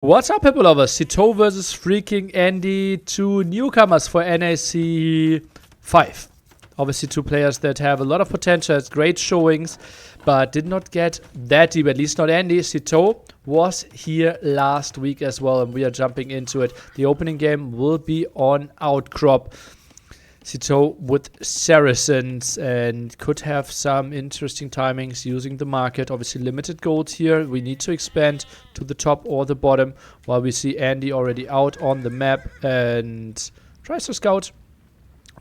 What's up, people lovers? Sitaux versus FreakinAndy, two newcomers for NAC 5. Obviously, two players that have a lot of potential, has great showings, but did not get that deep, at least not Andy. Sitaux was here last week as well, and we are jumping into it. The opening game will be on Outcrop. Sitaux with Saracens and could have some interesting timings using the market. Obviously limited gold here. We need to expand to the top or the bottom, while we see Andy already out on the map and tries to scout.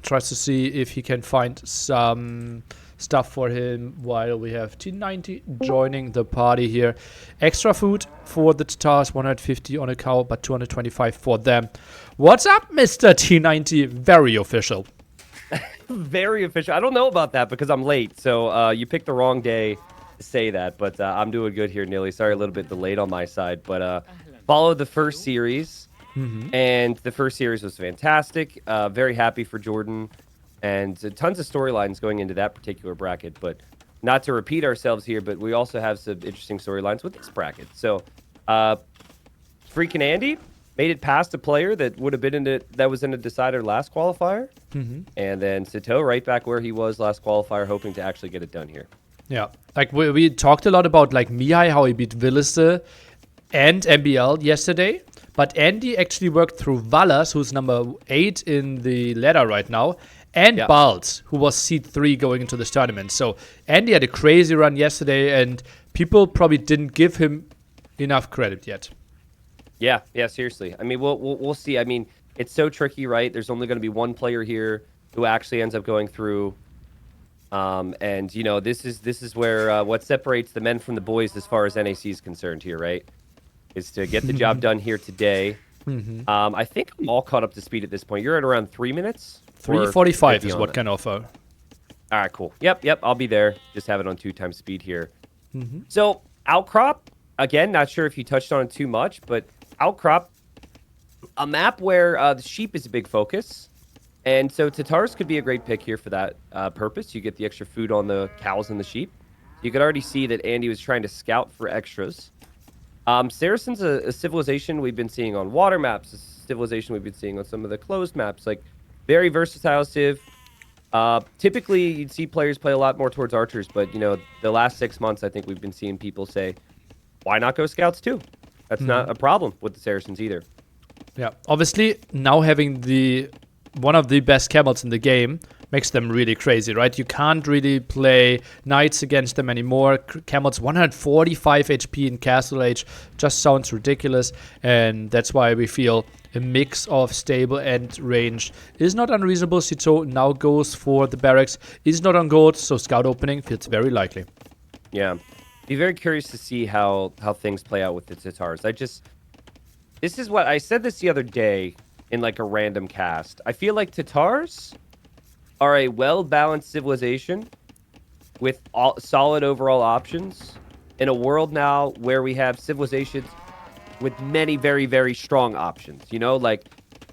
Tries to see if he can find some stuff for him, while we have T90 joining the party here. Extra food for the Tatars, 150 on a cow, but 225 for them. What's up, Mr. T90? Very official. Very official. I don't know about that because I'm late. So you picked the wrong day to say that, but I'm doing good here, Neely. Sorry, a little bit delayed on my side, but followed the first series, and the first series was fantastic. Very happy for Jordan, and tons of storylines going into that particular bracket. But not to repeat ourselves here, but we also have some interesting storylines with this bracket. So, FreakinAndy made it past a player that would have been that was in a decider last qualifier, and then Sitaux right back where he was last qualifier, hoping to actually get it done here. Yeah, like we talked a lot about like Mihai, how he beat Williste and MBL yesterday, but Andy actually worked through Vallas, who's number 8 in the ladder right now, and Balt, who was seed 3 going into this tournament. So Andy had a crazy run yesterday, and people probably didn't give him enough credit yet. Yeah, seriously. I mean, we'll see. I mean, it's so tricky, right? There's only going to be one player here who actually ends up going through. And you know, this is where what separates the men from the boys as far as NAC is concerned here, right? Is to get the job done here today. I think I'm all caught up to speed at this point. You're at around 3 minutes. 3:45 is what can offer. All right, cool. Yep. I'll be there. Just have it on 2 times speed here. So Outcrop, again, not sure if you touched on it too much, but Outcrop, a map where the sheep is a big focus. And so Tatars could be a great pick here for that purpose. You get the extra food on the cows and the sheep. You could already see that Andy was trying to scout for extras. Saracen's a civilization we've been seeing on water maps, a civilization we've been seeing on some of the closed maps. Like, very versatile civ. Typically, you'd see players play a lot more towards archers, but, you know, the last 6 months, I think we've been seeing people say, why not go scouts too? That's not a problem with the Saracens either. Yeah, obviously now having one of the best camels in the game makes them really crazy, right? You can't really play knights against them anymore. Camels 145 HP in Castle Age just sounds ridiculous, and that's why we feel a mix of stable and range is not unreasonable. Sitaux now goes for the barracks, is not on gold, so scout opening feels very likely. Yeah. Be very curious to see how things play out with the Tatars. This is what I said this the other day in like a random cast. I feel like Tatars are a well-balanced civilization with solid overall options in a world now where we have civilizations with many very, very strong options. You know, like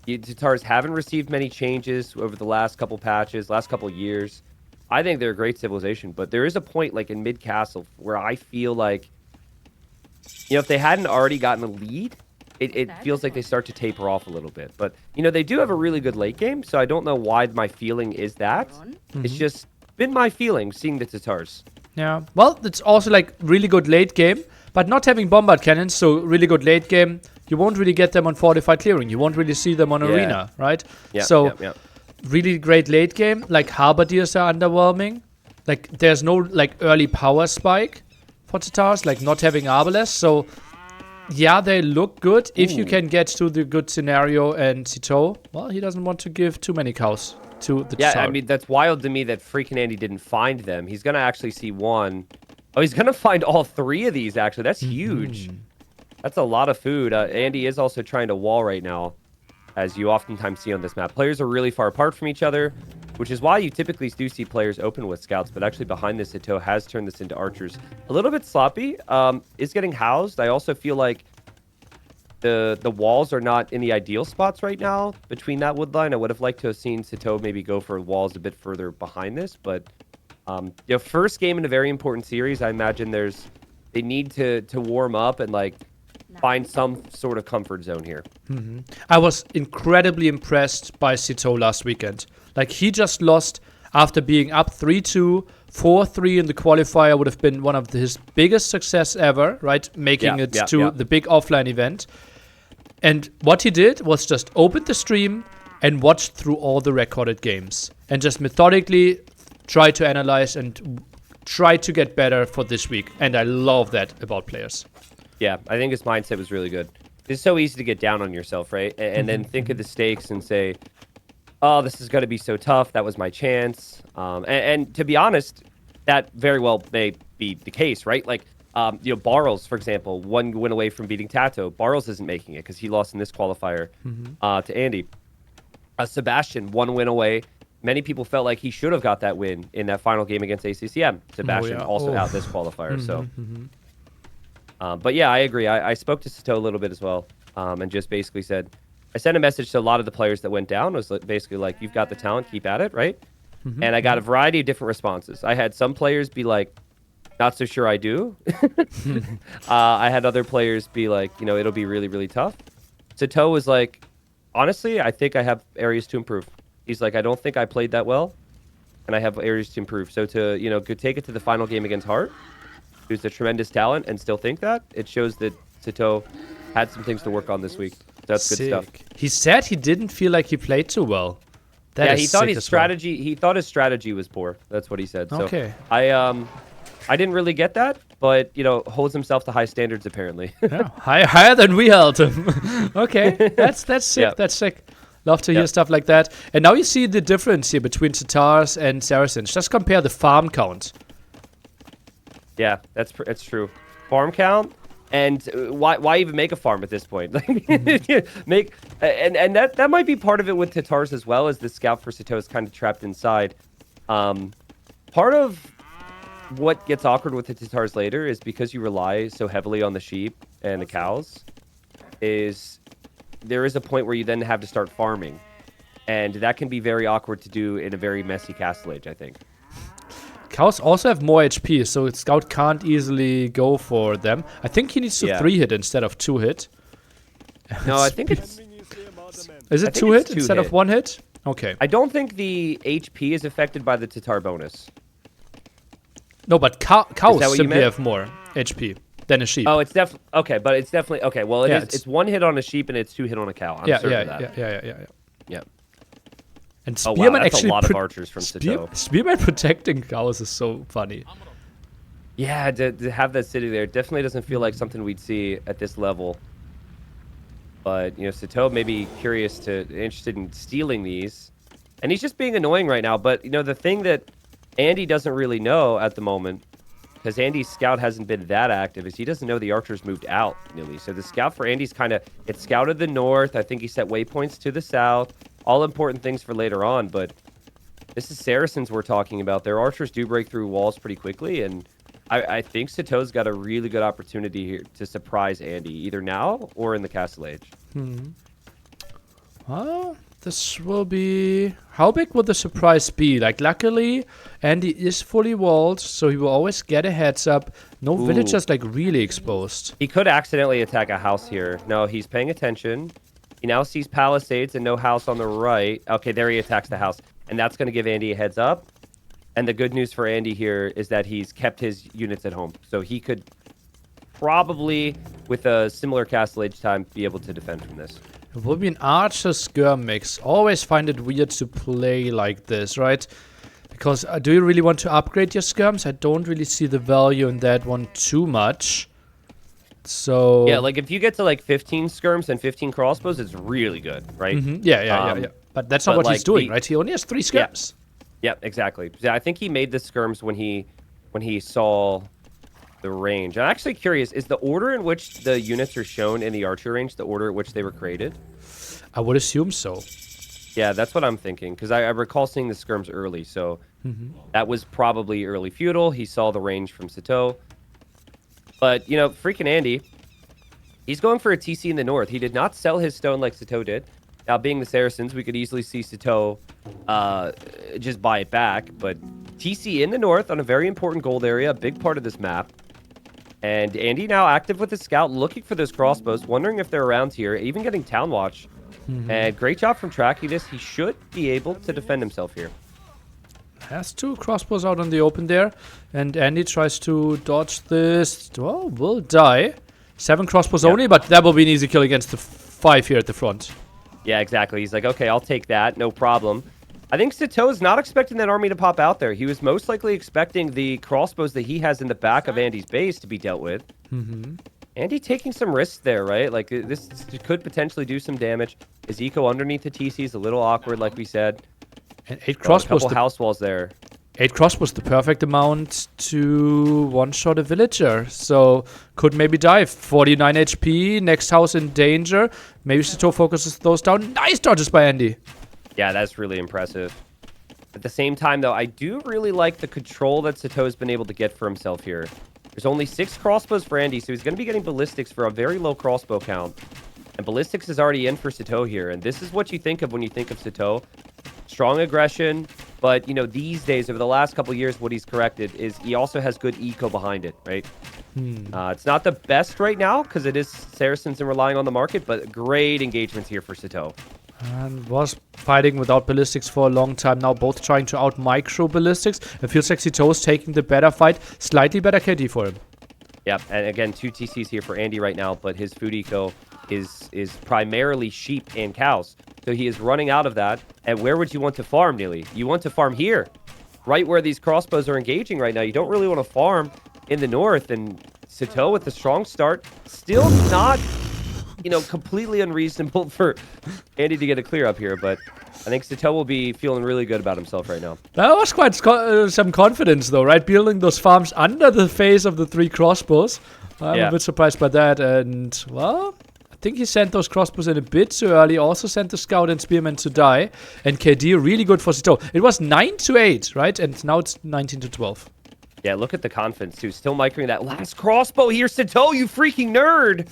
the Tatars haven't received many changes over the last couple patches, last couple years. I think they're a great civilization, but there is a point like in mid-castle where I feel like, you know, if they hadn't already gotten a lead, it feels like they start to taper off a little bit. But, you know, they do have a really good late game, so I don't know why my feeling is that. It's just been my feeling seeing the Tatars. Yeah, well, it's also like really good late game, but not having bombard cannons, so really good late game. You won't really get them on fortified clearing. You won't really see them on arena, right? Yeah. Really great late game. Like halberdiers are underwhelming. Like there's no like early power spike for Tatars, like not having arbalest. So yeah, they look good if you can get to the good scenario. And Sitaux, well, he doesn't want to give too many cows to the Tatar. I mean, that's wild to me that FreakinAndy didn't find them. He's gonna actually see one. Oh, he's gonna find all 3 of these. Actually, that's huge. That's a lot of food. Andy is also trying to wall right now, as you oftentimes see on this map. Players are really far apart from each other, which is why you typically do see players open with scouts, but actually behind this, Sitaux has turned this into archers. A little bit sloppy, is getting housed. I also feel like the walls are not in the ideal spots right now between that wood line. I would have liked to have seen Sitaux maybe go for walls a bit further behind this, but you know, first game in a very important series, I imagine they need to warm up and like find some sort of comfort zone here. I was incredibly impressed by Sitaux last weekend. Like, he just lost after being up 3-2, 4-3 in the qualifier would have been one of his biggest success ever, right? Making it to the big offline event. And what he did was just open the stream and watch through all the recorded games. And just methodically try to analyze and try to get better for this week. And I love that about players. Yeah, I think his mindset was really good. It's so easy to get down on yourself, right? And then think of the stakes and say, oh, this is going to be so tough. That was my chance. And to be honest, that very well may be the case, right? Like, Barles, for example, one win away from beating Tato. Barles isn't making it because he lost in this qualifier to Andy. Sebastian, 1 win away. Many people felt like he should have got that win in that final game against ACCM. Sebastian also out this qualifier. But yeah, I agree. I spoke to Sitaux a little bit as well, and just basically said, I sent a message to a lot of the players that went down. It was basically like, you've got the talent, keep at it, right? And I got a variety of different responses. I had some players be like, not so sure I do. I had other players be like, it'll be really, really tough. Sitaux was like, honestly, I think I have areas to improve. He's like, I don't think I played that well, and I have areas to improve. So to, take it to the final game against Hart, who's a tremendous talent, and still think that, it shows that Sitaux had some things to work on this week. That's good stuff. He said he didn't feel like he played too well. He thought his strategy. He thought his strategy was poor. That's what he said. So okay. I didn't really get that, but holds himself to high standards apparently. Yeah, higher than we held him. Okay, that's sick. Yep. That's sick. Love to hear stuff like that. And now you see the difference here between Sitaux and Saracens. Just compare the farm count. Yeah, that's true. Farm count. And why even make a farm at this point? Make and that might be part of it with Tatars as well, as the scout for Sitaux is kind of trapped inside. Part of what gets awkward with the Tatars later is because you rely so heavily on the sheep and the cows. There is a point where you then have to start farming, and that can be very awkward to do in a very messy castle age, I think. Cows also have more HP, so Scout can't easily go for them. I think he needs to 3-hit instead of 2-hit. No, I think it's... Is it 2-hit instead of 1-hit? Okay. I don't think the HP is affected by the Tatar bonus. No, but cows simply have more HP than a sheep. Oh, it's definitely... Okay, but it's definitely... Okay, well, it's 1 hit on a sheep and it's 2 hit on a cow. I'm certain of that. Yeah. And Spearman that's actually a lot of archers from Sitaux. Spearman protecting cows is so funny. Yeah, to have that city there definitely doesn't feel like something we'd see at this level. But Sitaux may be interested in stealing these, and he's just being annoying right now. But the thing that Andy doesn't really know at the moment, because Andy's scout hasn't been that active, is he doesn't know the archers moved out newly. So the scout for Andy's it scouted the north. I think he set waypoints to the south. All important things for later on, but this is Saracens we're talking about. Their archers do break through walls pretty quickly, and I think Sitaux's got a really good opportunity here to surprise Andy, either now or in the Castle Age. Well, this will be... How big would the surprise be? Like, luckily, Andy is fully walled, so he will always get a heads up. No villagers, really exposed. He could accidentally attack a house here. No, he's paying attention. He now sees palisades and no house on the right. Okay, there he attacks the house. And that's going to give Andy a heads up. And the good news for Andy here is that he's kept his units at home. So he could probably, with a similar castle age time, be able to defend from this. It will be an archer skirm mix. Always find it weird to play like this, right? Because do you really want to upgrade your skirms? I don't really see the value in that one too much. So yeah, if you get to 15 skirms and 15 crossbows, it's really good, right? Yeah. But that's not what he's doing, right? He only has 3 skirms. Yeah, exactly. Yeah, I think he made the skirms when he saw the range. I'm actually curious, is the order in which the units are shown in the archer range the order at which they were created? I would assume so. Yeah, that's what I'm thinking, because I recall seeing the skirms early, so that was probably early feudal. He saw the range from Sitaux. But, FreakinAndy, he's going for a TC in the north. He did not sell his stone like Sitaux did. Now, being the Saracens, we could easily see Sitaux just buy it back. But TC in the north on a very important gold area, a big part of this map. And Andy now active with his scout, looking for those crossbows, wondering if they're around here, even getting town watch. And great job from tracking this. He should be able to defend himself here. Has 2 crossbows out in the open there. And Andy tries to dodge this. Well, will die. 7 crossbows only, but that will be an easy kill against the 5 here at the front. Yeah, exactly. He's like, okay, I'll take that. No problem. I think Sitaux is not expecting that army to pop out there. He was most likely expecting the crossbows that he has in the back of Andy's base to be dealt with. Andy taking some risks there, right? Like, this could potentially do some damage. His eco underneath the TC is a little awkward, like we said. And 8 crossbows. A couple house walls there. 8 crossbows, the perfect amount to one-shot a villager. So, could maybe die. 49 HP, next house in danger. Maybe Sitaux focuses those down. Nice dodges by Andy. Yeah, that's really impressive. At the same time, though, I do really like the control that Sitaux has been able to get for himself here. There's only 6 crossbows for Andy, so he's going to be getting ballistics for a very low crossbow count. And ballistics is already in for Sitaux here. And this is what you think of when you think of Sitaux. Strong aggression, but, you know, these days, over the last couple years, what he's corrected is he also has good eco behind it, right? It's not the best right now, because it is Saracens and relying on the market, but great engagements here for Sitaux. And was fighting without ballistics for a long time now, both trying to out-micro ballistics. It feels like Sitau's taking the better fight. Slightly better KD for him. Yep, and again, 2 TCs here for Andy right now, but his food eco is primarily sheep and cows. So he is running out of that. And where would you want to farm, Neely? You want to farm here, right where these crossbows are engaging right now. You don't really want to farm in the north. And Sitaux with a strong start, still not, you know, completely unreasonable for Andy to get a clear up here. But I think Sitaux will be feeling really good about himself right now. That was quite some confidence, though, right? Building those farms under the face of the 3 crossbows. I'm a bit surprised by that. And, well, I think he sent those crossbows in a bit too early. Also sent the scout and spearman to die. And KD really good for Sitaux. It was 9-8, right? And now it's 19-12. Yeah, look at the confidence, too. Still microing that last crossbow here, Sitaux, you freaking nerd.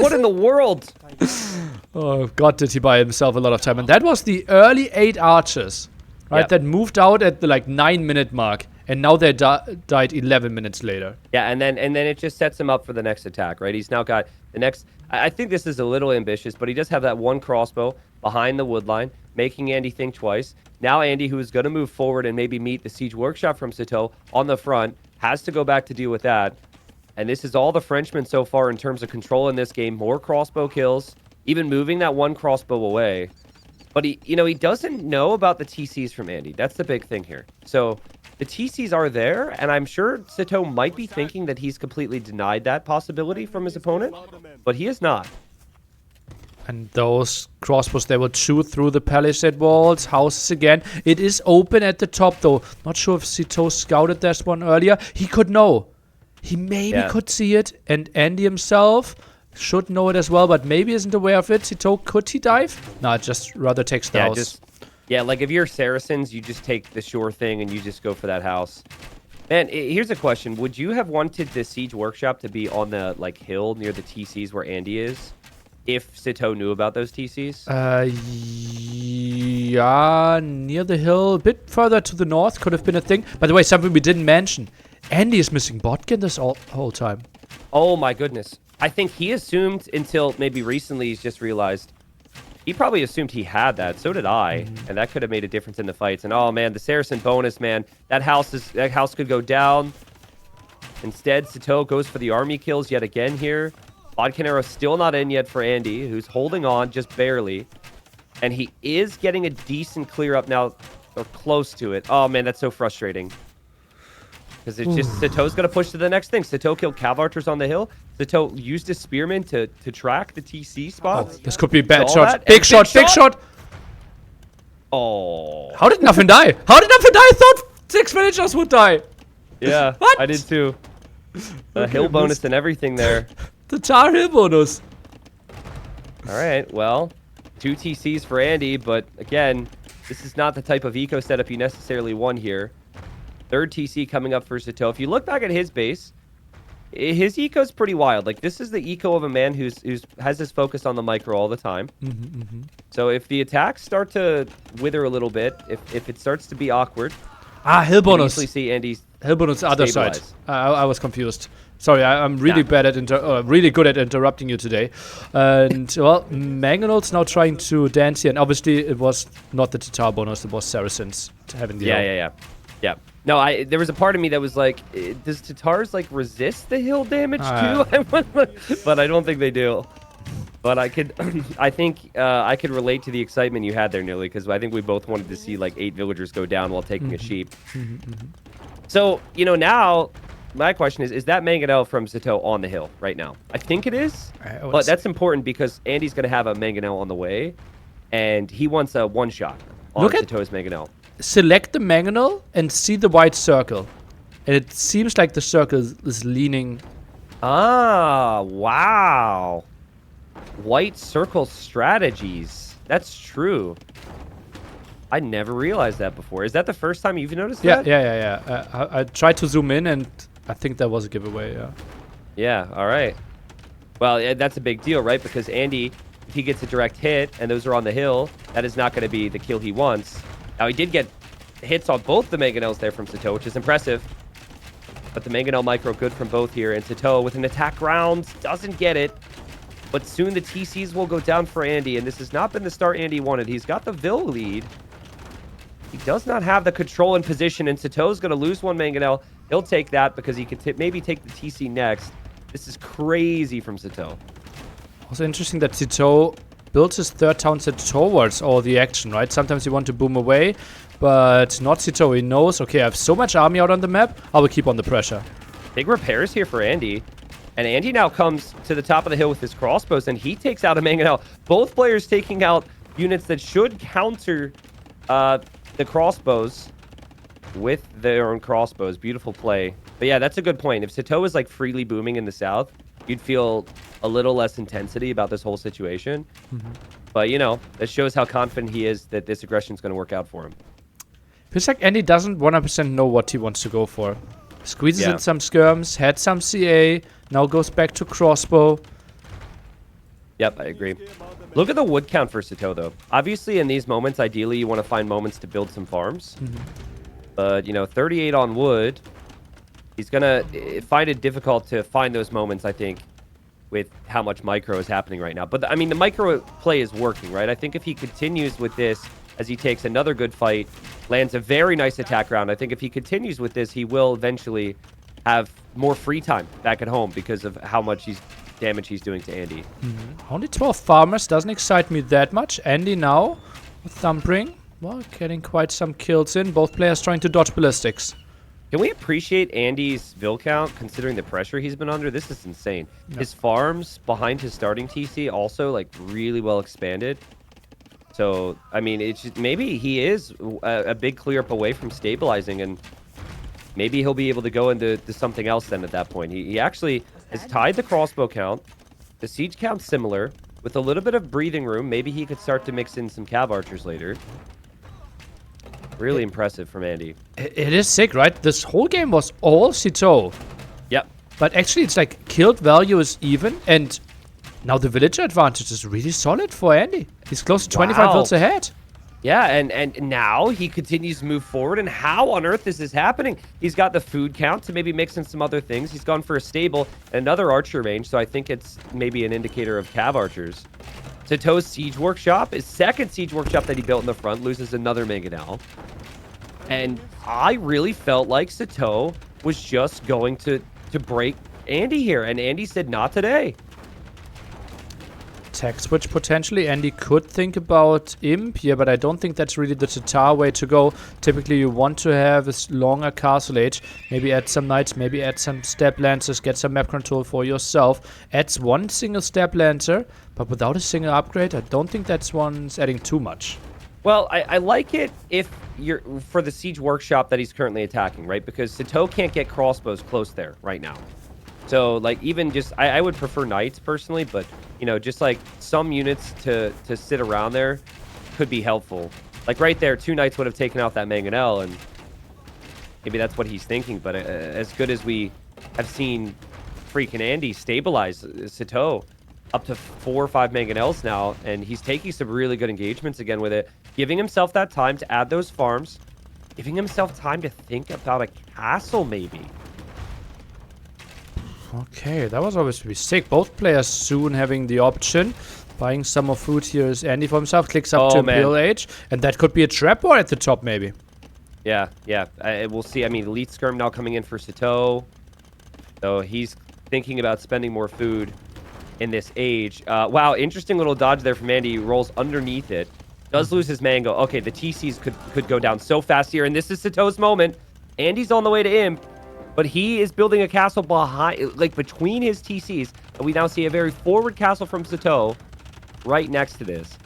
What in the world? Oh, God, did he buy himself a lot of time. And that was the early 8 archers, right? That moved out at the, 9-minute mark. And now they died 11 minutes later. Yeah, and then it just sets him up for the next attack, right? He's now got the next... I think this is a little ambitious, but he does have that 1 crossbow behind the wood line, making Andy think twice. Now Andy, who is going to move forward and maybe meet the siege workshop from Sitaux on the front, has to go back to deal with that. And this is all the Frenchmen so far in terms of control in this game. More crossbow kills, even moving that 1 crossbow away. But he doesn't know about the TCs from Andy. That's the big thing here. So the TCs are there, and I'm sure Sitaux might be thinking that he's completely denied that possibility from his opponent, but he is not. And those crossbows, they will chew through the palisade walls, houses again. It is open at the top, though. Not sure if Sitaux scouted this one earlier. He could know. He maybe could see it, and Andy himself should know it as well, but maybe isn't aware of it. Sitaux, could he dive? No, just rather takes the house. Like if you're Saracens, you just take the sure thing and you just go for that house. Man, here's a question. Would you have wanted the siege workshop to be on the hill near the TCs where Andy is? If Sitaux knew about those TCs? Yeah, near the hill. A bit further to the north could have been a thing. By the way, something we didn't mention. Andy is missing botkin this whole time. Oh my goodness. I think he assumed until maybe recently he's just realized. He probably assumed he had that. So did I. And that could have made a difference in the fights. And oh man, the Saracen bonus, man. That house could go down. Instead, Sitaux goes for the army kills yet again here. Bodkin arrow still not in yet for Andy, who's holding on just barely. And he is getting a decent clear up now, or close to it. Oh man, that's so frustrating. Because it's just Sitau's going to push to the next thing. Sitaux killed cav archers on the hill. Sitaux used his spearmen to track the TC spots. Oh, this could be a bad shot. Big shot, big shot. Oh. How did nothing die? I thought 6 villagers would die. Yeah, what? I did too. The hill bonus and everything there. The Tar Hill bonus. All right, well, 2 TCs for Andy, but again, this is not the type of eco setup you necessarily want here. 3rd TC coming up for Sitaux. If you look back at his base, his eco's pretty wild. Like, this is the eco of a man who's has his focus on the micro all the time. So if the attacks start to wither a little bit, if it starts to be awkward, hill bonus. You see Andy's hill bonus other side. I was confused. Sorry, I'm really bad at really good at interrupting you today. And well, Mangonel's now trying to dance here, and obviously it was not the Sitaux bonus; it was Saracens having the hill. Yeah. No, there was a part of me that was like, does Tatars like resist the hill damage too? But I don't think they do. But I think I could relate to the excitement you had there, Nilly, because I think we both wanted to see like 8 villagers go down while taking a sheep. So, you know, now my question is that Mangonel from Sitaux on the hill right now? I think it is, but that's important because Andy's going to have a Mangonel on the way, and he wants a one-shot on Sitaux's Mangonel. Select the Mangonel and see the white circle. And it seems like the circle is leaning. Ah, wow. White circle strategies. That's true. I never realized that before. Is that the first time you've noticed that? Yeah. I tried to zoom in, and I think that was a giveaway, yeah. Yeah, all right. Well, that's a big deal, right? Because Andy, if he gets a direct hit, and those are on the hill, that is not going to be the kill he wants. Now, he did get hits on both the Mangonels there from Sitaux, which is impressive. But the Mangonel micro good from both here. And Sitaux with an attack round doesn't get it. But soon the TCs will go down for Andy. And this has not been the start Andy wanted. He's got the Vil lead. He does not have the control in position. And Sitaux's going to lose one Mangonel. He'll take that because he could maybe take the TC next. This is crazy from Sitaux. Also interesting that Sitaux builds his third town set towards all the action, right? Sometimes you want to boom away, but not Sitaux. He knows, okay, I have so much army out on the map, I will keep on the pressure. Big repairs here for Andy. And Andy now comes to the top of the hill with his crossbows, and he takes out a Mangonel. Both players taking out units that should counter the crossbows with their own crossbows. Beautiful play. But yeah, that's a good point. If Sitaux is like freely booming in the south, you'd feel a little less intensity about this whole situation. But, you know, that shows how confident he is that this aggression is going to work out for him. Feels like Andy doesn't 100% know what he wants to go for. Squeezes in some skirms, had some CA, now goes back to crossbow. Yep, I agree. Look at the wood count for Sitaux, though. Obviously, in these moments, ideally, you want to find moments to build some farms. But, you know, 38 on wood, he's going to find it difficult to find those moments, I think, with how much micro is happening right now. But, I mean, the micro play is working, right? I think if he continues with this as he takes another good fight, lands a very nice attack round, I think if he continues with this, he will eventually have more free time back at home because of how much damage he's doing to Andy. Only 12 farmers doesn't excite me that much. Andy now with Thumbring. Well, getting quite some kills in. Both players trying to dodge ballistics. Can we appreciate Andy's Vil count considering the pressure he's been under? This is insane. His farms behind his starting TC also like really well expanded. So, I mean, it's just, maybe he is a big clear up away from stabilizing, and maybe he'll be able to go into something else then at that point. He actually has tied the crossbow count. The siege count's similar. With a little bit of breathing room, maybe he could start to mix in some cav archers later. Really impressive from Andy. It is sick, right? This whole game was all Sitaux. Yep. But actually, it's like killed value is even, and now the villager advantage is really solid for Andy. He's close to 25 vills ahead. Yeah, and now he continues to move forward. And how on earth is this happening? He's got the food count to maybe mix in some other things. He's gone for a stable and another archer range, so I think it's maybe an indicator of cav archers. Sitaux's siege workshop, his second siege workshop that he built in the front, loses another Mangonel. And I really felt like Sitaux was just going to break Andy here, and Andy said not today. Tech switch potentially. Andy could think about Imp here, but I don't think that's really the Tatar way to go. Typically, you want to have a longer castle age. Maybe add some knights, maybe add some step lancers, get some map control for yourself. Adds one single step lancer, but without a single upgrade, I don't think that's one's adding too much. Well, I like it if you're for the siege workshop that he's currently attacking, right? Because Sitaux can't get crossbows close there right now. So, like, even just, I would prefer knights personally, but, you know, just like some units to sit around there could be helpful. Like right there, 2 knights would have taken out that Mangonel, and maybe that's what he's thinking. But as good as we have seen FreakinAndy stabilize Sitaux up to 4 or 5 Mangonels now, and he's taking some really good engagements again with it, giving himself that time to add those farms, giving himself time to think about a castle maybe. Okay, that was obviously sick. Both players soon having the option. Buying some more food here is Andy for himself. Clicks up to Imperial Age. And that could be a trap board at the top, maybe. Yeah. We'll see. I mean, Elite Skirm now coming in for Sitaux. So he's thinking about spending more food in this age. Wow, interesting little dodge there from Andy. He rolls underneath it. Does lose his mango. Okay, the TCs could go down so fast here. And this is Sitau's moment. Andy's on the way to Imp. But he is building a castle behind, like between his TCs. And we now see a very forward castle from Sitaux right next to this.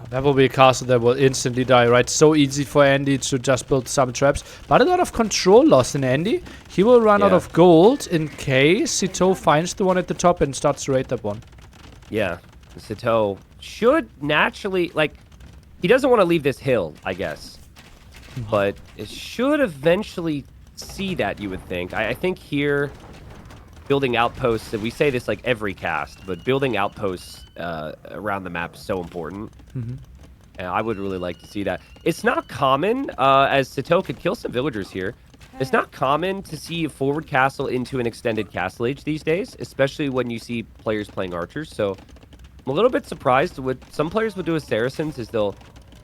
That will be a castle that will instantly die, right? So easy for Andy to just build some traps. But a lot of control lost in Andy. He will run out of gold in case Sitaux finds the one at the top and starts to raid that one. Yeah. Sitaux should naturally, like, he doesn't want to leave this hill, I guess. But it should eventually see that, you would think. I think here, building outposts, and we say this like every cast, but building outposts around the map is so important. And I would really like to see that. It's not common, as Sitaux could kill some villagers here. It's not common to see a forward castle into an extended castle age these days, especially when you see players playing archers. So I'm a little bit surprised. What some players would do with Saracens is they'll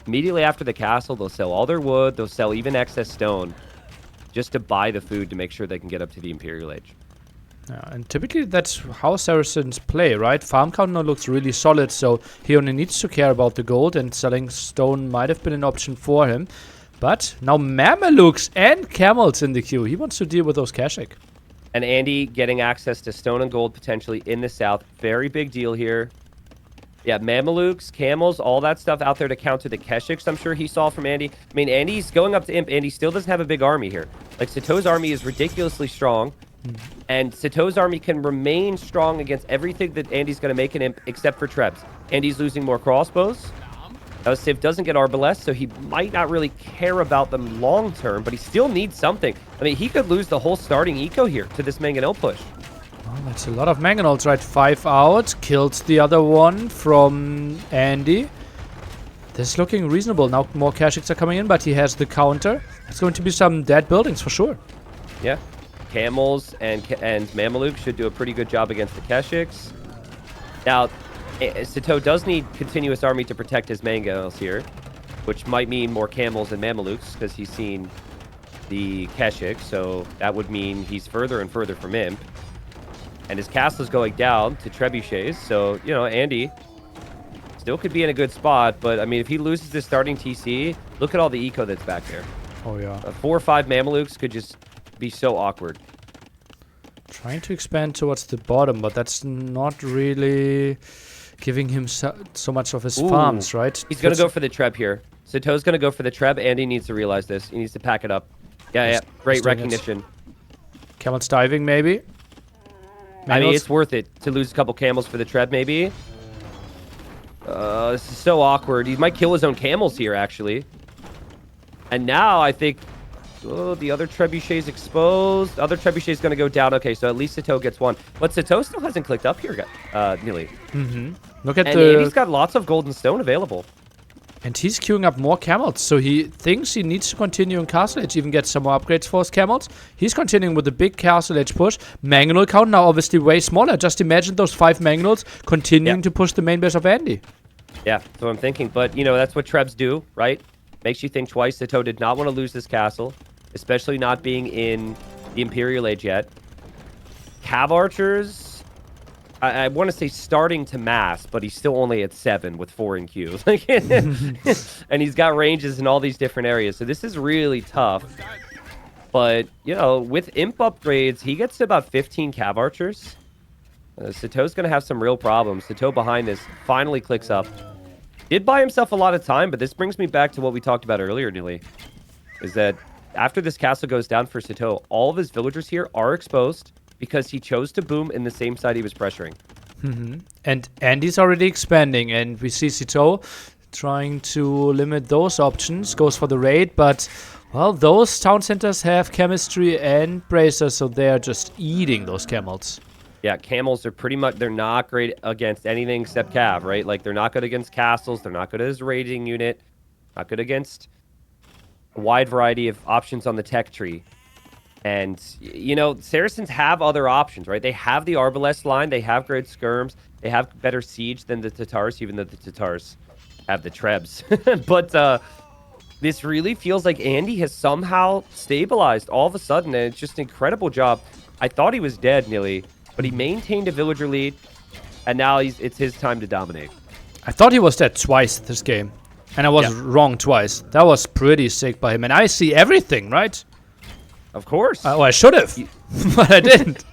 immediately after the castle, they'll sell all their wood, they'll sell even excess stone, just to buy the food to make sure they can get up to the Imperial Age. Yeah, and typically that's how Saracens play, right? Farm count now looks really solid, so he only needs to care about the gold, and selling stone might have been an option for him. But now Mamelukes and Camels in the queue. He wants to deal with those Kashik. And Andy getting access to stone and gold potentially in the south. Very big deal here. Yeah, Mamelukes, Camels, all that stuff out there to counter the Keshiks, I'm sure he saw from Andy. I mean, Andy's going up to Imp. Andy still doesn't have a big army here. Like, Sitau's army is ridiculously strong. And Sitau's army can remain strong against everything that Andy's going to make an Imp, except for Trebs. Andy's losing more crossbows. Civ doesn't get Arbalest, so he might not really care about them long term, but he still needs something. I mean, he could lose the whole starting eco here to this Mangonel push. Well, that's a lot of Mangonels, right? 5 out. Kills the other one from Andy. This is looking reasonable. Now more Kashiks are coming in, but he has the counter. It's going to be some dead buildings for sure. Yeah. Camels and Mamelukes should do a pretty good job against the Keshiks. Now, Sitaux does need continuous army to protect his Mangonels here, which might mean more Camels and Mamelukes because he's seen the Keshik, so that would mean he's further and further from Imp. And his castle is going down to trebuchets, so, you know, Andy still could be in a good spot, but, I mean, if he loses this starting TC, look at all the eco that's back there. Oh, yeah. 4 or 5 Mamelukes could just be so awkward. Trying to expand towards the bottom, but that's not really giving him so much of his farms, right? He's going to go for the Treb here. Sitau's going to go for the Treb. Andy needs to realize this. He needs to pack it up. Yeah. Great recognition. Camels diving, maybe? I mean, it's worth it to lose a couple camels for the Treb, maybe. This is so awkward. He might kill his own camels here, actually. And now, I think... Oh, the other trebuchet's exposed. The other trebuchet's going to go down. Okay, so at least Sitaux gets one. But Sitaux still hasn't clicked up here, nearly. Look at Andy's got lots of golden stone available. And he's queuing up more camels, so he thinks he needs to continue in Castle Age, even get some more upgrades for his camels. He's continuing with the big Castle Age push. Mangonel count now obviously way smaller. Just imagine those 5 Mangonels continuing to push the main base of Andy. Yeah, that's what I'm thinking. But, you know, that's what Trebs do, right? Makes you think twice. Sitaux did not want to lose this castle, especially not being in the Imperial Age yet. Cav Archers... I want to say starting to mass, but he's still only at 7 with 4 in queue. And he's got ranges in all these different areas. So this is really tough. But, you know, with Imp upgrades, he gets to about 15 Cav Archers. Sitau's going to have some real problems. Sitaux behind this finally clicks up. Did buy himself a lot of time, but this brings me back to what we talked about earlier, Newly. Is that after this castle goes down for Sitaux, all of his villagers here are exposed, because he chose to boom in the same side he was pressuring. And Andy's already expanding, and we see Sitaux trying to limit those options, goes for the raid, but, well, those town centers have chemistry and bracers, so they're just eating those camels. Yeah, camels are pretty much, they're not great against anything except Cav, right? Like, they're not good against castles, they're not good as a raiding unit, not good against a wide variety of options on the tech tree. And, you know, Saracens have other options, right? They have the Arbalest line. They have great skirms. They have better siege than the Tatars, even though the Tatars have the Trebs. But this really feels like Andy has somehow stabilized all of a sudden, and it's just an incredible job. I thought he was dead, nearly, but he maintained a villager lead, and now it's his time to dominate. I thought he was dead twice this game, and I was wrong twice. That was pretty sick by him, and I see everything, right? Of course. Oh, I should have, but I didn't.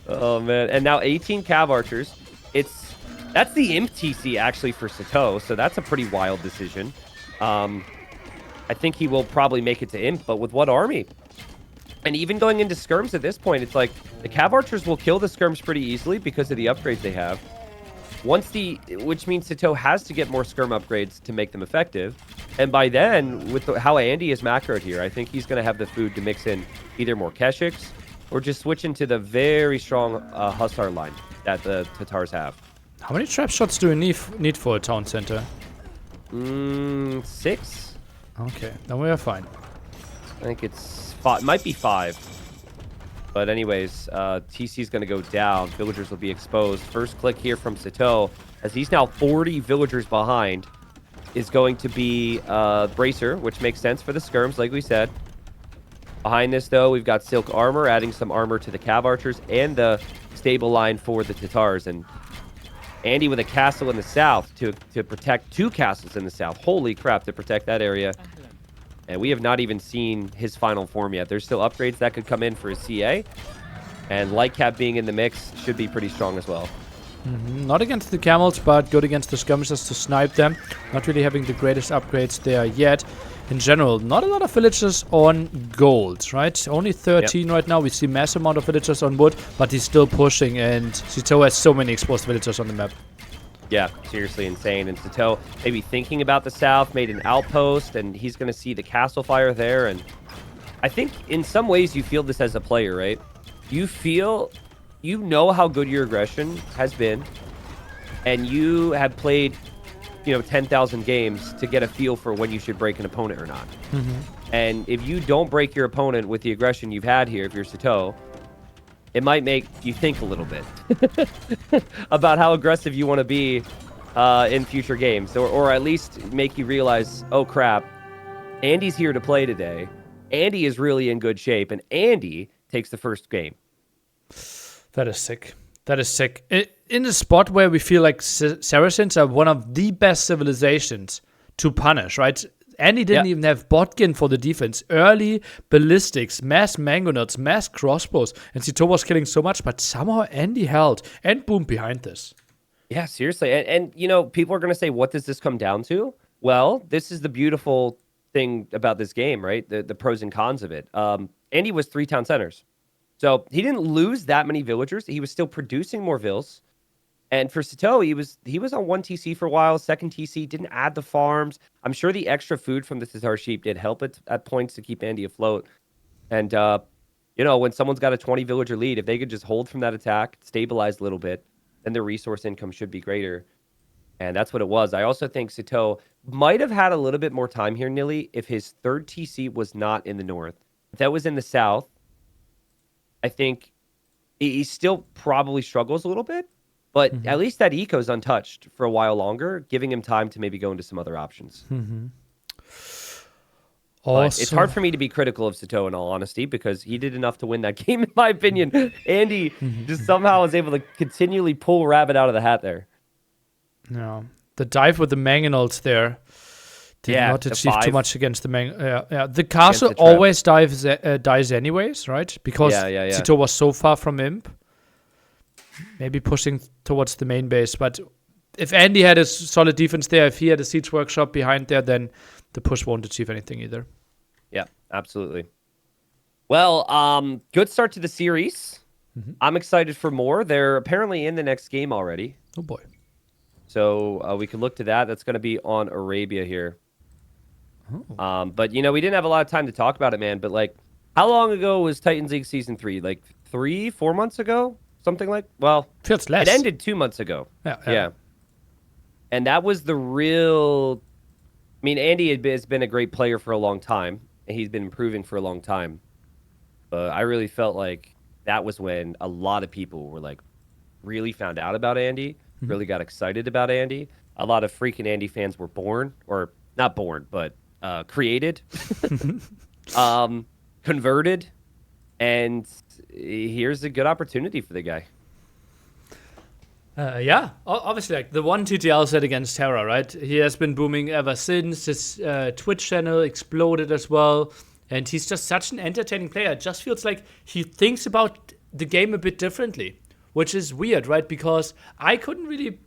Oh, man. And now 18 Cav Archers. That's the Imp TC, actually, for Sitaux, so that's a pretty wild decision. I think he will probably make it to Imp, but with what army? And even going into skirms at this point, it's like the Cav Archers will kill the skirms pretty easily because of the upgrades they have. Which means Sitaux has to get more skirm upgrades to make them effective. And by then, with how Andy is macroed here, I think he's going to have the food to mix in either more Keshiks or just switch into the very strong Hussar line that the Tatars have. How many trap shots do we need for a town center? 6? Okay, then we are fine. I think it's 5. Might be 5. But anyways, TC is going to go down. Villagers will be exposed. First click here from Sitaux, as he's now 40 villagers behind, is going to be Bracer, which makes sense for the skirms, like we said. Behind this, though, we've got Silk Armor, adding some armor to the Cav Archers, and the stable line for the Tatars. And Andy with a castle in the south to protect 2 castles in the south. Holy crap, to protect that area. And we have not even seen his final form yet. There's still upgrades that could come in for his CA. And Lightcap being in the mix should be pretty strong as well. Not against the camels, but good against the skirmishers to snipe them. Not really having the greatest upgrades there yet. In general, not a lot of villagers on gold, right? Only 13 right now. We see massive amount of villagers on wood, but he's still pushing, and Sitaux has so many exposed villagers on the map. Yeah, seriously insane. And Sitaux maybe thinking about the south, made an outpost, and he's going to see the castle fire there. And I think in some ways you feel this as a player, right? You know how good your aggression has been, and you have played, 10,000 games to get a feel for when you should break an opponent or not. And if you don't break your opponent with the aggression you've had here, if you're Sitaux, it might make you think a little bit about how aggressive you want to be in future games, or at least make you realize, oh crap, Andy's here to play today. Andy is really in good shape, and Andy takes the first game. That is sick. That is sick. In a spot where we feel like Saracens are one of the best civilizations to punish, right? Andy didn't even have botkin for the defense. Early ballistics, mass mangonauts, mass crossbows, and Sitaux was killing so much, but somehow Andy held and boom behind this. Yeah, seriously. And people are going to say, what does this come down to? Well, this is the beautiful thing about this game, right? The pros and cons of it. Andy was 3 town centers. So he didn't lose that many villagers. He was still producing more vills. And for Sitaux, he was on 1 TC for a while, 2nd TC, didn't add the farms. I'm sure the extra food from the Tatar sheep did help it at points to keep Andy afloat. And, when someone's got a 20 villager lead, if they could just hold from that attack, stabilize a little bit, then their resource income should be greater. And that's what it was. I also think Sitaux might have had a little bit more time here, Nilly, if his 3rd TC was not in the north. If that was in the south, I think he still probably struggles a little bit. But at least that eco's untouched for a while longer, giving him time to maybe go into some other options. Also, it's hard for me to be critical of Sitaux in all honesty, because he did enough to win that game, in my opinion. Andy just somehow was able to continually pull rabbit out of the hat there. Yeah, the dive with the mangonauts there did not achieve too much against the the castle always dies anyways, right? Because Sitaux was so far from Imp. Maybe pushing towards the main base, but if Andy had a solid defense there, if he had a siege workshop behind there, then the push won't achieve anything either. Yeah, absolutely. Well, good start to the series. I'm excited for more. They're apparently in the next game already. Oh boy. So we can look to that. That's going to be on Arabia here. But, we didn't have a lot of time to talk about it, man. But, how long ago was Titans League Season 3? 3-4 months ago? Something like, feels less. It ended 2 months ago. Yeah. And that was the real. I mean, Andy has been a great player for a long time, and he's been improving for a long time. But I really felt like that was when a lot of people were like really found out about Andy, really got excited about Andy. A lot of freaking Andy fans were born, or not born, but created, converted, and here's a good opportunity for the guy. Yeah, obviously, like the one TTL set against Terra, right? He has been booming ever since. His Twitch channel exploded as well, and he's just such an entertaining player. It just feels like he thinks about the game a bit differently, which is weird, right? Because I couldn't really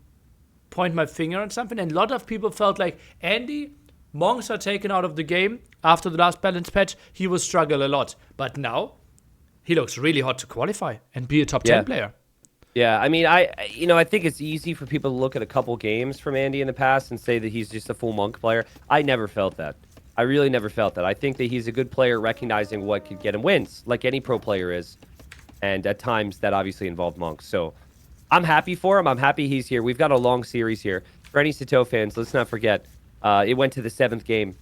point my finger on something, and a lot of people felt like Andy, Monks are taken out of the game after the last balance patch. He will struggle a lot, but now he looks really hot to qualify and be a top 10 player. Yeah, I mean, I think it's easy for people to look at a couple games from Andy in the past and say that he's just a full Monk player. I never felt that. I really never felt that. I think that he's a good player recognizing what could get him wins, like any pro player is. And at times, that obviously involved Monk. So I'm happy for him. I'm happy he's here. We've got a long series here. For any Sitaux fans, let's not forget, it went to the 7th game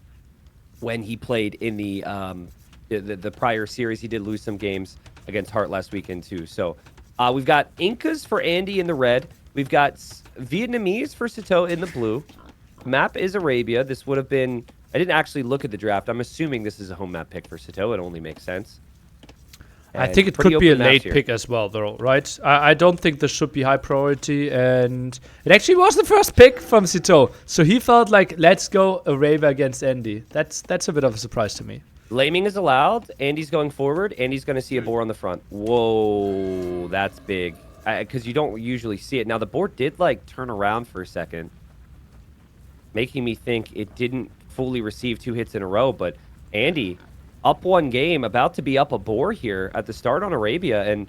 when he played in the prior series. He did lose some games against Hart last weekend, too. So we've got Incas for Andy in the red. We've got Vietnamese for Sitaux in the blue. Map is Arabia. This would have been... I didn't actually look at the draft. I'm assuming this is a home map pick for Sitaux. It only makes sense. And I think it could be a late pick as well, though, right? I don't think this should be high priority. And it actually was the first pick from Sitaux. So he felt like, let's go Arabia against Andy. That's a bit of a surprise to me. Laming is allowed. Andy's going forward. Andy's going to see a boar on the front. Whoa, that's big. Because you don't usually see it. Now, the boar did, turn around for a second, making me think it didn't fully receive 2 hits in a row. But Andy, up 1 game, about to be up a boar here at the start on Arabia. And,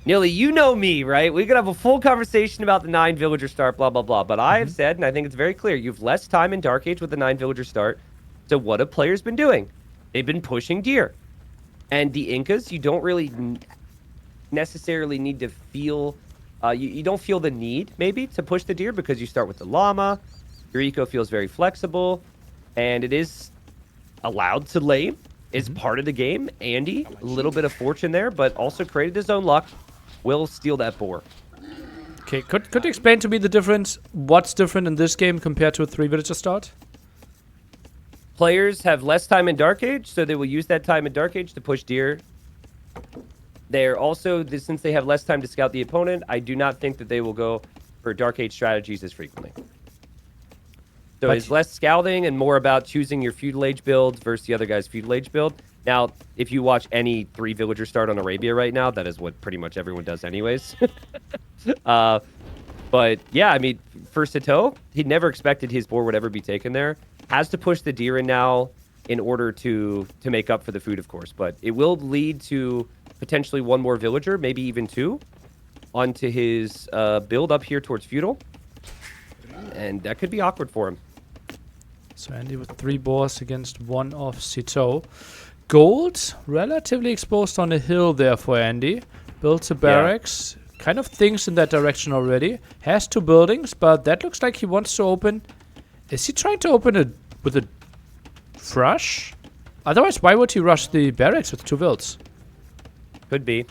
Nilly, you know me, right? We could have a full conversation about the 9 villager start, blah, blah, blah. But I have said, and I think it's very clear, you have less time in Dark Age with the 9 villager start. So what have players been doing? They've been pushing deer. And the Incas, you don't really necessarily need to feel... you don't feel the need, maybe, to push the deer because you start with the llama. Your eco feels very flexible. And it is allowed to lame. It's part of the game. Andy, a little bit of fortune there, but also created his own luck. Will steal that boar. Okay, could you explain to me the difference? What's different in this game compared to a 3 villager start? Players have less time in Dark Age, so they will use that time in Dark Age to push deer. They're also, since they have less time to scout the opponent, I do not think that they will go for Dark Age strategies as frequently. So it's less scouting and more about choosing your Feudal Age build versus the other guy's Feudal Age build. Now, if you watch any 3 villager start on Arabia right now, that is what pretty much everyone does anyways. But yeah, I mean, for Sitaux, he never expected his boar would ever be taken there. Has to push the deer in now in order to make up for the food, of course. But it will lead to potentially 1 more villager, maybe even 2, onto his build up here towards Feudal. And that could be awkward for him. So Andy with 3 boars against 1 of Sitaux. Gold, relatively exposed on a hill there for Andy. Builds a barracks. Kind of thinks in that direction already. Has 2 buildings, but that looks like he wants to open... Is he trying to open it with a rush? Otherwise, why would he rush the barracks with 2 builds? Could be.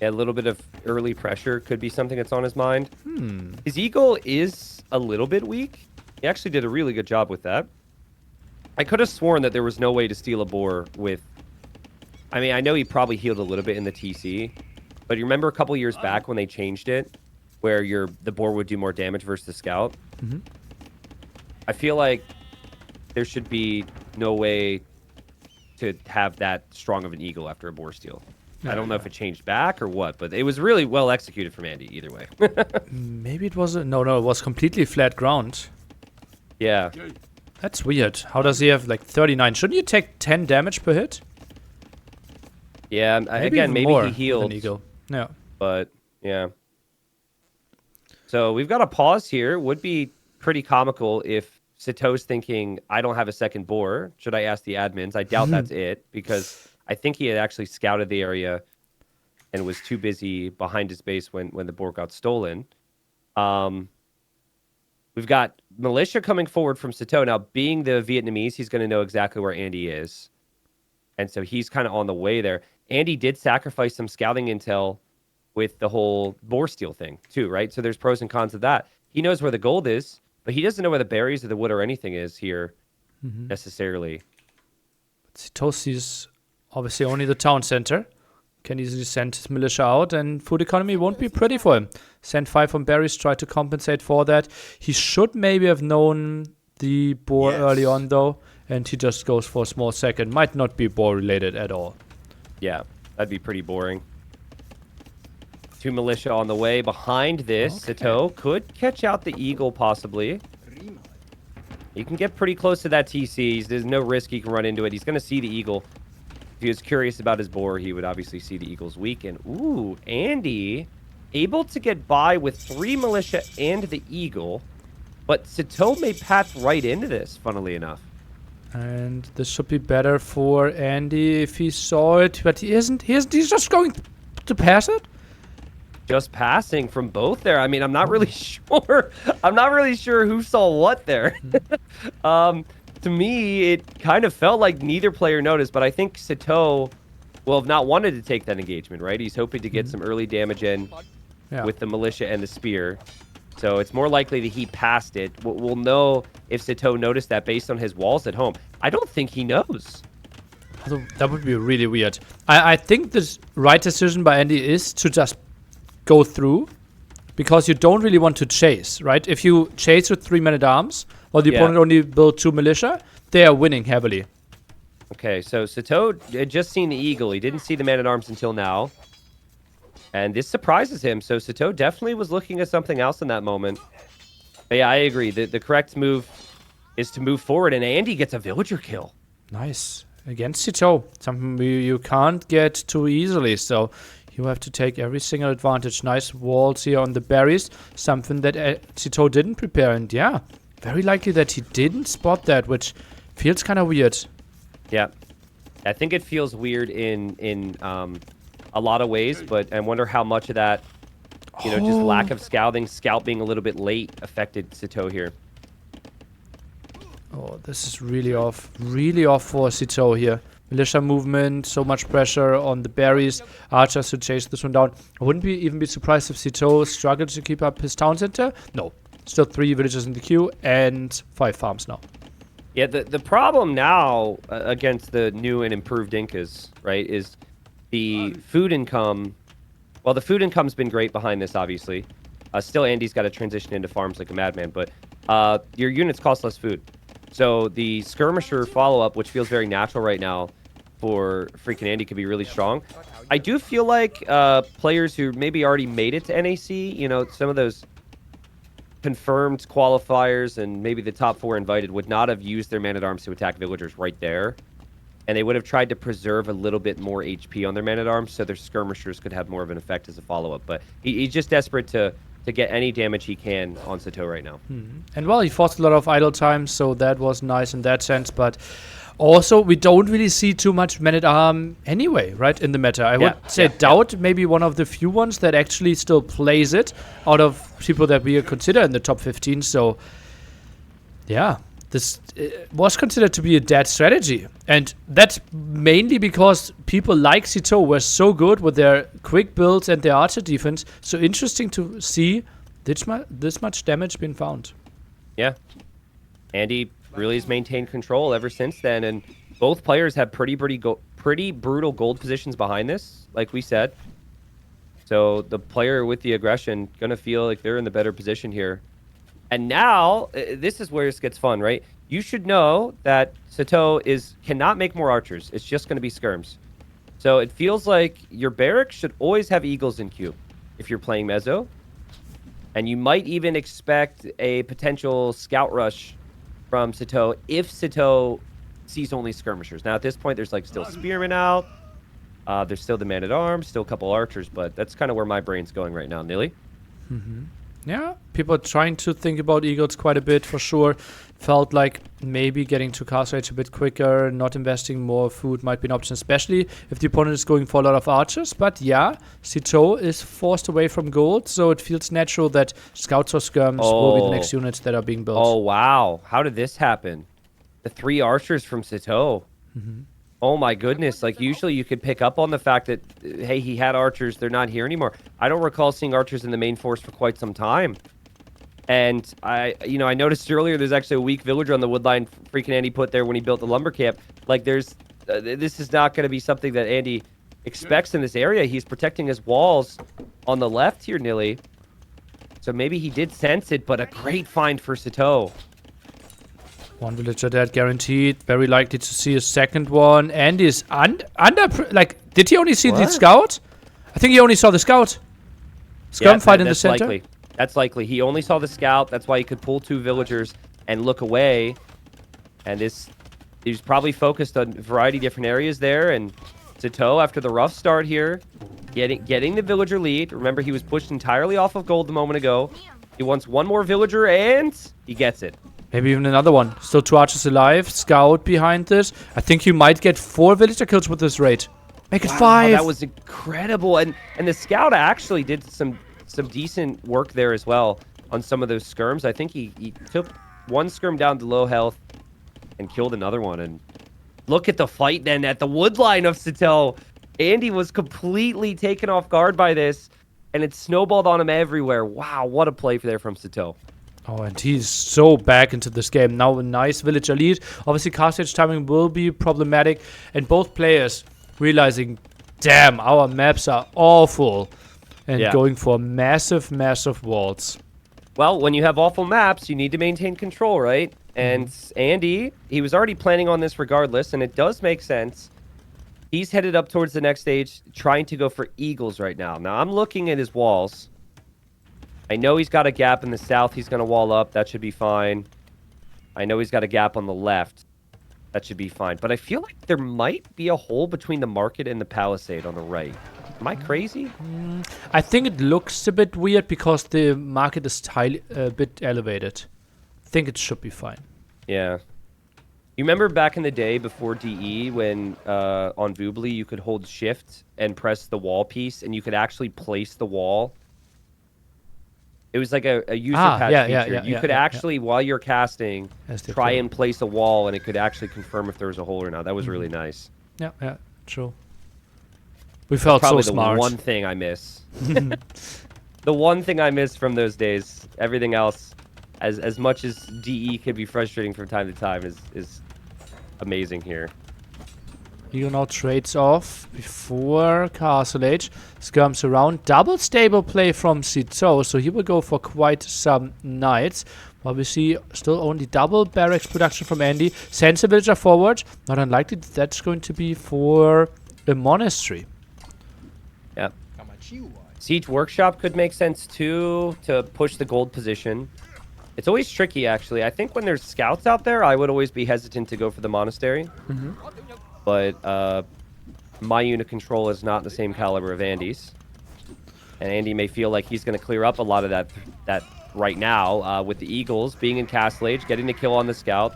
Yeah, a little bit of early pressure could be something that's on his mind. His eagle is a little bit weak. He actually did a really good job with that. I could have sworn that there was no way to steal a boar with... I mean, I know he probably healed a little bit in the TC, but you remember a couple years back when they changed it, where the boar would do more damage versus the scout? I feel like there should be no way to have that strong of an eagle after a boar steal. I don't know if it changed back or what, but it was really well executed from Andy either way. Maybe it was... No, it was completely flat ground. Yeah. That's weird. How does he have 39? Shouldn't you take 10 damage per hit? Yeah, maybe he healed. Eagle. Yeah. But, yeah. So we've got a pause here. Would be pretty comical if Sitau's thinking, I don't have a second boar. Should I ask the admins? I doubt that's it, because I think he had actually scouted the area and was too busy behind his base when the boar got stolen. We've got Militia coming forward from Sitaux. Now, being the Vietnamese, he's going to know exactly where Andy is. And so he's kind of on the way there. Andy did sacrifice some scouting intel with the whole boar steel thing too, right? So there's pros and cons of that. He knows where the gold is, but he doesn't know where the berries or the wood or anything is here necessarily. Sitaux sees obviously only the town center. Can easily send his militia out, and food economy won't be pretty for him. Send 5 from berries, try to compensate for that. He should maybe have known the boar early on, though, and he just goes for a small second. Might not be boar related at all. Yeah, that'd be pretty boring. 2 militia on the way behind this. Sitaux could catch out the eagle, possibly. He can get pretty close to that TC. There's no risk he can run into it. He's going to see the eagle. If he was curious about his boar, he would obviously see the eagle's weak. And, ooh, Andy able to get by with 3 militia and the eagle. But Sitaux may path right into this, funnily enough. And this should be better for Andy if he saw it, but he isn't. He's just going to pass it. Just passing from both there. I mean, I'm not really sure. I'm not really sure who saw what there. To me, it kind of felt like neither player noticed, but I think Sitaux will have not wanted to take that engagement, right? He's hoping to get some early damage in with the militia and the spear. So it's more likely that he passed it. We'll know if Sitaux noticed that based on his walls at home. I don't think he knows. That would be really weird. I think the right decision by Andy is to just go through, because you don't really want to chase, right? If you chase with 3 men-at-arms, while the opponent only built 2 militia, they are winning heavily. Okay, so Sitaux had just seen the eagle. He didn't see the man-at-arms until now. And this surprises him. So Sitaux definitely was looking at something else in that moment. But yeah, I agree. The correct move is to move forward, and Andy gets a villager kill. Nice. Against Sitaux. Something you can't get too easily, so you have to take every single advantage. Nice walls here on the berries. Something that Sitaux didn't prepare. And yeah, very likely that he didn't spot that, which feels kind of weird. Yeah. I think it feels weird in a lot of ways, but I wonder how much of that, just lack of scouting, scout being a little bit late affected Sitaux here. Oh, this is really off for Sitaux here. Militia movement, so much pressure on the berries. Archers to chase this one down. I wouldn't even be surprised if Sitaux struggled to keep up his town center. No, still 3 villages in the queue and 5 farms now. Yeah, the problem now against the new and improved Incas, right, is the food income. Well, the food income's been great behind this, obviously. Still, Andy's got to transition into farms like a madman, but your units cost less food. So the skirmisher follow-up, which feels very natural right now for FreakinAndy, could be really strong. I do feel like players who maybe already made it to NAC, some of those confirmed qualifiers and maybe the top 4 invited would not have used their man-at-arms to attack villagers right there. And they would have tried to preserve a little bit more HP on their man-at-arms so their skirmishers could have more of an effect as a follow-up. But he's just desperate to get any damage he can on Sitaux right now. And well, he forced a lot of idle time, so that was nice in that sense. But also, we don't really see too much man-at-arm anyway, right, in the meta. I would say Doubt maybe one of the few ones that actually still plays it out of people that we consider in the top 15. So, yeah, this was considered to be a dead strategy. And that's mainly because people like Sitaux were so good with their quick builds and their archer defense. So interesting to see this much damage being found. Yeah. Andy really has maintained control ever since then. And both players have pretty brutal gold positions behind this, like we said. So the player with the aggression going to feel like they're in the better position here. And now, this is where this gets fun, right? You should know that Sitaux cannot make more archers. It's just going to be skirms. So it feels like your barracks should always have eagles in queue if you're playing Mezzo. And you might even expect a potential scout rush from Sitaux if Sitaux sees only skirmishers. Now, at this point, there's still spearmen out. There's still the man-at-arms, still a couple archers, but that's kind of where my brain's going right now. Nilly? Yeah, people are trying to think about eagles quite a bit for sure. Felt like maybe getting to cast rate a bit quicker, not investing more food might be an option, especially if the opponent is going for a lot of archers. But yeah, Sitaux is forced away from gold, so it feels natural that scouts or skirms will be the next units that are being built. Oh, wow. How did this happen? The 3 archers from Sitaux. Oh my goodness. Like usually you could pick up on the fact that, hey, he had archers. They're not here anymore. I don't recall seeing archers in the main force for quite some time. And I noticed earlier there's actually a weak villager on the woodline FreakinAndy put there when he built the lumber camp. Like this is not going to be something that Andy expects in this area. He's protecting his walls on the left here, Nilly. So maybe he did sense it, but a great find for Sitaux. One villager dead, guaranteed. Very likely to see a second one. Andy is under... Like, did he only see the scout? I think he only saw the scout. Scum fight in the center. Likely. That's likely. He only saw the scout. That's why he could pull 2 villagers and look away. And he's probably focused on a variety of different areas there. And Sitaux, after the rough start here, getting the villager lead. Remember, he was pushed entirely off of gold a moment ago. He wants one more villager, and he gets it. Maybe even another one. Still 2 archers alive. Scout behind this. I think you might get 4 villager kills with this raid. Make it 5. That was incredible. And the scout actually did some decent work there as well on some of those skirms. I think he took one skirm down to low health and killed another one. And look at the fight then at the woodline of Sitaux. Andy was completely taken off guard by this, and it snowballed on him everywhere. Wow, what a play there from Sitaux. Oh, and he's so back into this game. Now a nice villager lead. Obviously, cast stage timing will be problematic. And both players realizing, damn, our maps are awful. And going for massive, massive walls. Well, when you have awful maps, you need to maintain control, right? And Andy, he was already planning on this regardless, and it does make sense. He's headed up towards the next stage, trying to go for eagles right now. Now, I'm looking at his walls. I know he's got a gap in the south. He's going to wall up. That should be fine. I know he's got a gap on the left. That should be fine. But I feel like there might be a hole between the market and the palisade on the right. Am I crazy? I think it looks a bit weird because the market is a bit elevated. I think it should be fine. Yeah. You remember back in the day before DE when on Voobly you could hold shift and press the wall piece and you could actually place the wall? It was like a user patch feature. You could actually, while you're casting, try and place a wall and it could actually confirm if there was a hole or not. That was really nice. Yeah, true. We felt so smart. The one thing I miss. The one thing I miss from those days. Everything else, as much as DE could be frustrating from time to time, is amazing here. Eagle now trades off before Castle Age. Skirms around. Double stable play from Sitaux, so he will go for quite some knights. While we see still only double barracks production from Andy. Sends a villager forward. Not unlikely that's going to be for a monastery. Yeah. Siege Workshop could make sense too, to push the gold position. It's always tricky, actually. I think when there's scouts out there, I would always be hesitant to go for the monastery. But my unit control is not the same caliber of Andy's. And Andy may feel like he's going to clear up a lot of that right now with the Eagles being in Castle Age, getting the kill on the scout.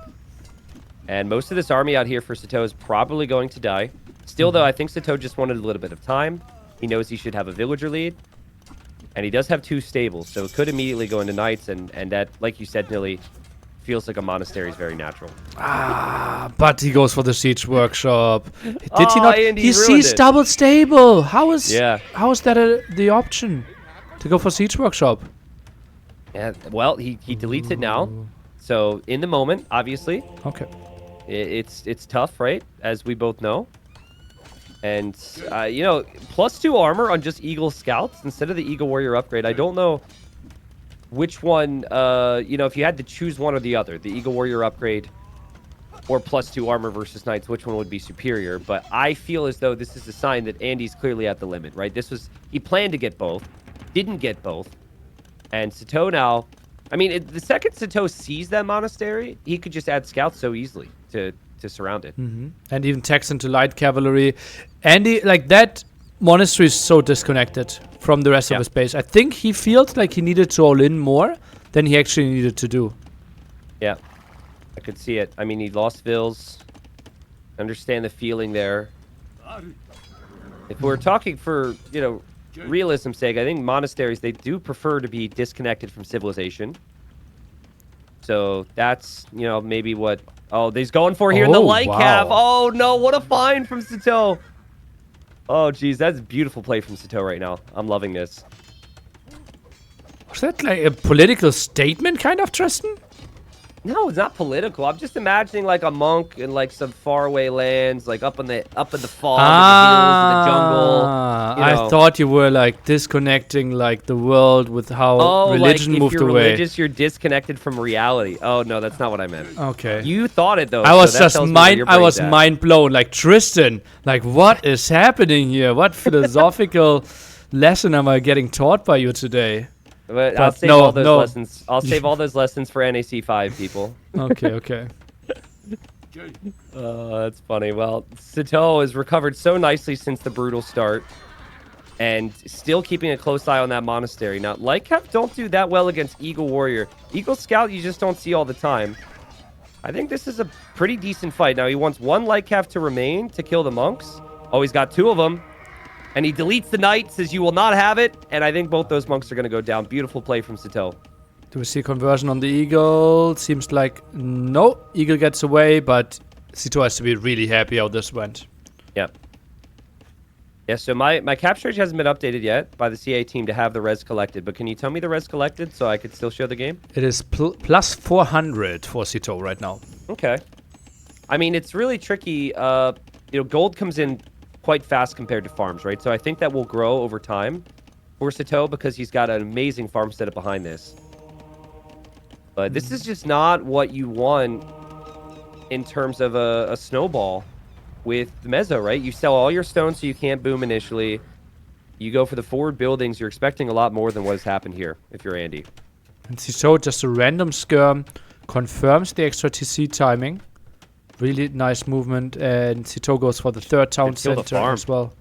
And most of this army out here for Sitaux is probably going to die. Still, though, I think Sitaux just wanted a little bit of time. He knows he should have a villager lead. And he does have 2 stables, so it could immediately go into knights. And that, like you said, Nilly, feels like a monastery is very natural. But he goes for the siege workshop. Did he not? Andy He sees it. double stable. How is that the option to go for siege workshop? Yeah, well, he deletes it now. So in the moment, obviously. Okay. It's tough, right? As we both know. And +2 armor on just Eagle Scouts instead of the Eagle Warrior upgrade. I don't know which one, if you had to choose one or the other, the Eagle Warrior upgrade or +2 armor versus Knights, which one would be superior? But I feel as though this is a sign that Andy's clearly at the limit, right? He planned to get both, didn't get both. And Sitaux now, the second Sitaux sees that monastery, he could just add scouts so easily to surround it. And even text into light cavalry. Andy, like that monastery is so disconnected from the rest of his base. I think he feels like he needed to all in more than he actually needed to do. Yeah. I could see it. He lost Vils. Understand the feeling there. If we're talking for, realism's sake, I think monasteries, they do prefer to be disconnected from civilization. So that's, you know, maybe what... Oh, he's going for here in the light cap. Oh, no. What a find from Sitaux. Oh, geez. That's a beautiful play from Sitaux right now. I'm loving this. Was that like a political statement, kind of, Tristan? No, it's not political. I'm just imagining like a monk in like some faraway lands, like up in the fog, in the hills, in the jungle. You know. I thought you were like disconnecting like the world with how religion like, moved if you're away. Religious, you're disconnected from reality. Oh no, that's not what I meant. Okay. You thought it though. I was so just mind blown. Like Tristan, like what is happening here? What philosophical lesson am I getting taught by you today? But I'll save all those lessons. I'll save all those lessons for NAC 5 people. Okay. That's funny. Well, Sitaux has recovered so nicely since the brutal start, and still keeping a close eye on that monastery. Now, Lightcap don't do that well against Eagle Warrior. Eagle Scout you just don't see all the time. I think this is a pretty decent fight. Now, he wants one Lightcap to remain to kill the monks. Oh, he's got two of them. And he deletes the knight, says you will not have it. And I think both those monks are going to go down. Beautiful play from Sitaux. Do we see conversion on the Eagle? Seems like no. Eagle gets away, but Sitaux has to be really happy how this went. Yep. Yeah, so my capture age hasn't been updated yet by the CA team to have the res collected. But can you tell me the res collected so I could still show the game? It is plus 400 for Sitaux right now. Okay. I mean, it's really tricky. Gold comes in quite fast compared to farms, right? So I think that will grow over time for Sitaux because he's got an amazing farm setup behind this. But this is just not what you want in terms of a snowball with the Mezzo, right? You sell all your stones so you can't boom initially. You go for the forward buildings. You're expecting a lot more than what has happened here if you're Andy. And Sitaux, just a random skirm, confirms the extra TC timing. Really nice movement, and Sitaux goes for the third town center as well.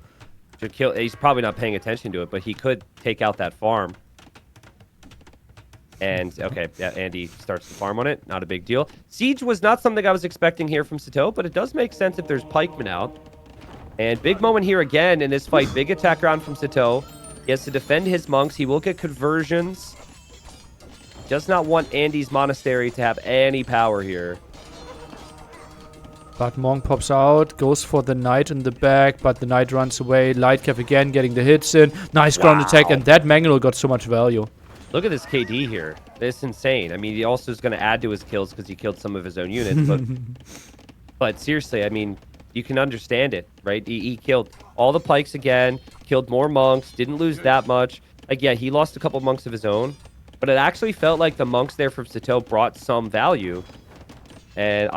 He's probably not paying attention to it, but he could take out that farm. And, okay, yeah, Andy starts to farm on it. Not a big deal. Siege was not something I was expecting here from Sitaux, but it does make sense if there's pikemen out. And big moment here again in this fight. Big attack round from Sitaux. He has to defend his monks. He will get conversions. Does not want Andy's monastery to have any power here. But Monk pops out, goes for the knight in the back, but the knight runs away. Lightcap again getting the hits in. Nice ground attack, and that Mangonel got so much value. Look at this KD here. It's insane. I mean, he also is going to add to his kills because he killed some of his own units. But seriously, I mean, you can understand it, right? He killed all the pikes again, killed more monks, didn't lose that much. Like, yeah, he lost a couple monks of his own, but it actually felt like the monks there from Sitaux brought some value. And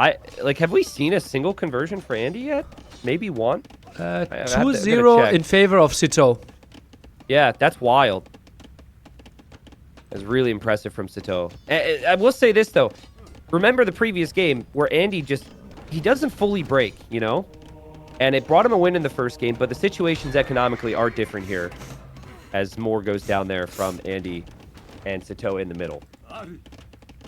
have we seen a single conversion for Andy yet? Maybe one? 2-0 in favor of Sitaux. Yeah, that's wild. That's really impressive from Sitaux. I will say this, though. Remember the previous game where Andy he doesn't fully break, you know? And it brought him a win in the first game, but the situations economically are different here as more goes down there from Andy and Sitaux in the middle.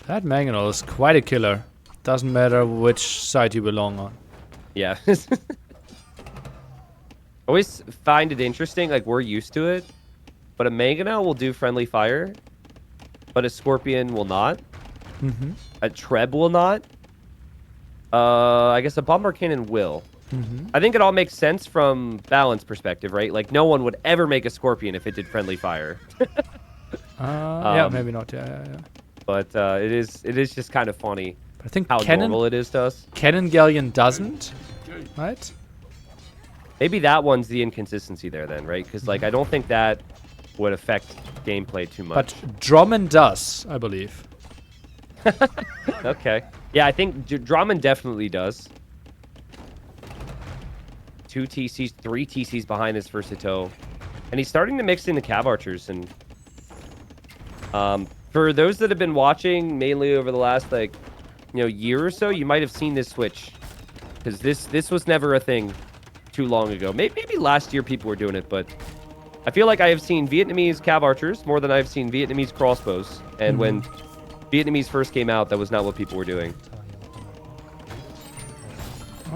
That Mangonel is quite a killer. Doesn't matter which side you belong on. Yeah. Always find it interesting, like we're used to it, but a Mangonel will do friendly fire, but a Scorpion will not. A Treb will not. I guess a Bomber Cannon will. I think it all makes sense from balance perspective, right? Like no one would ever make a Scorpion if it did friendly fire. Yeah, maybe not. Yeah. But it is just kind of funny. I think how normal it is to us. Cannon Galleon doesn't, right? Maybe that one's the inconsistency there then, right? Because like I don't think that would affect gameplay too much. But Drummond does, I believe. Okay. Yeah, I think Drummond definitely does. 2 TCs, 3 TCs behind this for Sitaux. And he's starting to mix in the Cav Archers. And for those that have been watching, mainly over the last year or so, you might have seen this switch. Because this was never a thing too long ago. Maybe last year people were doing it, but I feel like I have seen Vietnamese Cav Archers more than I've seen Vietnamese crossbows. And when Vietnamese first came out, that was not what people were doing.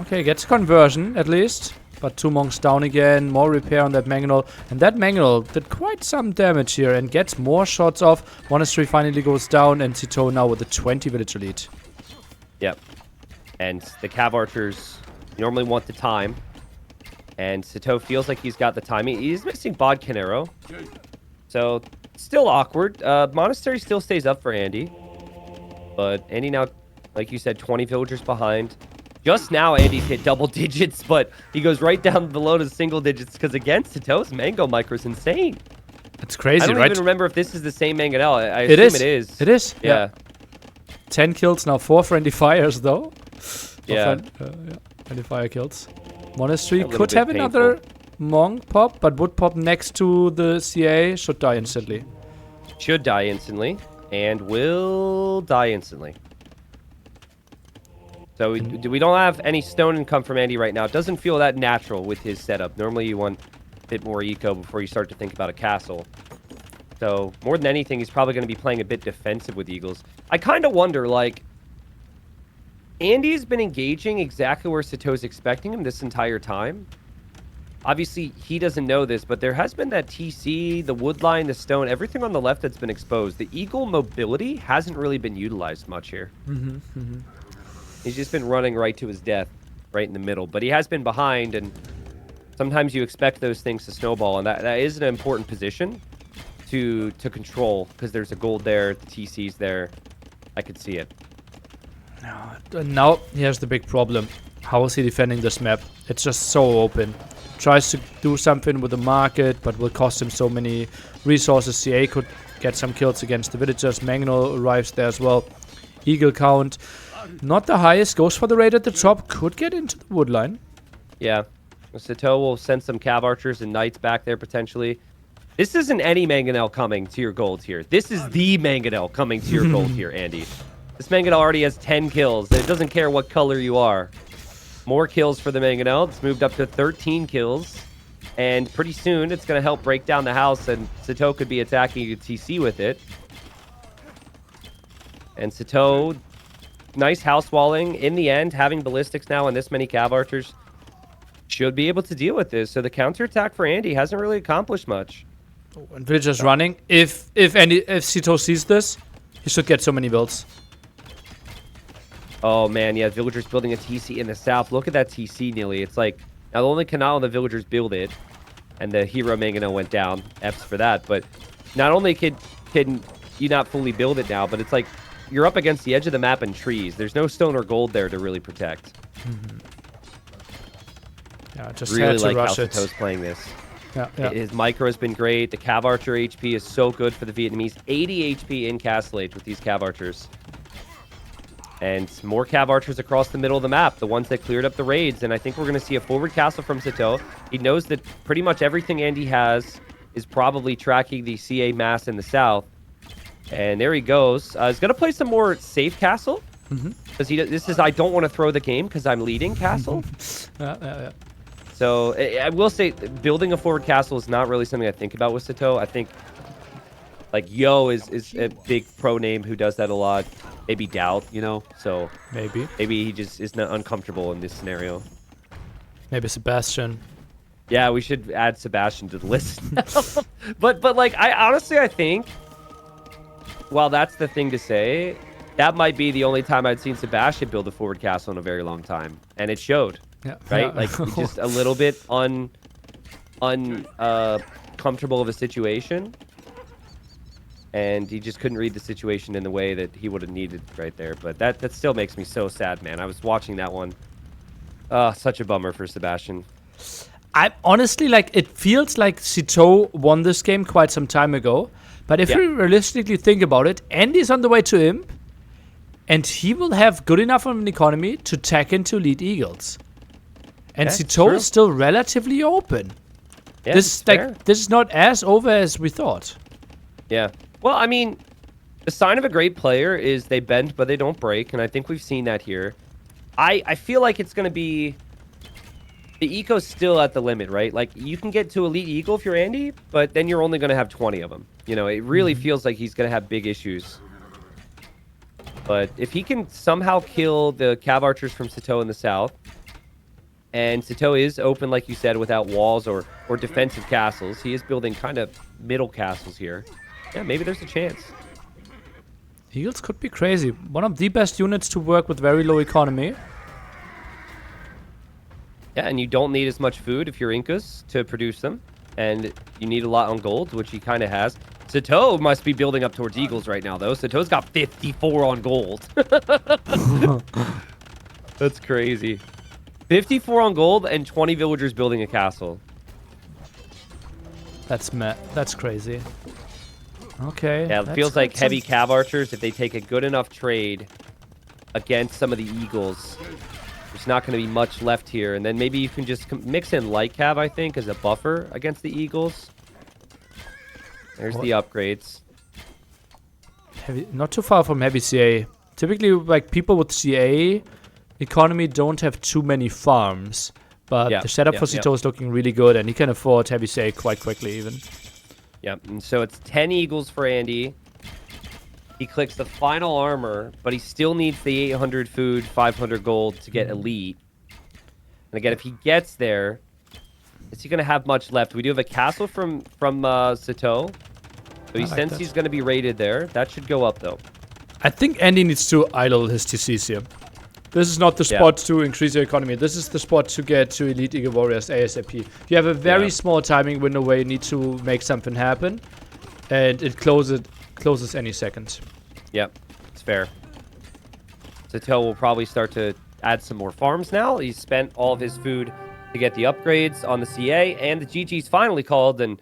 Okay, gets conversion, at least. But 2 monks down again. More repair on that mangonel. And that mangonel did quite some damage here and gets more shots off. Monastery finally goes down. And Sitaux now with a 20 villager lead. Yep. And the Cav Archers normally want the time. And Sitaux feels like he's got the timing. He's missing Bodkin Arrow. So, still awkward. Monastery still stays up for Andy. But Andy now, like you said, 20 villagers behind. Just now, Andy's hit double digits, but he goes right down below to single digits because, again, Sitaux's Mango Micro is insane. It's crazy, right? I don't even remember if this is the same Mangonel. I It assume is. it is. It is. Yeah. 10 kills now. 4 friendly fires, though. Yeah. Friendly fire kills. Monastery A little could bit have another monk pop, but would pop next to the CA. Should die instantly. Should die instantly. And will die instantly. So we don't have any stone income from Andy right now. It doesn't feel that natural with his setup. Normally you want a bit more eco before you start to think about a castle. So more than anything, he's probably going to be playing a bit defensive with Eagles. I kind of wonder, like, Andy's been engaging exactly where Sitaux's expecting him this entire time. Obviously, he doesn't know this, but there has been that TC, the wood line, the stone, everything on the left that's been exposed. The Eagle mobility hasn't really been utilized much here. He's just been running right to his death, right in the middle. But he has been behind, and sometimes you expect those things to snowball, and that is an important position to control, because there's a gold there, the TC's there. I could see it. Now, here's the big problem. How is he defending this map? It's just so open. Tries to do something with the market, but will cost him so many resources. CA could get some kills against the villagers. Mangonel arrives there as well. Eagle count. Not the highest. Goes for the raid at the top. Could get into the wood line. Yeah. Sitaux will send some Cav Archers and Knights back there potentially. This isn't any Mangonel coming to your gold here. This is the Mangonel coming to your gold here, Andy. This Mangonel already has 10 kills. It doesn't care what color you are. More kills for the Mangonel. It's moved up to 13 kills. And pretty soon, it's going to help break down the house, and Sitaux could be attacking a TC with it. And Sitaux, nice house walling. In the end, having ballistics now and this many Cav Archers should be able to deal with this. So the counterattack for Andy hasn't really accomplished much. And villagers running. If Sitaux sees this, he should get so many builds. Oh, man, yeah, villagers building a TC in the south. Look at that TC, Neely. It's like, not only can all the villagers build it, and the hero Mangonel went down, F's for that, but not only can you not fully build it now, but it's like, you're up against the edge of the map and trees. There's no stone or gold there to really protect. Yeah, just Really had to like how rush it. Sitaux's playing this. Yeah. His micro has been great. The Cav Archer HP is so good for the Vietnamese. 80 HP in Castle Age with these Cav Archers. And more Cav Archers across the middle of the map, the ones that cleared up the raids. And I think we're going to see a forward castle from Sitaux. He knows that pretty much everything Andy has is probably tracking the CA mass in the south. And there he goes. He's going to play some more safe castle. Because this is, I don't want to throw the game because I'm leading castle. Yeah. So I will say, building a forward castle is not really something I think about with Sitaux. I think, like, Yo is a big pro name who does that a lot. Maybe Doubt, you know? So Maybe he just is not uncomfortable in this scenario. Maybe Sebastian. Yeah, we should add Sebastian to the list. but like, I think, while that's the thing to say, that might be the only time I'd seen Sebastian build a forward castle in a very long time. And it showed. Yeah. Right? Yeah. Like, just a little bit comfortable of a situation. And he just couldn't read the situation in the way that he would have needed right there. But that still makes me so sad, man. I was watching that one. Such a bummer for Sebastian. I honestly, like, it feels like Sitaux won this game quite some time ago. But if you realistically think about it, Andy's on the way to Imp. And he will have good enough of an economy to tack into Elite Eagles. And Sitaux is still relatively open. Yeah, this is not as over as we thought. Yeah. Well, I mean, the sign of a great player is they bend, but they don't break. And I think we've seen that here. I feel like it's going to be... The eco's still at the limit, right? Like, you can get to Elite Eagle if you're Andy, but then you're only going to have 20 of them. You know, it really feels like he's going to have big issues. But if he can somehow kill the Cav Archers from Sitaux in the south, And Sitaux is open, like you said, without walls or defensive castles. He is building kind of middle castles here. Yeah, maybe there's a chance. Eagles could be crazy. One of the best units to work with very low economy. Yeah, and you don't need as much food if you're Incas to produce them. And you need a lot on gold, which he kind of has. Sitaux must be building up towards Eagles right now, though. Sitaux's got 54 on gold. That's crazy. 54 on gold and 20 villagers building a castle. That's crazy. Okay. Yeah, it feels like heavy cav archers, if they take a good enough trade against some of the Eagles, there's not going to be much left here. And then maybe you can just mix in light cav, I think, as a buffer against the Eagles. There's the upgrades. Heavy, not too far from heavy CA. Typically, like, people with CA economy don't have too many farms. But the setup for Sitaux is looking really good, and he can afford heavy CA quite quickly, even. Yep, and so it's 10 Eagles for Andy. He clicks the final armor, but he still needs the 800 food, 500 gold to get elite. And again, if he gets there, is he going to have much left? We do have a castle from Sitaux. So he senses he's going to be raided there. That should go up, though. I think Andy needs to idle his TCs here. This is not the spot to increase your economy. This is the spot to get to Elite Eagle Warriors ASAP. You have a very small timing window where you need to make something happen. And it closes any second. Yep, it's fair. Sitaux will probably start to add some more farms now. He's spent all of his food to get the upgrades on the CA. And the GG's finally called. And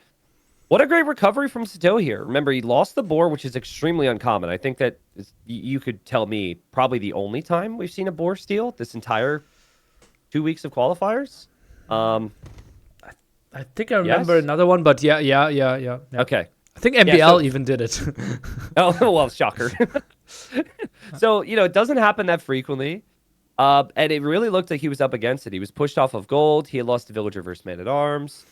what a great recovery from Sitaux here. Remember, he lost the boar, which is extremely uncommon. I think that you could tell me probably the only time we've seen a boar steal this entire 2 weeks of qualifiers. I think I remember another one, but yeah. Okay. I think MBL even did it. Oh, well, shocker. So, it doesn't happen that frequently. And it really looked like he was up against it. He was pushed off of gold. He had lost the villager versus man-at-arms.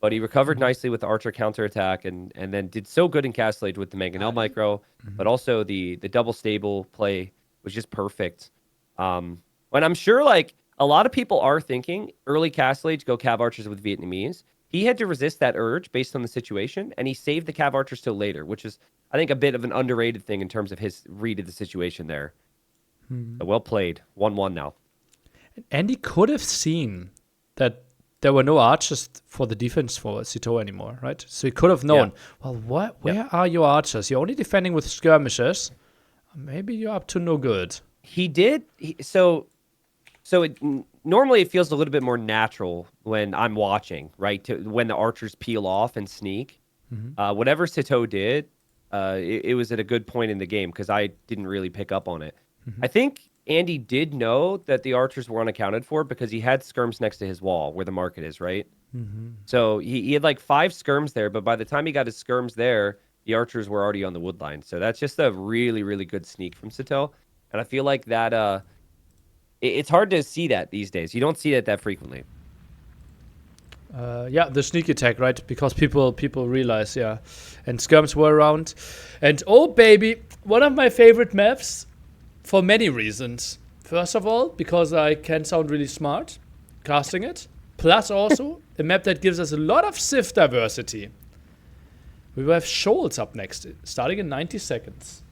But he recovered nicely with the Archer counterattack and then did so good in Castle Age with the Mangonel Micro. But also the double stable play was just perfect. And I'm sure, a lot of people are thinking early Castle Age, go Cav Archers with Vietnamese. He had to resist that urge based on the situation, and he saved the Cav Archers till later, which is, I think, a bit of an underrated thing in terms of his read of the situation there. So well played. 1-1 now. Andy could have seen that there were no archers for the defense for Sitaux anymore, right? So he could have known, well, where are your archers? You're only defending with skirmishes. Maybe you're up to no good. He did. So normally it feels a little bit more natural when I'm watching, right? When the archers peel off and sneak. Whatever Sitaux did, it was at a good point in the game because I didn't really pick up on it. I think Andy did know that the archers were unaccounted for because he had skirms next to his wall where the market is, right? So he had 5 skirms there, but by the time he got his skirms there, the archers were already on the wood line. So that's just a really, really good sneak from Sitaux. And I feel like that it's hard to see that these days. You don't see that frequently. The sneak attack, right? Because people realize, and skirms were around. And oh baby, one of my favorite maps for many reasons. First of all, because I can sound really smart casting it. Plus also a map that gives us a lot of civ diversity. We will have shoals up next, starting in 90 seconds.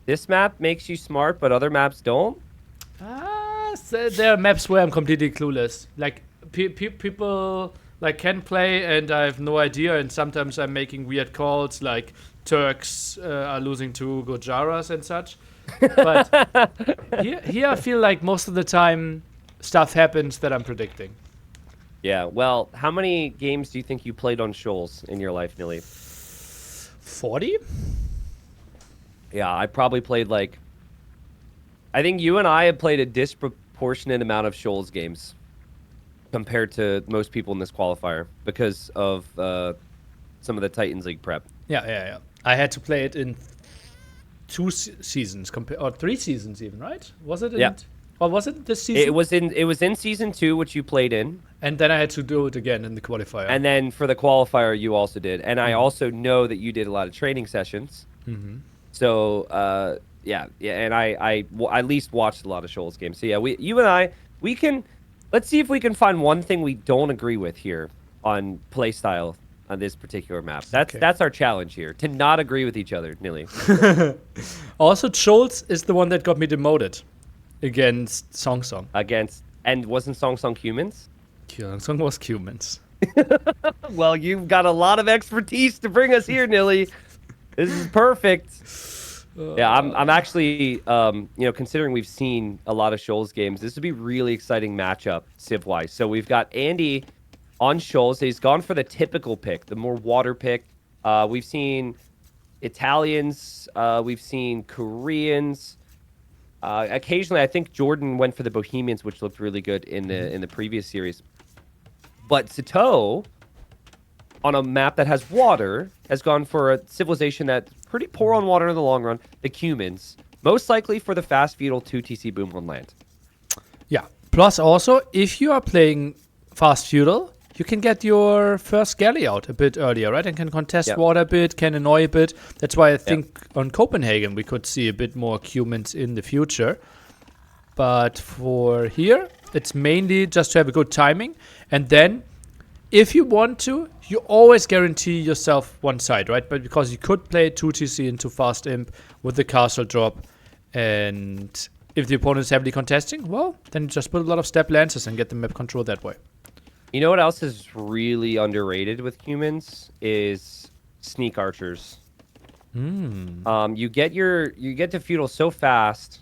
This map makes you smart, but other maps don't? So there are maps where I'm completely clueless. People can play and I have no idea, and sometimes I'm making weird calls like Turks are losing to Gojaras and such. But here I feel like most of the time stuff happens that I'm predicting. Yeah, well, how many games do you think you played on shoals in your life, Nilly? 40? Yeah, I probably played I think you and I have played a disproportionate amount of shoals games compared to most people in this qualifier because of some of the Titans League prep. Yeah. I had to play it in 2 seasons, or 3 seasons even, right? Was it? Or was it this season? It was in season 2, which you played in. And then I had to do it again in the qualifier. And then for the qualifier, you also did. And I also know that you did a lot of training sessions. So, and I at least watched a lot of shoals games. So yeah, you and I, we can Let's see if we can find one thing we don't agree with here on playstyle on this particular map. That's our challenge here, to not agree with each other, Nilly. Also, Schultz is the one that got me demoted against Song Song. And wasn't Song Song humans? Song Song was humans. Well, you've got a lot of expertise to bring us here, Nilly. This is perfect. Yeah, I'm actually, considering we've seen a lot of Shoals games, this would be really exciting matchup, Civ-wise. So we've got Andy on Shoals. He's gone for the typical pick, the more water pick. We've seen Italians. We've seen Koreans. Occasionally, I think Jordan went for the Bohemians, which looked really good in the previous series. But Sitaux, on a map that has water, has gone for a civilization that's pretty poor on water in the long run, the Cumans. Most likely for the fast feudal 2 TC boom on land. Yeah. Plus also, if you are playing fast feudal, you can get your first galley out a bit earlier, right? And can contest water a bit, can annoy a bit. That's why I think on Copenhagen we could see a bit more Cumans in the future. But for here, it's mainly just to have a good timing. And then, if you want to, you always guarantee yourself one side, right? But because you could play 2TC into Fast Imp with the castle drop. And if the opponent is heavily contesting, well, then you just put a lot of step lances and get the map control that way. You know what else is really underrated with humans is sneak archers. You get to feudal so fast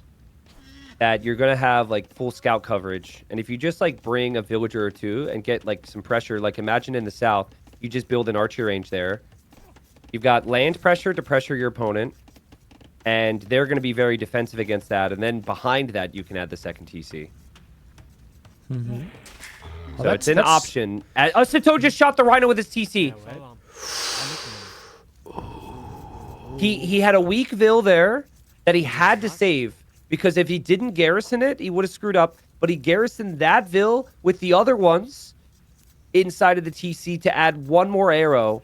that you're gonna have like full scout coverage, and if you just like bring a villager or two and get like some pressure, like imagine in the south, you just build an archery range there. You've got land pressure to pressure your opponent, and they're gonna be very defensive against that. And then behind that, you can add the second TC. So it's an option. Sitaux just shot the Rhino with his TC. He had a weak Vil there that he had to save. Because if he didn't garrison it, he would have screwed up. But he garrisoned that Vil with the other ones inside of the TC to add one more arrow.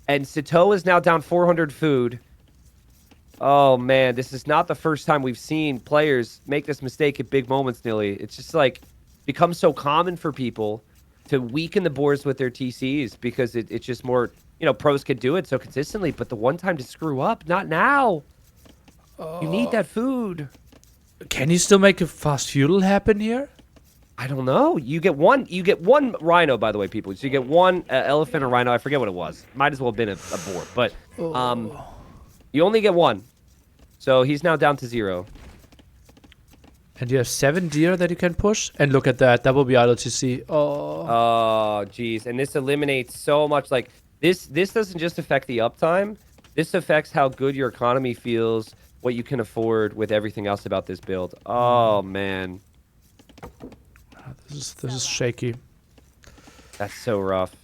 And Sitaux is now down 400 food. Oh, man. This is not the first time we've seen players make this mistake at big moments, Nilly. It's just like becomes so common for people to weaken the boards with their TCs because it's just more, pros can do it so consistently. But the one time to screw up, not now. You need that food. Can you still make a fast feudal happen here? I don't know. You get one rhino, by the way, people. So you get one elephant or rhino. I forget what it was. Might as well have been a boar. But you only get one. So he's now down to 0. And you have 7 deer that you can push. And look at that. That will be idle to see. Oh, geez. And this eliminates so much. Like, this doesn't just affect the uptime. This affects how good your economy feels, what you can afford with everything else about this build. Oh, man. This is shaky. That's so rough.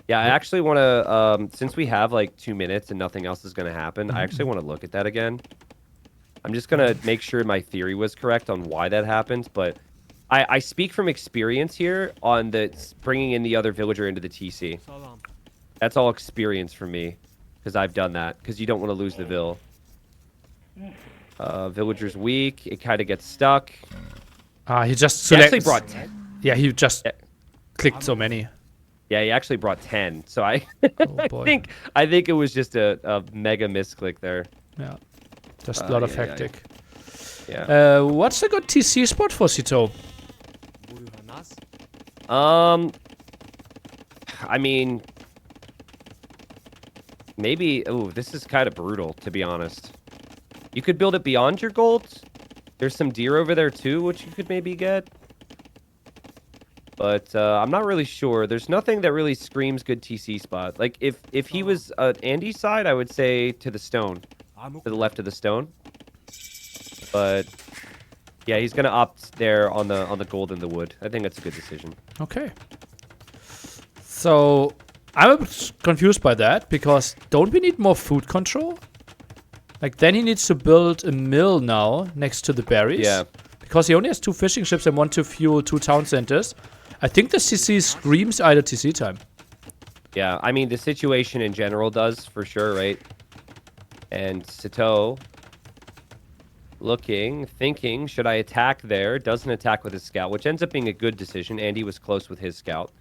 Yeah, I actually want to, since we have like 2 minutes and nothing else is going to happen, I actually want to look at that again. I'm just going to make sure my theory was correct on why that happened, but I speak from experience here on the bringing in the other villager into the TC. That's all experience for me, because I've done that, because you don't want to lose the Vil. Villager's weak. It kind of gets stuck. He just He actually brought 10. Yeah, he just clicked so many. Yeah, he actually brought 10. So I boy. I think it was just a mega misclick there. Yeah, just a lot of hectic. Yeah. What's a good TC spot for Sitaux? I mean, maybe. Oh, this is kind of brutal, to be honest. You could build it beyond your gold. There's some deer over there too, which you could maybe get. But I'm not really sure. There's nothing that really screams good TC spot. Like if he was Andy's side, I would say to the stone, to the left of the stone. But yeah, he's gonna opt there on the gold and the wood. I think that's a good decision. Okay. So I'm a bit confused by that because don't we need more food control? Like, then he needs to build a mill now next to the berries. Yeah. Because he only has 2 fishing ships and want to fuel 2 town centers. I think the CC screams either TC time. Yeah, I mean, the situation in general does, for sure, right? And Sitaux Looking, thinking, should I attack there? Doesn't attack with his scout, which ends up being a good decision. Andy was close with his scout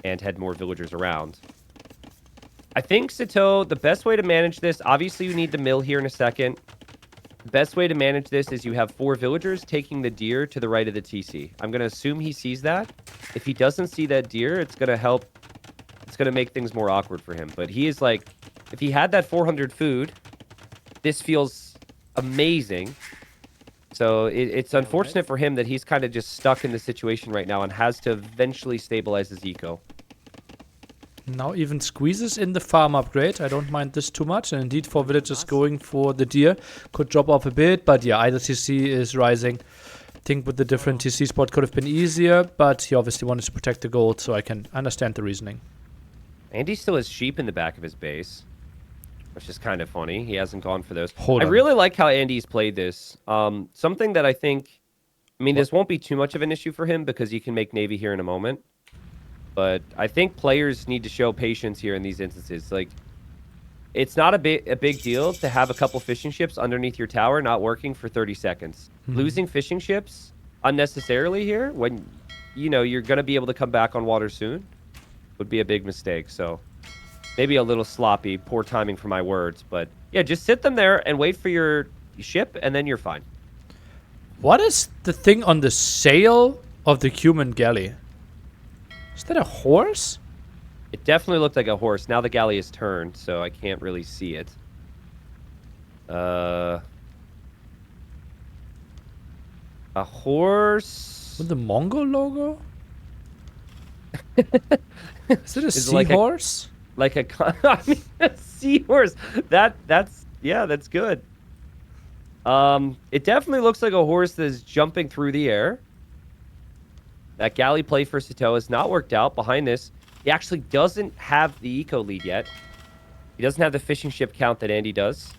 and had more villagers around. I think, Sitaux, the best way to manage this, obviously you need the mill here in a second. The best way to manage this is you have 4 villagers taking the deer to the right of the TC. I'm going to assume he sees that. If he doesn't see that deer, it's going to help. It's going to make things more awkward for him. But he is like, if he had that 400 food, this feels amazing. So it's unfortunate for him that he's kind of just stuck in the situation right now and has to eventually stabilize his eco. Now even squeezes in the farm upgrade. I don't mind this too much. And indeed, for villagers going for the deer, could drop off a bit. But yeah, either TC is rising. I think with the different TC spot could have been easier. But he obviously wanted to protect the gold, so I can understand the reasoning. Andy still has sheep in the back of his base, which is kind of funny. He hasn't gone for those. Hold on. I really like how Andy's played this. Something that I think... I mean, this won't be too much of an issue for him because he can make Navy here in a moment. But I think players need to show patience here in these instances. Like, it's not a big deal to have a couple fishing ships underneath your tower not working for 30 seconds. Losing fishing ships unnecessarily here when, you know, you're going to be able to come back on water soon would be a big mistake. So maybe a little sloppy, poor timing for my words. But yeah, just sit them there and wait for your ship and then you're fine. What is the thing on the sail of the human galley? Is that a horse? It definitely looked like a horse. Now the galley is turned, so I can't really see it. A horse. With the Mongol logo? Is it a seahorse? Like a seahorse. That's good. It definitely looks like a horse that is jumping through the air. That galley play for Sitaux has not worked out. Behind this, he actually doesn't have the eco lead yet. He doesn't have the fishing ship count that Andy does.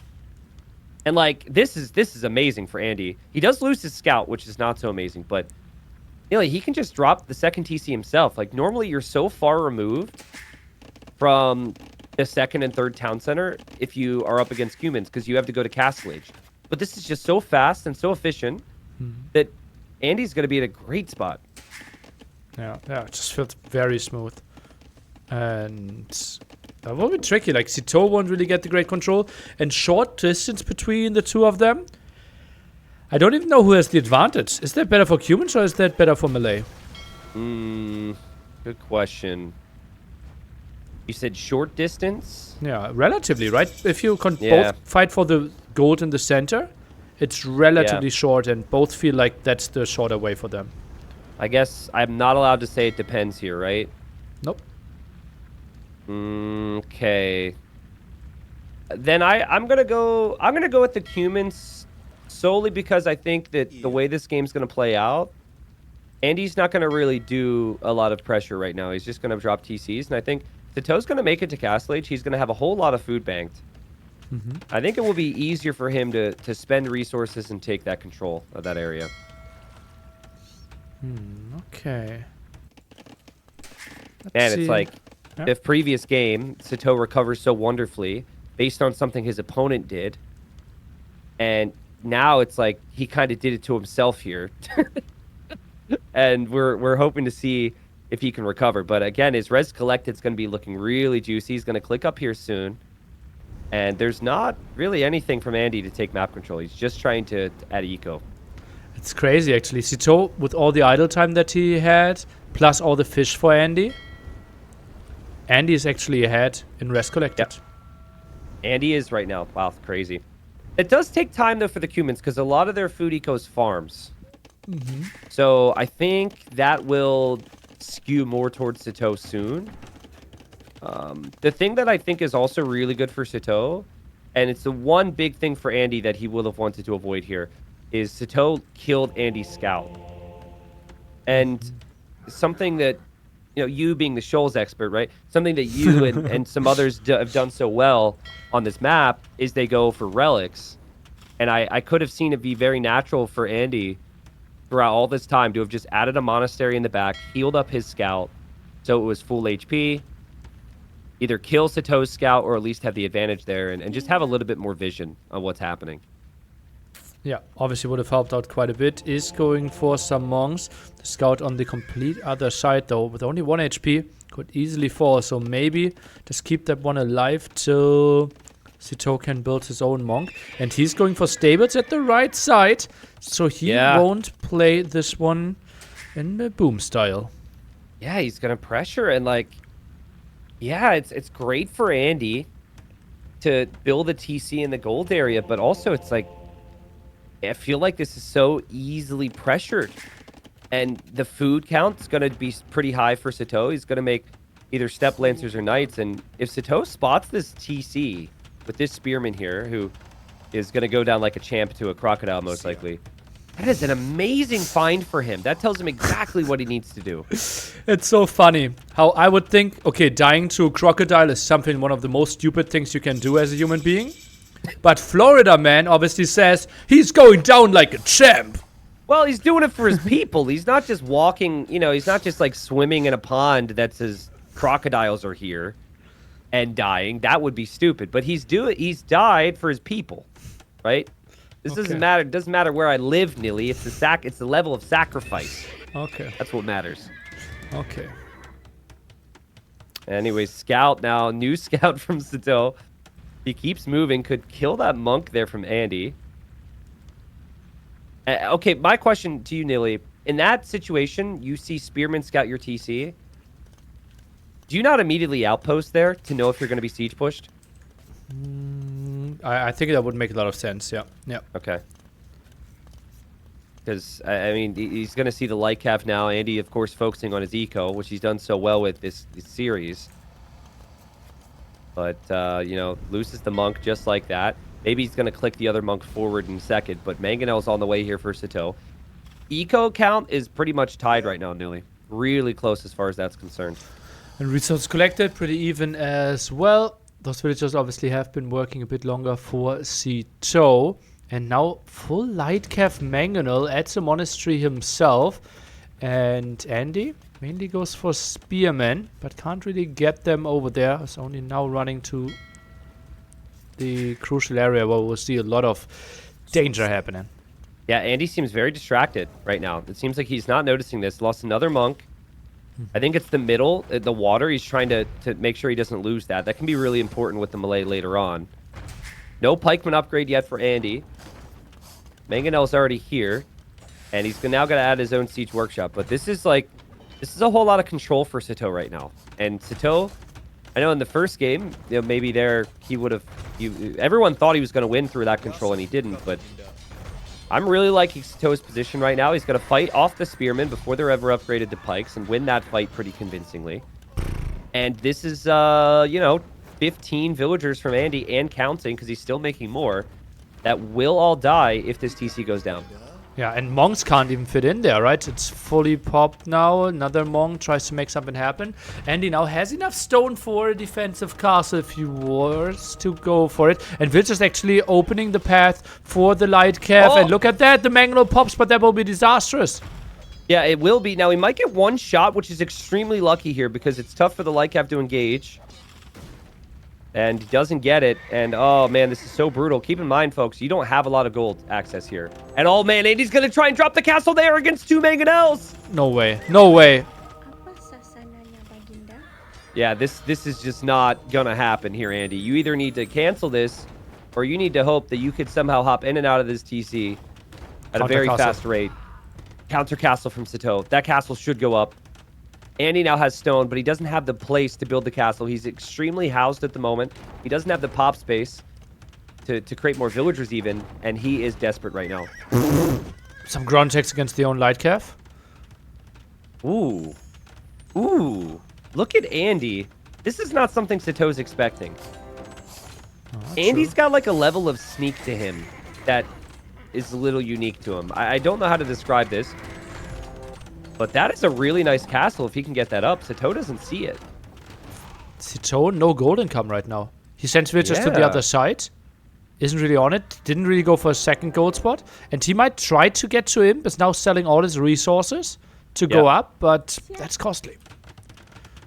And like this is amazing for Andy. He does lose his scout, which is not so amazing, but you know, he can just drop the second TC himself. Like normally you're so far removed from the second and third town center if you are up against humans because you have to go to Castle Age. But this is just so fast and so efficient that Andy's going to be at a great spot. Yeah, it just felt very smooth. And that will be tricky. Like, Sitaux won't really get the great control. And short distance between the two of them. I don't even know who has the advantage. Is that better for humans or is that better for melee? Good question. You said short distance? Yeah, relatively, right? If you can both fight for the gold in the center, it's relatively short and both feel like that's the shorter way for them. I guess I'm not allowed to say it depends here, right? Nope. Okay. Then I'm gonna go with the humans solely because I think that the way this game's gonna play out, Andy's not gonna really do a lot of pressure right now. He's just gonna drop TCs, and I think Sitaux's gonna make it to Castle Age. He's gonna have a whole lot of food banked. I think it will be easier for him to spend resources and take that control of that area. Okay. And it's like the previous game, Sitaux recovers so wonderfully based on something his opponent did. And now it's like he kind of did it to himself here. And we're hoping to see if he can recover. But again, his res collected is going to be looking really juicy. He's going to click up here soon. And there's not really anything from Andy to take map control. He's just trying to add eco. It's crazy, actually. Sitaux, with all the idle time that he had, plus all the fish for Andy, Andy is actually ahead in res collected. Yep. Andy is right now. Wow, crazy. It does take time, though, for the humans, because a lot of their food eco is farms. So I think that will skew more towards Sitaux soon. The thing that I think is also really good for Sitaux, and it's the one big thing for Andy that he will have wanted to avoid here, is Sitaux killed Andy's scout. And something that, you know, you being the Shoals expert, right? Something that you and some others have done so well on this map is they go for relics. And I could have seen it be very natural for Andy throughout all this time to have just added a monastery in the back, healed up his scout, so it was full HP. Either kill Sitaux's scout or at least have the advantage there and just have a little bit more vision on what's happening. Yeah, obviously would have helped out quite a bit. Is going for some monks. The scout on the complete other side, though, with only 1 HP, could easily fall. So maybe just keep that one alive till Sitaux can build his own monk. And he's going for stables at the right side, so he won't play this one in the boom style. Yeah, he's gonna pressure and like, yeah, it's great for Andy to build a TC in the gold area, but also it's like, I feel like this is so easily pressured. And the food count's going to be pretty high for Sitaux. He's going to make either step lancers or knights. And if Sitaux spots this TC with this spearman here, who is going to go down like a champ to a crocodile, most likely, that is an amazing find for him. That tells him exactly what he needs to do. It's so funny how I would think, okay, dying to a crocodile is one of the most stupid things you can do as a human being. But Florida man obviously says he's going down like a champ. Well, he's doing it for his people. He's not just walking, you know, he's not just like swimming in a pond that says crocodiles are here and dying. That would be stupid. But he's died for his people, right? This doesn't matter. It doesn't matter where I live, Nilly. It's the level of sacrifice. Okay. That's what matters. Okay. Anyway, scout now. New scout from Sitaux. He keeps moving. Could kill that monk there from Andy. Okay, my question to you, Nilly. In that situation, you see Spearman scout your TC. Do you not immediately outpost there to know if you're going to be siege pushed? I think that would make a lot of sense, yeah. Yeah. Okay. Because, I mean, he's going to see the light cap now. Andy, of course, focusing on his eco, which he's done so well with this series. But, you know, loses the monk just like that. Maybe he's going to click the other monk forward in a second, but Mangonel's on the way here for Sitaux. Eco count is pretty much tied right now, Nilly. Really close as far as that's concerned. And resources collected, pretty even as well. Those villagers obviously have been working a bit longer for Sitaux. And now full light calf Mangonel at the monastery himself. And Andy mainly goes for spearmen, but can't really get them over there. It's only now running to the crucial area where we'll see a lot of danger happening. Yeah, Andy seems very distracted right now. It seems like he's not noticing this. Lost another monk. I think it's the middle, the water. He's trying to make sure he doesn't lose that. That can be really important with the melee later on. No pikeman upgrade yet for Andy. Mangonel's already here. And he's now got to add his own siege workshop. But this is a whole lot of control for Sitaux right now. And Sitaux, I know in the first game, you know, maybe there he would have. Everyone thought he was going to win through that control, and he didn't. But I'm really liking Sitau's position right now. He's going to fight off the spearmen before they're ever upgraded to pikes and win that fight pretty convincingly. And this is, you know, 15 villagers from Andy and counting, because he's still making more, that will all die if this TC goes down. Yeah, and monks can't even fit in there, right? It's fully popped now. Another monk tries to make something happen. Andy now has enough stone for a defensive castle if he was to go for it. And Vilch is actually opening the path for the light calf. And look at that, the Mangonel pops, but that will be disastrous. Yeah, it will be. Now, he might get one shot, which is extremely lucky here because it's tough for the light calf to engage. And he doesn't get it. And, oh, man, this is so brutal. Keep in mind, folks, you don't have a lot of gold access here. And, oh, man, Andy's going to try and drop the castle there against two Mangonels. No way. No way. Yeah, this is just not going to happen here, Andy. You either need to cancel this, or you need to hope that you could somehow hop in and out of this TC at a very fast rate. Counter castle from Sitaux. That castle should go up. Andy now has stone, but he doesn't have the place to build the castle. He's extremely housed at the moment. He doesn't have the pop space to create more villagers even, and he is desperate right now. Some ground checks against the own light calf. Ooh. Ooh. Look at Andy. This is not something Sitau's expecting. Andy's got like a level of sneak to him that is a little unique to him. I don't know how to describe this. But that is a really nice castle if he can get that up. Sitaux doesn't see it. Sitaux, no gold income right now. He sends villagers to the other side. Isn't really on it. Didn't really go for a second gold spot. And he might try to get to him. Is now selling all his resources to go up. But that's costly.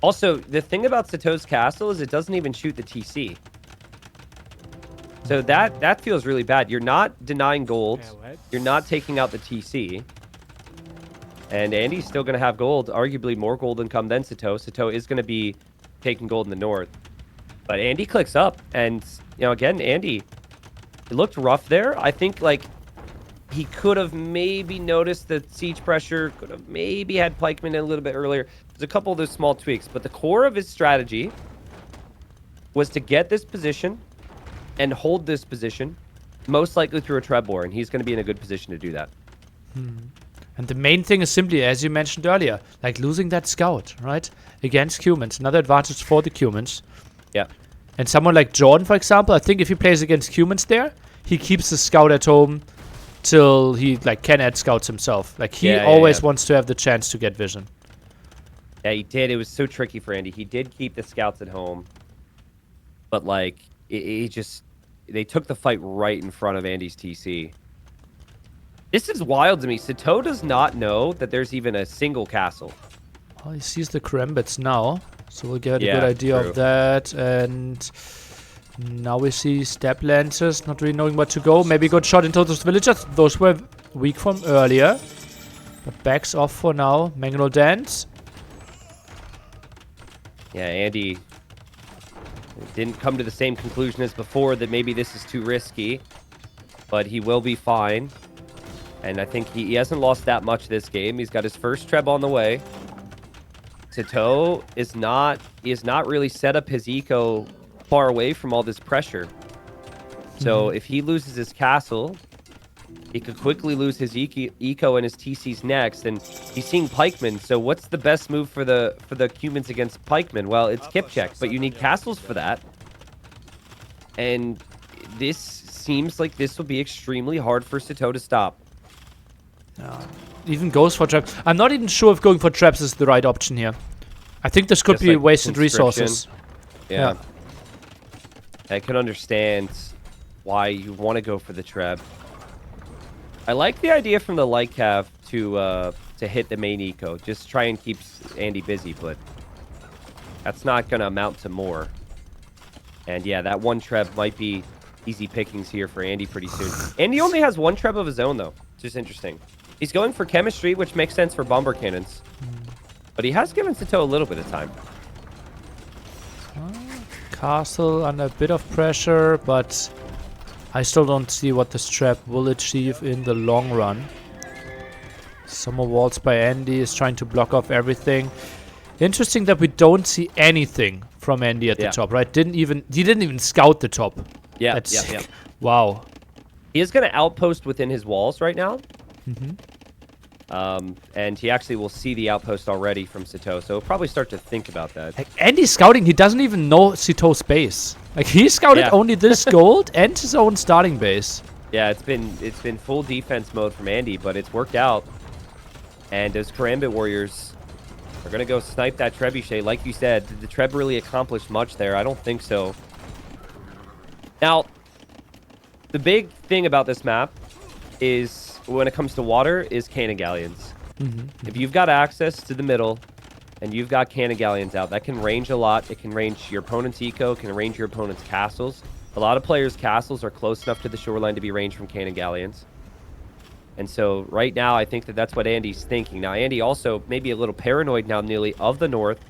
Also, the thing about Sitau's castle is it doesn't even shoot the TC. So that feels really bad. You're not denying gold. You're not taking out the TC. And Andy's still going to have gold, arguably more gold income than Sitaux. Sitaux is going to be taking gold in the north. But Andy clicks up. And, you know, again, Andy, it looked rough there. I think, like, he could have maybe noticed the siege pressure, could have maybe had pikemen a little bit earlier. There's a couple of those small tweaks. But the core of his strategy was to get this position and hold this position, most likely through a Trebor. And he's going to be in a good position to do that. And the main thing is simply, as you mentioned earlier, like losing that scout, right? Against humans. Another advantage for the humans. Yeah. And someone like Jordan, for example, I think if he plays against humans there, he keeps the scout at home till he like can add scouts himself. Like he always wants to have the chance to get vision. Yeah, he did. It was so tricky for Andy. He did keep the scouts at home. But like they took the fight right in front of Andy's TC. This is wild to me. Sitaux does not know that there's even a single castle. Well, he sees the Karambits now, so we'll get a good idea of that. And now we see Step Lancers not really knowing where to go. Maybe good shot into those villagers. Those were weak from earlier. But backs off for now. Mangonel Dance. Yeah, Andy didn't come to the same conclusion as before that maybe this is too risky. But he will be fine. And I think he hasn't lost that much this game. He's got his first Treb on the way. Sitaux is not really set up his eco far away from all this pressure. So if he loses his castle, he could quickly lose his eco and his TCs next. And he's seeing pikemen. So what's the best move for the humans against pikemen? Well, it's Kipchek, but you need castles for that. And this seems like this will be extremely hard for Sitaux to stop. Even goes for traps. I'm not even sure if going for traps is the right option here. I think this could Just be like wasted resources. Yeah. I can understand why you want to go for the trap. I like the idea from the light cav to hit the main eco. Just try and keep Andy busy, but that's not going to amount to more. And yeah, that one treb might be easy pickings here for Andy pretty soon. Andy only has one treb of his own, though. Just interesting. He's going for chemistry, which makes sense for bomber cannons. But he has given Sitaux a little bit of time. Castle under a bit of pressure, but I still don't see what this trap will achieve in the long run. Summer walls by Andy is trying to block off everything. Interesting that we don't see anything from Andy at the top, right? He didn't even scout the top. Yeah, That's sick. Wow. He is going to outpost within his walls right now. And he actually will see the outpost already from Sitaux, so he'll probably start to think about that. Like, Andy's scouting, he doesn't even know Sitau's base. Like, he scouted only this gold and his own starting base. Yeah, it's been full defense mode from Andy, but it's worked out. And those Karambit warriors are going to go snipe that trebuchet. Like you said, did the Treb really accomplish much there? I don't think so. Now, the big thing about this map is, when it comes to water, is cannon galleons. If you've got access to the middle and you've got cannon galleons out, that can range a lot. It can range your opponent's eco, it can range your opponent's castles. A lot of players' castles are close enough to the shoreline to be ranged from cannon galleons. And so right now, I think that that's what Andy's thinking. Now, Andy also, maybe a little paranoid now, nearly, of the north,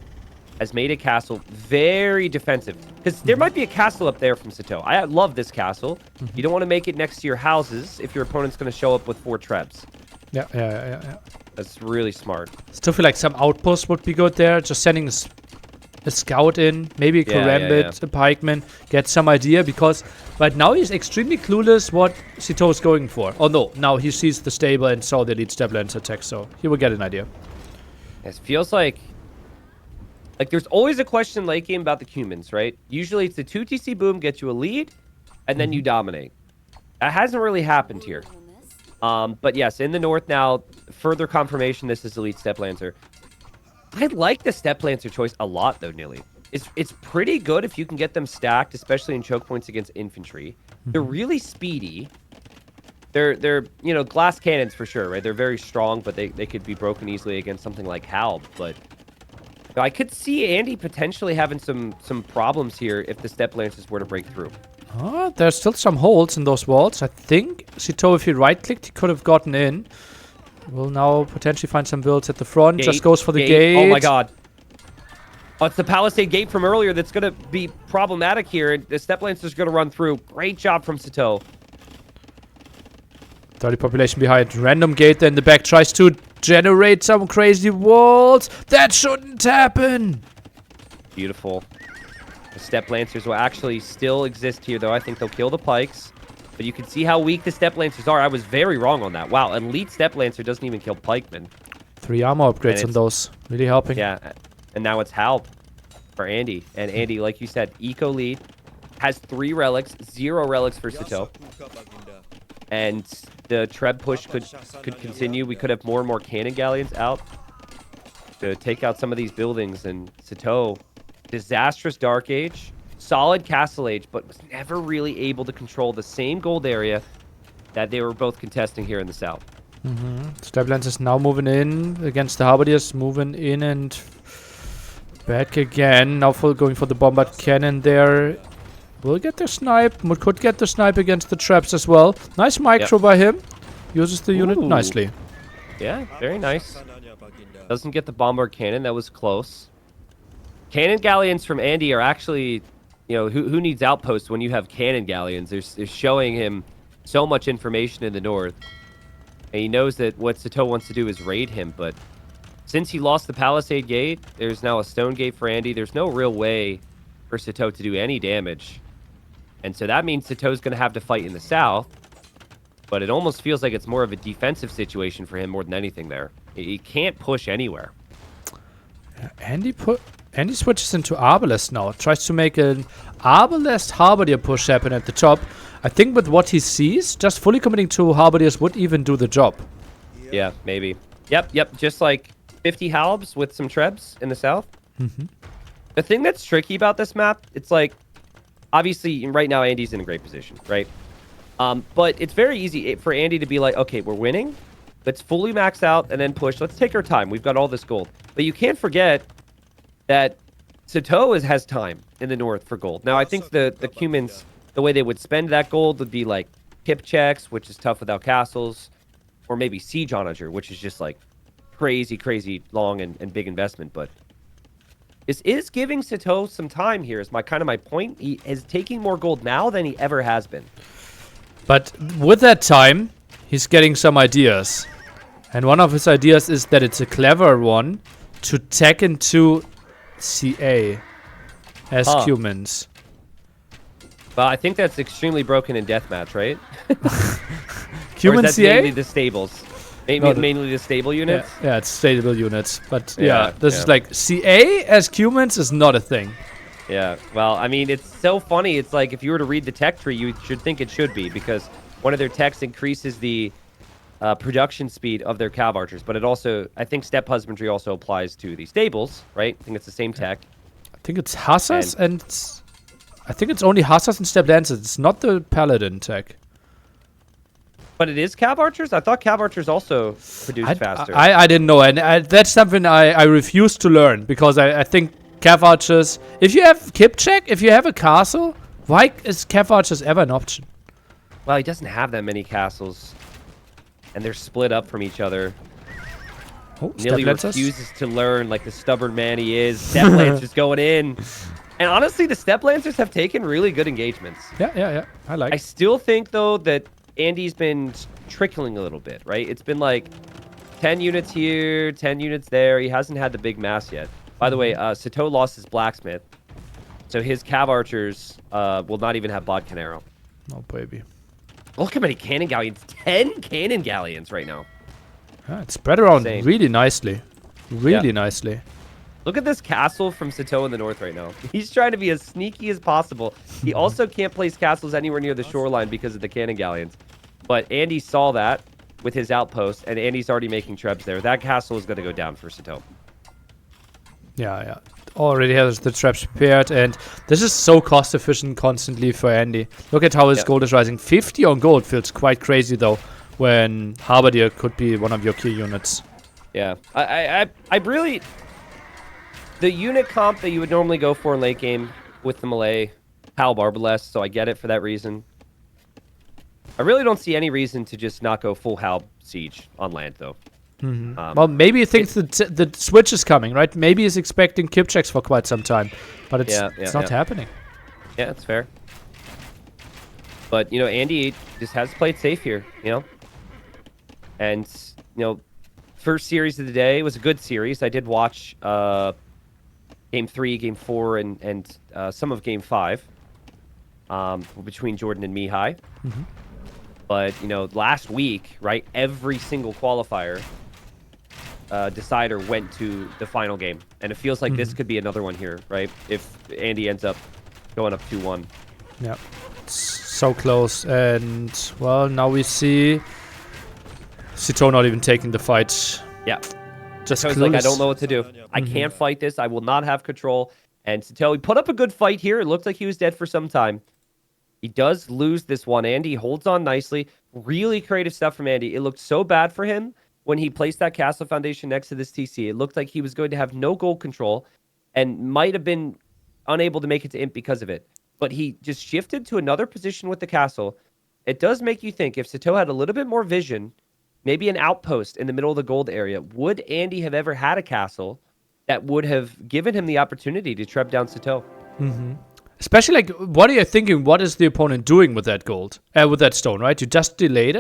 has made a castle very defensive. Because there might be a castle up there from Sitaux. I love this castle. You don't want to make it next to your houses if your opponent's going to show up with 4 trebs. Yeah. That's really smart. Still feel like some outpost would be good there. Just sending a scout in, maybe a Karambit, a pikeman, get some idea. Because right now he's extremely clueless what Sitaux is going for. Oh no, now he sees the stable and saw the elite step lance attack, so he will get an idea. It feels like there's always a question late game about the humans, right? Usually it's the 2 TC boom gets you a lead, and then you dominate. That hasn't really happened here. But yes, in the north now, further confirmation this is Elite Step Lancer. I like the Step Lancer choice a lot, though, Nilly. It's pretty good if you can get them stacked, especially in choke points against infantry. They're really speedy. They're glass cannons for sure, right? They're very strong, but they could be broken easily against something like Halb. But I could see Andy potentially having some problems here if the Step Lancers were to break through. Oh, there's still some holes in those walls. I think Sitaux, if he right-clicked, he could have gotten in. Will now potentially find some builds at the front. Gate, Just goes for the gate. Oh my god. Oh, it's the Palisade gate from earlier that's going to be problematic here. The Step Lancer's going to run through. Great job from Sitaux. 30 population behind. Random gate there in the back. Tries to generate some crazy walls. That shouldn't happen. Beautiful. The Step Lancers will actually still exist here, though. I think they'll kill the Pikes. But you can see how weak the Step Lancers are. I was very wrong on that. Wow, Elite Step Lancer doesn't even kill Pikemen. 3 armor upgrades on those. Really helping. Yeah, and now it's Halp for Andy. And Andy, like you said, Eco lead. Has 3 relics, 0 relics for Sitaux. And the Treb push could continue. We could have more and more Cannon Galleons out to take out some of these buildings. And Sitaux, disastrous Dark Age, solid Castle Age, but was never really able to control the same gold area that they were both contesting here in the south. Step Lancers now moving in against the Halberdiers, moving in and back again. Now going for the Bombard Cannon there. Will get the snipe. Could get the snipe against the traps as well. Nice micro by him. Uses the unit nicely. Yeah, very nice. Doesn't get the Bombard Cannon. That was close. Cannon Galleons from Andy are actually, you know, who needs outposts when you have Cannon Galleons? They're showing him so much information in the north. And he knows that what Sitaux wants to do is raid him, but since he lost the Palisade Gate, there's now a Stone Gate for Andy. There's no real way for Sitaux to do any damage. And so that means Sitaux's going to have to fight in the south, but it almost feels like it's more of a defensive situation for him more than anything there. He can't push anywhere. Andy switches into Arbalest now. Tries to make an Arbalest Halberdier push happen at the top. I think with what he sees, just fully committing to Halberdiers would even do the job. Yeah, maybe. Yep. Just like 50 Halbs with some Trebs in the south. The thing that's tricky about this map, it's like, obviously, right now, Andy's in a great position, right? But it's very easy for Andy to be like, okay, we're winning. Let's fully max out and then push. Let's take our time. We've got all this gold. But you can't forget that Sitaux has time in the north for gold. Now, I think the Cumans, the way they would spend that gold would be like pip checks, which is tough without castles, or maybe Siege Onager, which is just like crazy long and big investment. But this is giving Sitaux some time here, is my point. He is taking more gold now than he ever has been. But with that time, he's getting some ideas. And one of his ideas is that it's a clever one to tag into CA as Cumans. Well, I think that's extremely broken in deathmatch, right? Cuman CA? Mainly the stables. Mainly the stable units? Yeah, it's stable units. But this is like CA as Cumans is not a thing. Yeah, well, I mean, it's so funny. It's like if you were to read the tech tree, you should think it should be, because one of their techs increases the production speed of their cav archers. But it also, I think Step Husbandry also applies to the stables, right? I think it's the same tech. I think it's Hussars and I think it's only Hussars and Step Lancers. It's not the Paladin tech. But it is cav archers? I thought cav archers also produce faster. I didn't know, and that's something I refuse to learn, because I think cav archers, if you have Kip check, if you have a castle, why is cav archers ever an option? Well, he doesn't have that many castles, and they're split up from each other. Oh, Nilly refuses to learn like the stubborn man he is. Step Lancers going in. And honestly, the Step Lancers have taken really good engagements. Yeah. I still think, though, that Andy's been trickling a little bit, right? It's been like 10 units here, 10 units there. He hasn't had the big mass yet. By the way, Sitaux lost his blacksmith, so his cav archers will not even have bod canero. Oh, baby. Look how many cannon galleons. 10 cannon galleons right now. Yeah, it's spread around really nicely. Really nicely. Look at this castle from Sitaux in the north right now. He's trying to be as sneaky as possible. He also can't place castles anywhere near the shoreline because of the cannon galleons. But Andy saw that with his outpost, and Andy's already making trebs there. That castle is going to go down for Sitaux. Yeah. Already has the traps prepared, and this is so cost efficient constantly for Andy. Look at how his gold is rising. 50 on gold feels quite crazy though, when Halberdier could be one of your key units. Yeah, I really, the unit comp that you would normally go for in late game with the melee Halb Arbalest, so I get it for that reason. I really don't see any reason to just not go full Halb Siege on land, though. Well, maybe he thinks the switch is coming, right? Maybe he's expecting kip checks for quite some time, but it's not happening. Yeah, that's fair. But, you know, Andy just has played safe here, you know? And, you know, first series of the day was a good series. I did watch Game 3, Game 4, and some of Game 5 between Jordan and Mihai. But, you know, last week, right, every single qualifier decider went to the final game. And it feels like this could be another one here, right? If Andy ends up going up 2-1. Yeah. So close. And, well, now we see Sitaux not even taking the fight. Yeah. Just Sitau's like, I don't know what to do. I can't fight this. I will not have control. And Sitaux, he put up a good fight here. It looked like he was dead for some time. He does lose this one. Andy holds on nicely. Really creative stuff from Andy. It looked so bad for him when he placed that castle foundation next to this TC. It looked like he was going to have no gold control and might have been unable to make it to Imp because of it. But he just shifted to another position with the castle. It does make you think if Sitaux had a little bit more vision, maybe an outpost in the middle of the gold area, would Andy have ever had a castle that would have given him the opportunity to trap down Sitaux? Especially, like, what are you thinking? What is the opponent doing with that gold? With that stone, right? You just denied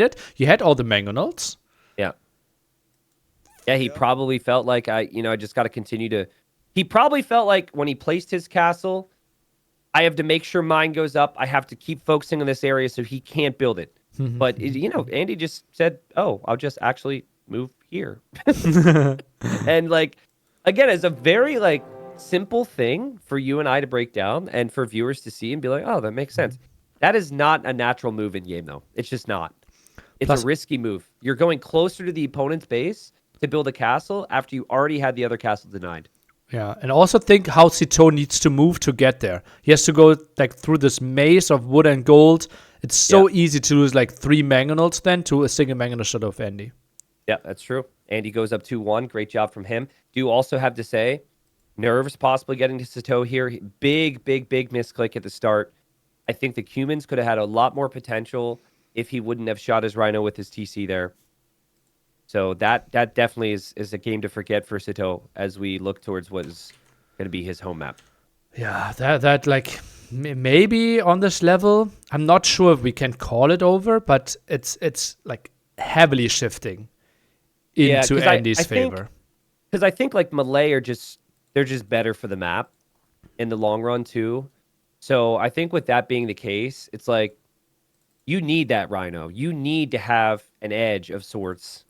it. You had all the mangonels. Yeah. Yeah, he probably felt like, I just got to continue to... He probably felt like when he placed his castle, I have to make sure mine goes up. I have to keep focusing on this area so he can't build it. But, you know, Andy just said, oh, I'll just actually move here. And, like, again, it's a very, like, simple thing for you and I to break down and for viewers to see and be like, oh, that makes sense. That is not a natural move in game, though. It's just not. It's a risky move. You're going closer to the opponent's base to build a castle after you already had the other castle denied. Yeah, and also think how Sitaux needs to move to get there. He has to go, like, through this maze of wood and gold. It's so easy to lose, like, 3 mangonels then to a single mangonel shot of Andy. Yeah, that's true. Andy goes up 2-1. Great job from him. Do also have to say, nerves possibly getting to Sitaux here. Big misclick at the start. I think the Cumans could have had a lot more potential if he wouldn't have shot his Rhino with his TC there. So that definitely is a game to forget for Sitaux as we look towards what is going to be his home map. Yeah, that like, maybe on this level, I'm not sure if we can call it over, but it's like heavily shifting into Andy's favor. Because I think like Malay they're just better for the map in the long run too. So I think with that being the case, it's like you need that Rhino. You need to have an edge of sorts.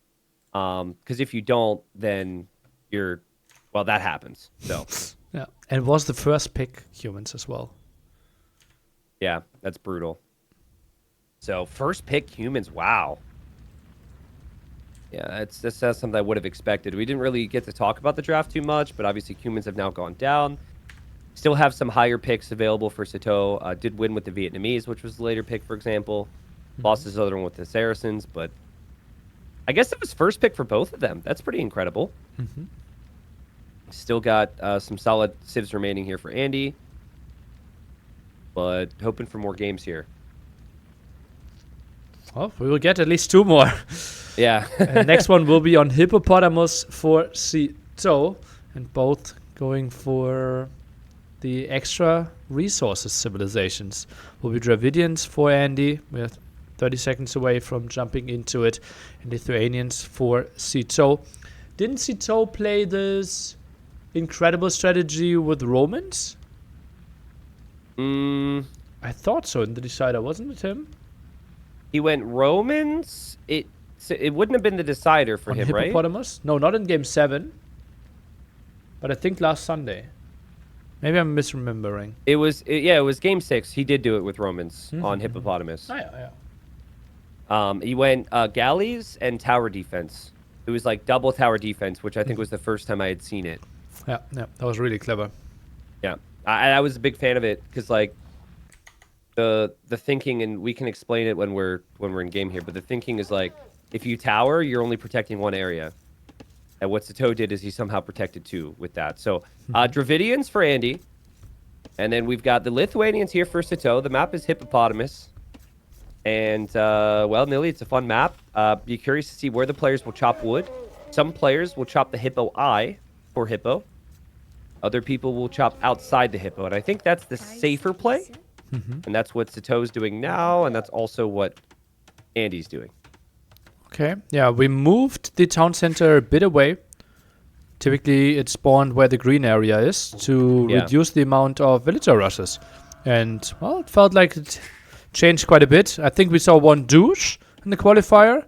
Because if you don't, then that happens. So yeah, and it was the first pick humans as well. Yeah, that's brutal. So first pick humans, wow. Yeah, that's something I would have expected. We didn't really get to talk about the draft too much, but obviously humans have now gone down. Still have some higher picks available for Sitaux. Did win with the Vietnamese, which was the later pick, for example. Lost his other one with the Saracens, but I guess it was first pick for both of them. That's pretty incredible. Still got some solid civs remaining here for Andy, but hoping for more games here. Well, we will get at least 2 more. Yeah. Next one will be on Hippopotamus for Sitaux, and both going for the extra resources civilizations. Will be Dravidians for Andy. We're 30 seconds away from jumping into it. And Lithuanians for Sitaux. Didn't Sitaux play this incredible strategy with Romans? I thought so in the decider, wasn't it him? He went Romans. It wouldn't have been the decider for him, right? Hippopotamus? No, not in game 7. But I think last Sunday. Maybe I'm misremembering. It was game 6. He did do it with Romans on Hippopotamus. Oh, yeah. He went galleys and tower defense. It was like double tower defense, which I think was the first time I had seen it. Yeah, that was really clever. Yeah, I was a big fan of it because like the thinking, and we can explain it when we're in game here, but the thinking is like if you tower, you're only protecting one area. And what Sitaux did is he somehow protected 2 with that. So Dravidians for Andy. And then we've got the Lithuanians here for Sitaux. The map is Hippopotamus. And, well, Nilly, it's a fun map. Be curious to see where the players will chop wood. Some players will chop the hippo eye for hippo. Other people will chop outside the hippo. And I think that's the safer play. And that's what Sitau's doing now. And that's also what Andy's doing. Okay. Yeah, we moved the town center a bit away. Typically, it spawned where the green area is to reduce the amount of villager rushes. And, well, it felt like it changed quite a bit. I think we saw one douche in the qualifier.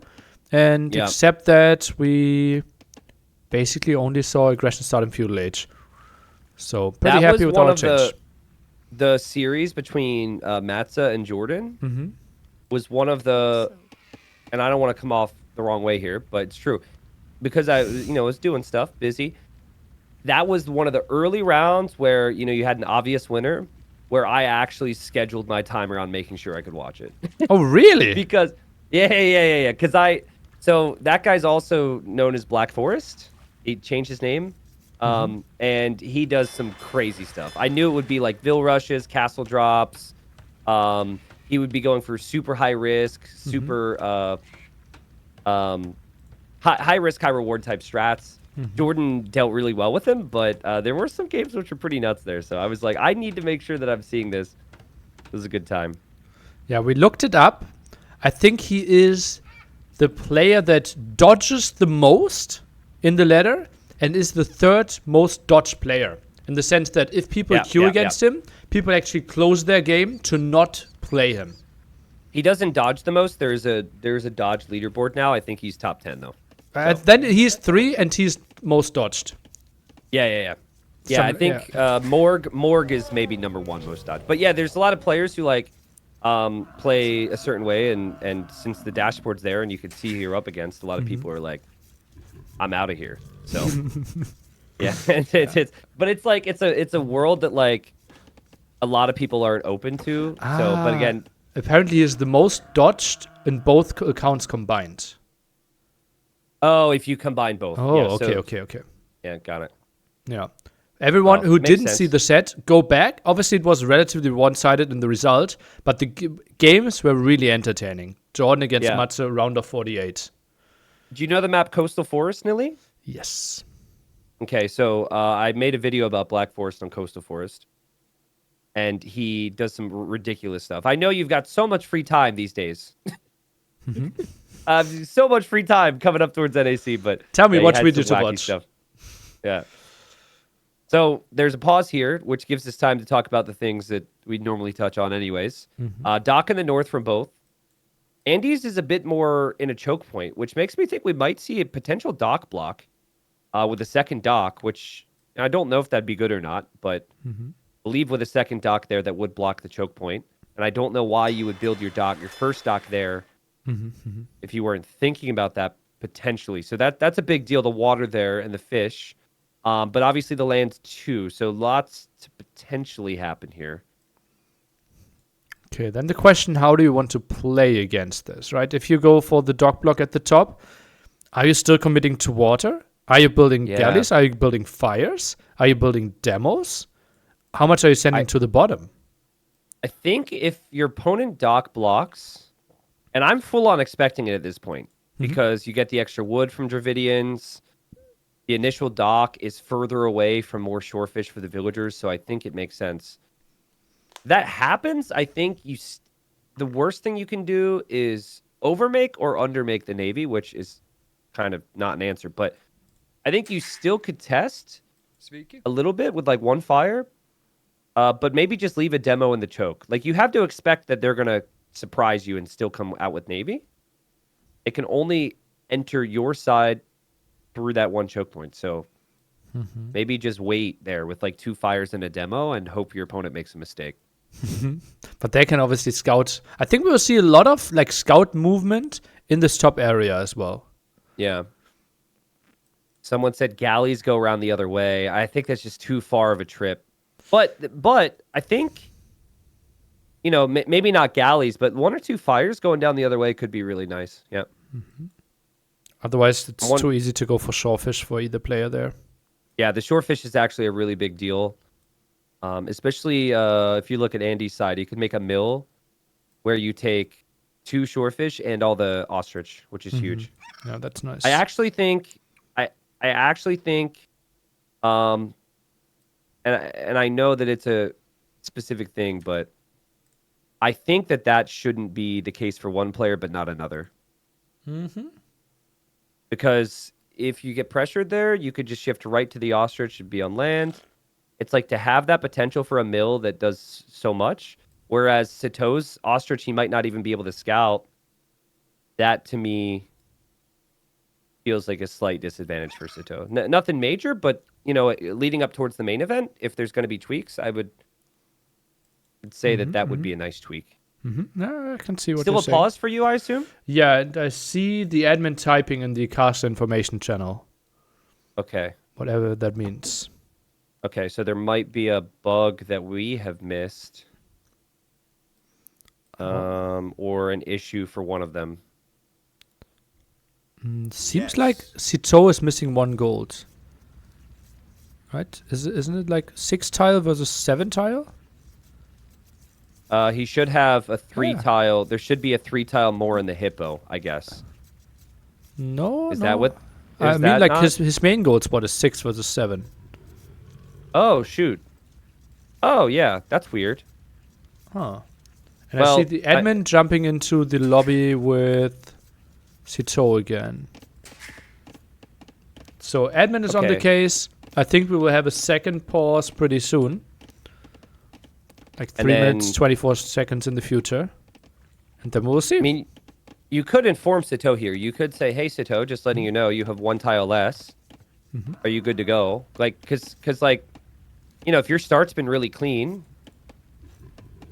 And except that, we basically only saw aggression start in feudal age. So, pretty happy with our change. The series between Matza and Jordan was one of the... And I don't want to come off the wrong way here, but it's true. Because I, was doing stuff, busy. That was one of the early rounds where, you had an obvious winner, where I actually scheduled my timer on making sure I could watch it. Oh, really? Because, yeah. Because so that guy's also known as Black Forest. He changed his name. And he does some crazy stuff. I knew it would be like Vill rushes, castle drops. He would be going for super high risk, super high risk, high reward type strats. Jordan dealt really well with him, but there were some games which were pretty nuts there. So I was like, I need to make sure that I'm seeing this. It was a good time. Yeah, we looked it up. I think he is the player that dodges the most in the ladder and is the third most dodged player. In the sense that if people queue against him, people actually close their game to not play him. He doesn't dodge the most. There's a dodge leaderboard now. I think he's top 10 though. Then he's 3 and he's most dodged. Yeah. I think Morg is maybe number 1 most dodged. But yeah, there's a lot of players who like play a certain way, and since the dashboard's there and you can see who you're up against, a lot of people are like, I'm out of here. So yeah, but it's like it's a world that like a lot of people aren't open to. So, but again, apparently he's the most dodged in both accounts combined. Oh, if you combine both. Oh, yeah, okay. Yeah, got it. Yeah. Everyone who didn't see the set, go back. Obviously, it was relatively one-sided in the result, but the games were really entertaining. Jordan against Matze, round of 48. Do you know the map Coastal Forest, Nilly? Yes. Okay, so I made a video about Black Forest on Coastal Forest, and he does some ridiculous stuff. I know you've got so much free time these days. So much free time coming up towards NAC, but tell me what we do to watch. Stuff. Yeah. So there's a pause here, which gives us time to talk about the things that we normally touch on anyways. Dock in the north from both. Andy's is a bit more in a choke point, which makes me think we might see a potential dock block with a second dock, which I don't know if that'd be good or not, but believe with a second dock there that would block the choke point. And I don't know why you would build your first dock there if you weren't thinking about that potentially. So that's a big deal, the water there and the fish. But obviously the land too, so lots to potentially happen here. Okay, then the question, how do you want to play against this, right? If you go for the dock block at the top, are you still committing to water? Are you building galleys? Are you building fires? Are you building demos? How much are you sending to the bottom? I think if your opponent dock blocks, and I'm full on expecting it at this point, because you get the extra wood from Dravidians. The initial dock is further away from more shorefish for the villagers, so I think it makes sense. That happens, I think the worst thing you can do is overmake or undermake the Navy, which is kind of not an answer, but I think you still could test a little bit with like one fire, but maybe just leave a demo in the choke. Like you have to expect that they're going to surprise you and still come out with Navy. It can only enter your side through that one choke point. So maybe just wait there with like 2 fires and a demo and hope your opponent makes a mistake. But they can obviously scout. I think we'll see a lot of like scout movement in this top area as well. Yeah. Someone said galleys go around the other way. I think that's just too far of a trip. But I think, maybe not galleys, but 1 or 2 fires going down the other way could be really nice. Yeah. Otherwise, it's too easy to go for shorefish for either player there. Yeah, the shorefish is actually a really big deal. Especially if you look at Andy's side, you could make a mill where you take 2 shorefish and all the ostrich, which is huge. Yeah, that's nice. I actually think, and I know that it's a specific thing, but I think that shouldn't be the case for one player, but not another. Because if you get pressured there, you could just shift right to the ostrich and be on land. It's like to have that potential for a mill that does so much. Whereas Sitaux's ostrich, he might not even be able to scout. That to me feels like a slight disadvantage for Sitaux. Nothing major, but leading up towards the main event, if there's going to be tweaks, I would say that would be a nice tweak. No, I can see what Still you're a saying. pause for you, I assume? Yeah, and I see the admin typing in the cast information channel. Okay. Whatever that means. Okay, so there might be a bug that we have missed. Or an issue for one of them. Seems like Sitaux is missing 1 gold. Right? Isn't it like 6 tile versus 7 tile? He should have a 3 Yeah. tile. There should be a 3 tile more in the hippo, I guess. No, Is no. that what? I is mean, that like not? his main gold spot is 6 versus 7. Oh, shoot. Oh, yeah. That's weird. Huh. And I Well, see the admin jumping into the lobby with Sitaux again. So admin is on the Okay. case. I think we will have a second pause pretty soon. Like 3 And minutes, then- 24 seconds in the future. And then we'll see. I mean, you could inform Sitaux here. You could say, hey, Sitaux, just letting you know you have 1 tile less. Are you good to go? Like, because if your start's been really clean,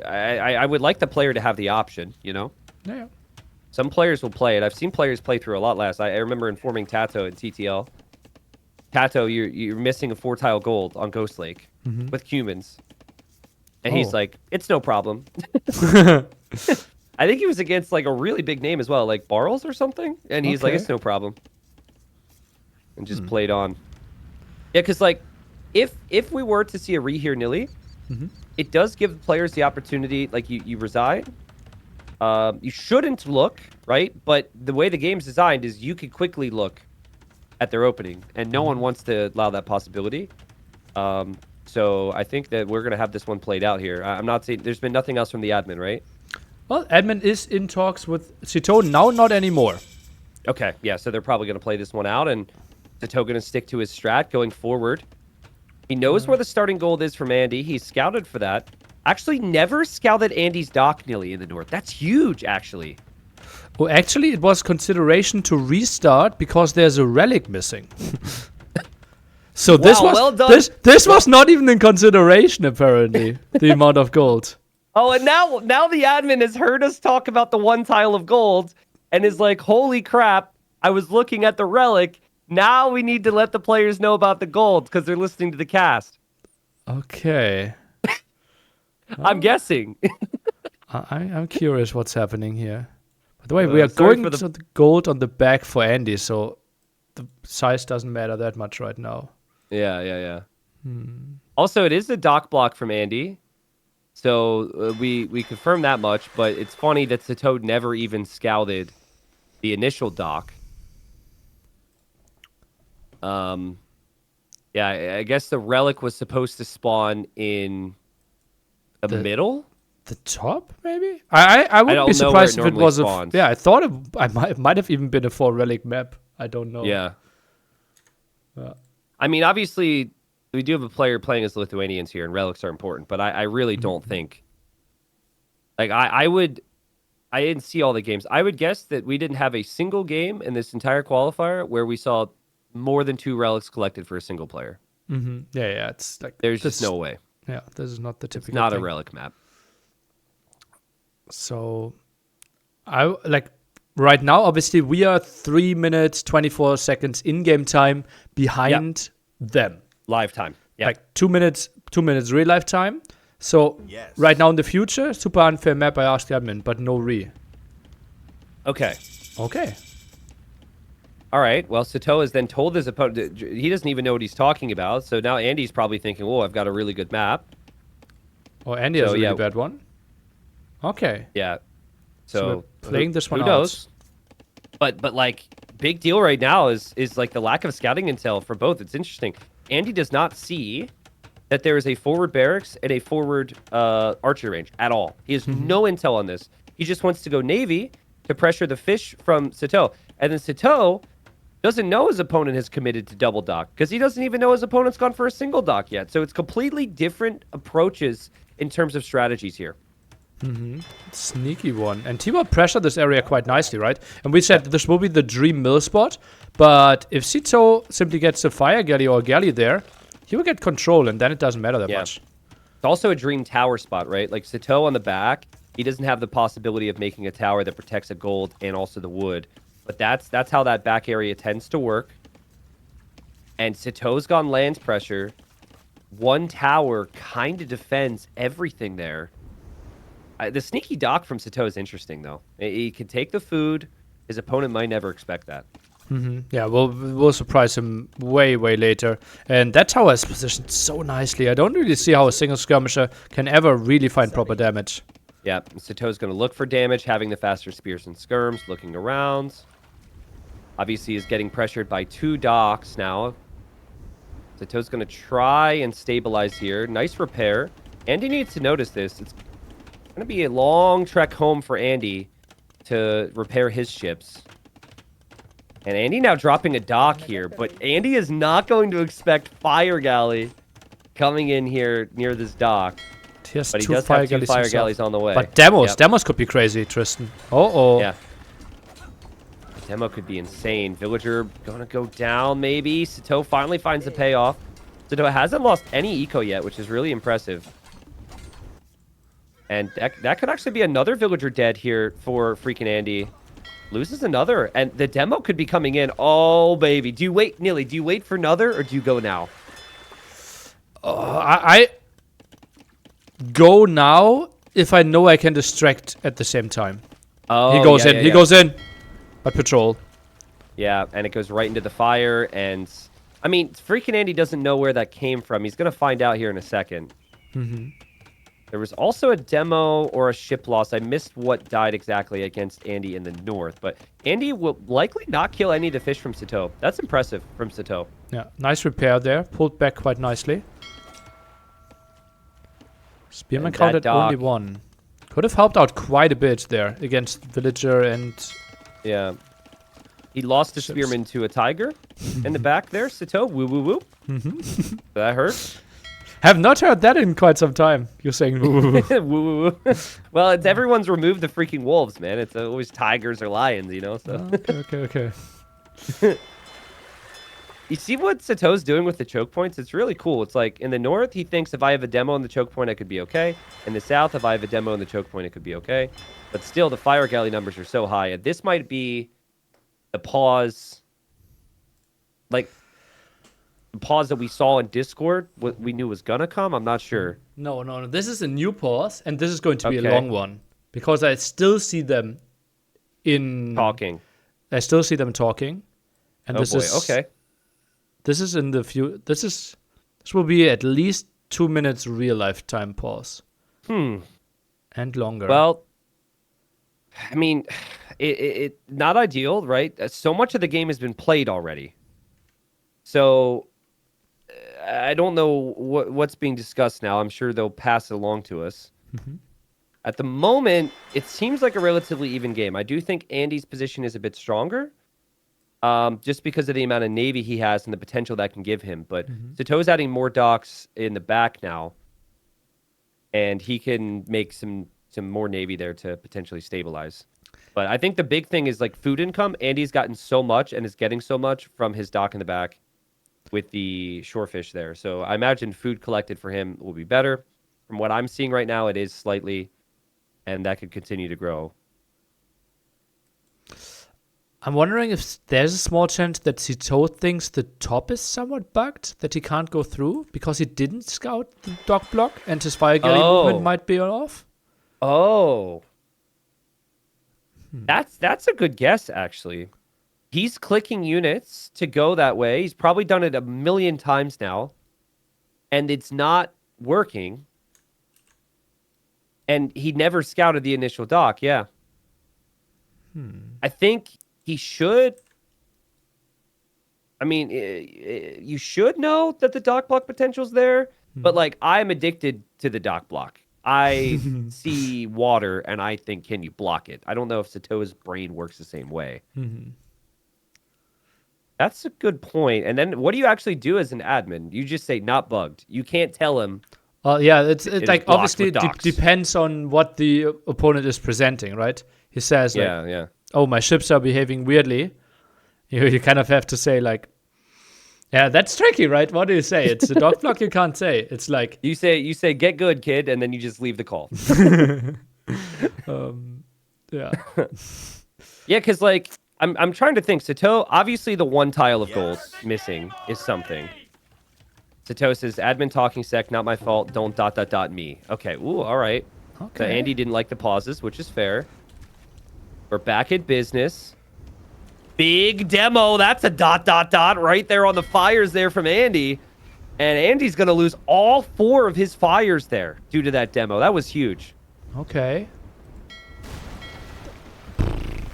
I would like the player to have the option, Yeah. Some players will play it. I've seen players play through a lot less. I remember informing Tato at TTL. Tato, you're missing a 4 tile gold on Ghost Lake with humans. And he's Oh. like, it's no problem. I think he was against like a really big name as well, like Barles or something. And he's like, Okay. it's no problem. And just played on. Yeah, because like, if we were to see a rehear Nilly, it does give players the opportunity, like you resign. You shouldn't look, right? But the way the game's designed is you could quickly look at their opening, and no one wants to allow that possibility. So I think that we're going to have this one played out here. I'm not saying there's been nothing else from the admin, right? Well, admin is in talks with Sitaux. Now, not anymore. Okay, yeah, so they're probably going to play this one out, and Sitaux going to stick to his strat going forward. He knows where the starting gold is from Andy. He's scouted for that. Actually, never scouted Andy's dock Nilly in the north. That's huge, actually. Well, actually, it was consideration to restart because there's a relic missing. So this Wow, was well done. this was not even in consideration, apparently. The amount of gold. Oh, and now the admin has heard us talk about the 1 tile of gold and is like, holy crap, I was looking at the relic. Now we need to let the players know about the gold because they're listening to the cast. Okay. I'm guessing. I'm curious what's happening here. By the way, we are sorry going for the- to the gold on the back for Andy, so the size doesn't matter that much right now. Yeah. Also, it is a dock block from Andy. So we confirm that much, but it's funny that Sitaux never even scouted the initial dock. Yeah, I guess the relic was supposed to spawn in the middle. The top, maybe? I wouldn't don't be know where it surprised if it normally was spawns. yeah, I thought it might have even been a 4 relic map. I don't know. Yeah. Yeah. I mean, obviously, we do have a player playing as Lithuanians here, and relics are important, but I really don't think. Like, I didn't see all the games. I would guess that we didn't have a single game in this entire qualifier where we saw more than 2 relics collected for a single player. Yeah, it's like There's this, just no way. Yeah, this is not the It's typical not a thing. relic map. So I like right now obviously we are 3 minutes 24 seconds in game time behind them. Live time. Yeah. Like 2 minutes real life time. So right now in the future, super unfair map I asked admin, but no re. Okay. Okay. All right. Well, Sitaux has then told his opponent he doesn't even know what he's talking about. So now Andy's probably thinking, "Whoa, I've got a really good map." Oh, Andy So, has a really yeah. bad one. Okay. Yeah. So So we're playing this one who out. knows? But like big deal right now is like the lack of scouting intel for both. It's interesting. Andy does not see that there is a forward barracks and a forward archery range at all. He has no intel on this. He just wants to go Navy to pressure the fish from Sitaux. And then Sitaux doesn't know his opponent has committed to double dock because he doesn't even know his opponent's gone for a single dock yet. So it's completely different approaches in terms of strategies here. Sneaky one. And T-Bot pressured this area quite nicely, right? And we said this will be the dream mill spot. But if Sitaux simply gets a fire galley or a galley there, he will get control, and then it doesn't matter that much. It's also a dream tower spot, right? Like Sitaux on the back, he doesn't have the possibility of making a tower that protects a gold and also the wood. But that's how that back area tends to work. And Sitaux's gone land pressure. One tower kind of defends everything there. The sneaky dock from Sitaux is interesting, though. He can take the food. His opponent might never expect that. Yeah, we'll surprise him way later. And that tower is positioned so nicely. I don't really see how a single skirmisher can ever really find proper damage. Yeah, Sitaux's going to look for damage, having the faster spears and skirms, looking around. Obviously, he's getting pressured by 2 docks now. Sitaux's going to try and stabilize here. Nice repair. Andy needs to notice this. It's going to be a long trek home for Andy to repair his ships. And Andy now dropping a dock here, but Andy is not going to expect fire galley coming in here near this dock. But he does have 2 fire galleys on the way. But demos could be crazy, Tristan. Yeah. Demo could be insane. Villager gonna go down, maybe. Sitaux finally finds the payoff. Sitaux hasn't lost any eco yet, which is really impressive. And that could actually be another villager dead here for FreakinAndy. Loses another, and the demo could be coming in. Oh, baby. Do you wait, Neely, do you wait for another, or do you go now? I go now if I know I can distract at the same time. Oh, he goes in. He goes in. But patrol. Yeah, and it goes right into the fire. And I mean, FreakinAndy doesn't know where that came from. He's gonna find out here in a second. There was also a demo or a ship loss. I missed what died exactly against Andy in the north, but Andy will likely not kill any of the fish from Sitaux. That's impressive from Sitaux. Yeah, nice repair there. Pulled back quite nicely. Spearman counted only 1. Could have helped out quite a bit there against Villager and... Yeah. He lost the spearman to a tiger in the back there. Sitaux, woo woo woo. That hurt. Have not heard that in quite some time. You're saying woo woo woo. Woo woo woo. Well, it's everyone's removed the freaking wolves, man. It's always tigers or lions, you know. So. Okay. You see what Sitaux's doing with the choke points? It's really cool. It's like in the north, he thinks if I have a demo on the choke point, I could be okay. In the south, if I have a demo on the choke point, it could be okay. But still, the fire galley numbers are so high. And this might be the pause, like the pause that we saw in Discord, what we knew was gonna come. I'm not sure. No. This is a new pause, and this is going to be a long one. Because I still see them talking. I still see them talking. And this is okay. This is in the this will be at least 2 minutes real life time pause. And longer. Well, I mean, it not ideal, right? So much of the game has been played already. So I don't know what's being discussed now. I'm sure they'll pass it along to us. At the moment, it seems like a relatively even game. I do think Andy's position is a bit stronger. Just because of the amount of navy he has and the potential that can give him. But Sitaux's adding more docks in the back now. And he can make some more navy there to potentially stabilize. But I think the big thing is like food income. Andy's gotten so much and is getting so much from his dock in the back with the shorefish there. So I imagine food collected for him will be better. From what I'm seeing right now, it is slightly, and that could continue to grow. I'm wondering if there's a small chance that Sitaux thinks the top is somewhat bugged, that he can't go through because he didn't scout the dock block and his fire galley movement might be off. That's a good guess, actually. He's clicking units to go that way. He's probably done it 1,000,000 times now, and it's not working. And he never scouted the initial dock, yeah. I think he should. I mean, you should know that the dock block potential's there, but like I'm addicted to the dock block. I see water and I think, can you block it? I don't know if Sitaux's brain works the same way. That's a good point. And then what do you actually do as an admin? You just say not bugged. You can't tell him. Yeah, it's It is like blocked obviously with docks. depends on what the opponent is presenting, right? He says like, Yeah. "Oh, my ships are behaving weirdly." You kind of have to say like, "Yeah, that's tricky, right? What do you say? It's a dock block. You can't say. It's like You say get good, kid, and then you just leave the call. yeah, Yeah, because like I'm trying to think. Sitaux, obviously the one tile of gold missing is something. Sitaux says, admin talking sec, not my fault, don't ... me. Okay, ooh, all right. okay." So Andy didn't like the pauses, which is fair. We're back at business. Big demo, that's a ... right there on the fires there from Andy. And Andy's going to lose all 4 of his fires there due to that demo. That was huge. Okay.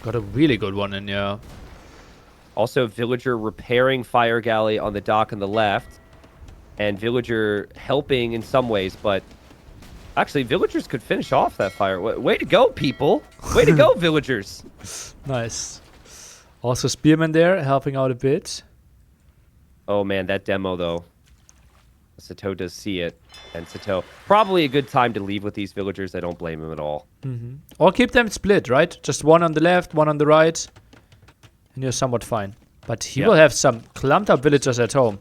Got a really good one in here. Also, Villager repairing Fire Galley on the dock on the left. And Villager helping in some ways, but actually, Villagers could finish off that fire. Way to go, people. Way to go, Villagers. Nice. Also, Spearman there helping out a bit. Oh, man, that demo, though. Sitaux does see it. And Sitaux, probably a good time to leave with these Villagers. I don't blame him at all. Or keep them split, right? Just one on the left, one on the right. And you're somewhat fine. But he will have some clumped up villagers at home.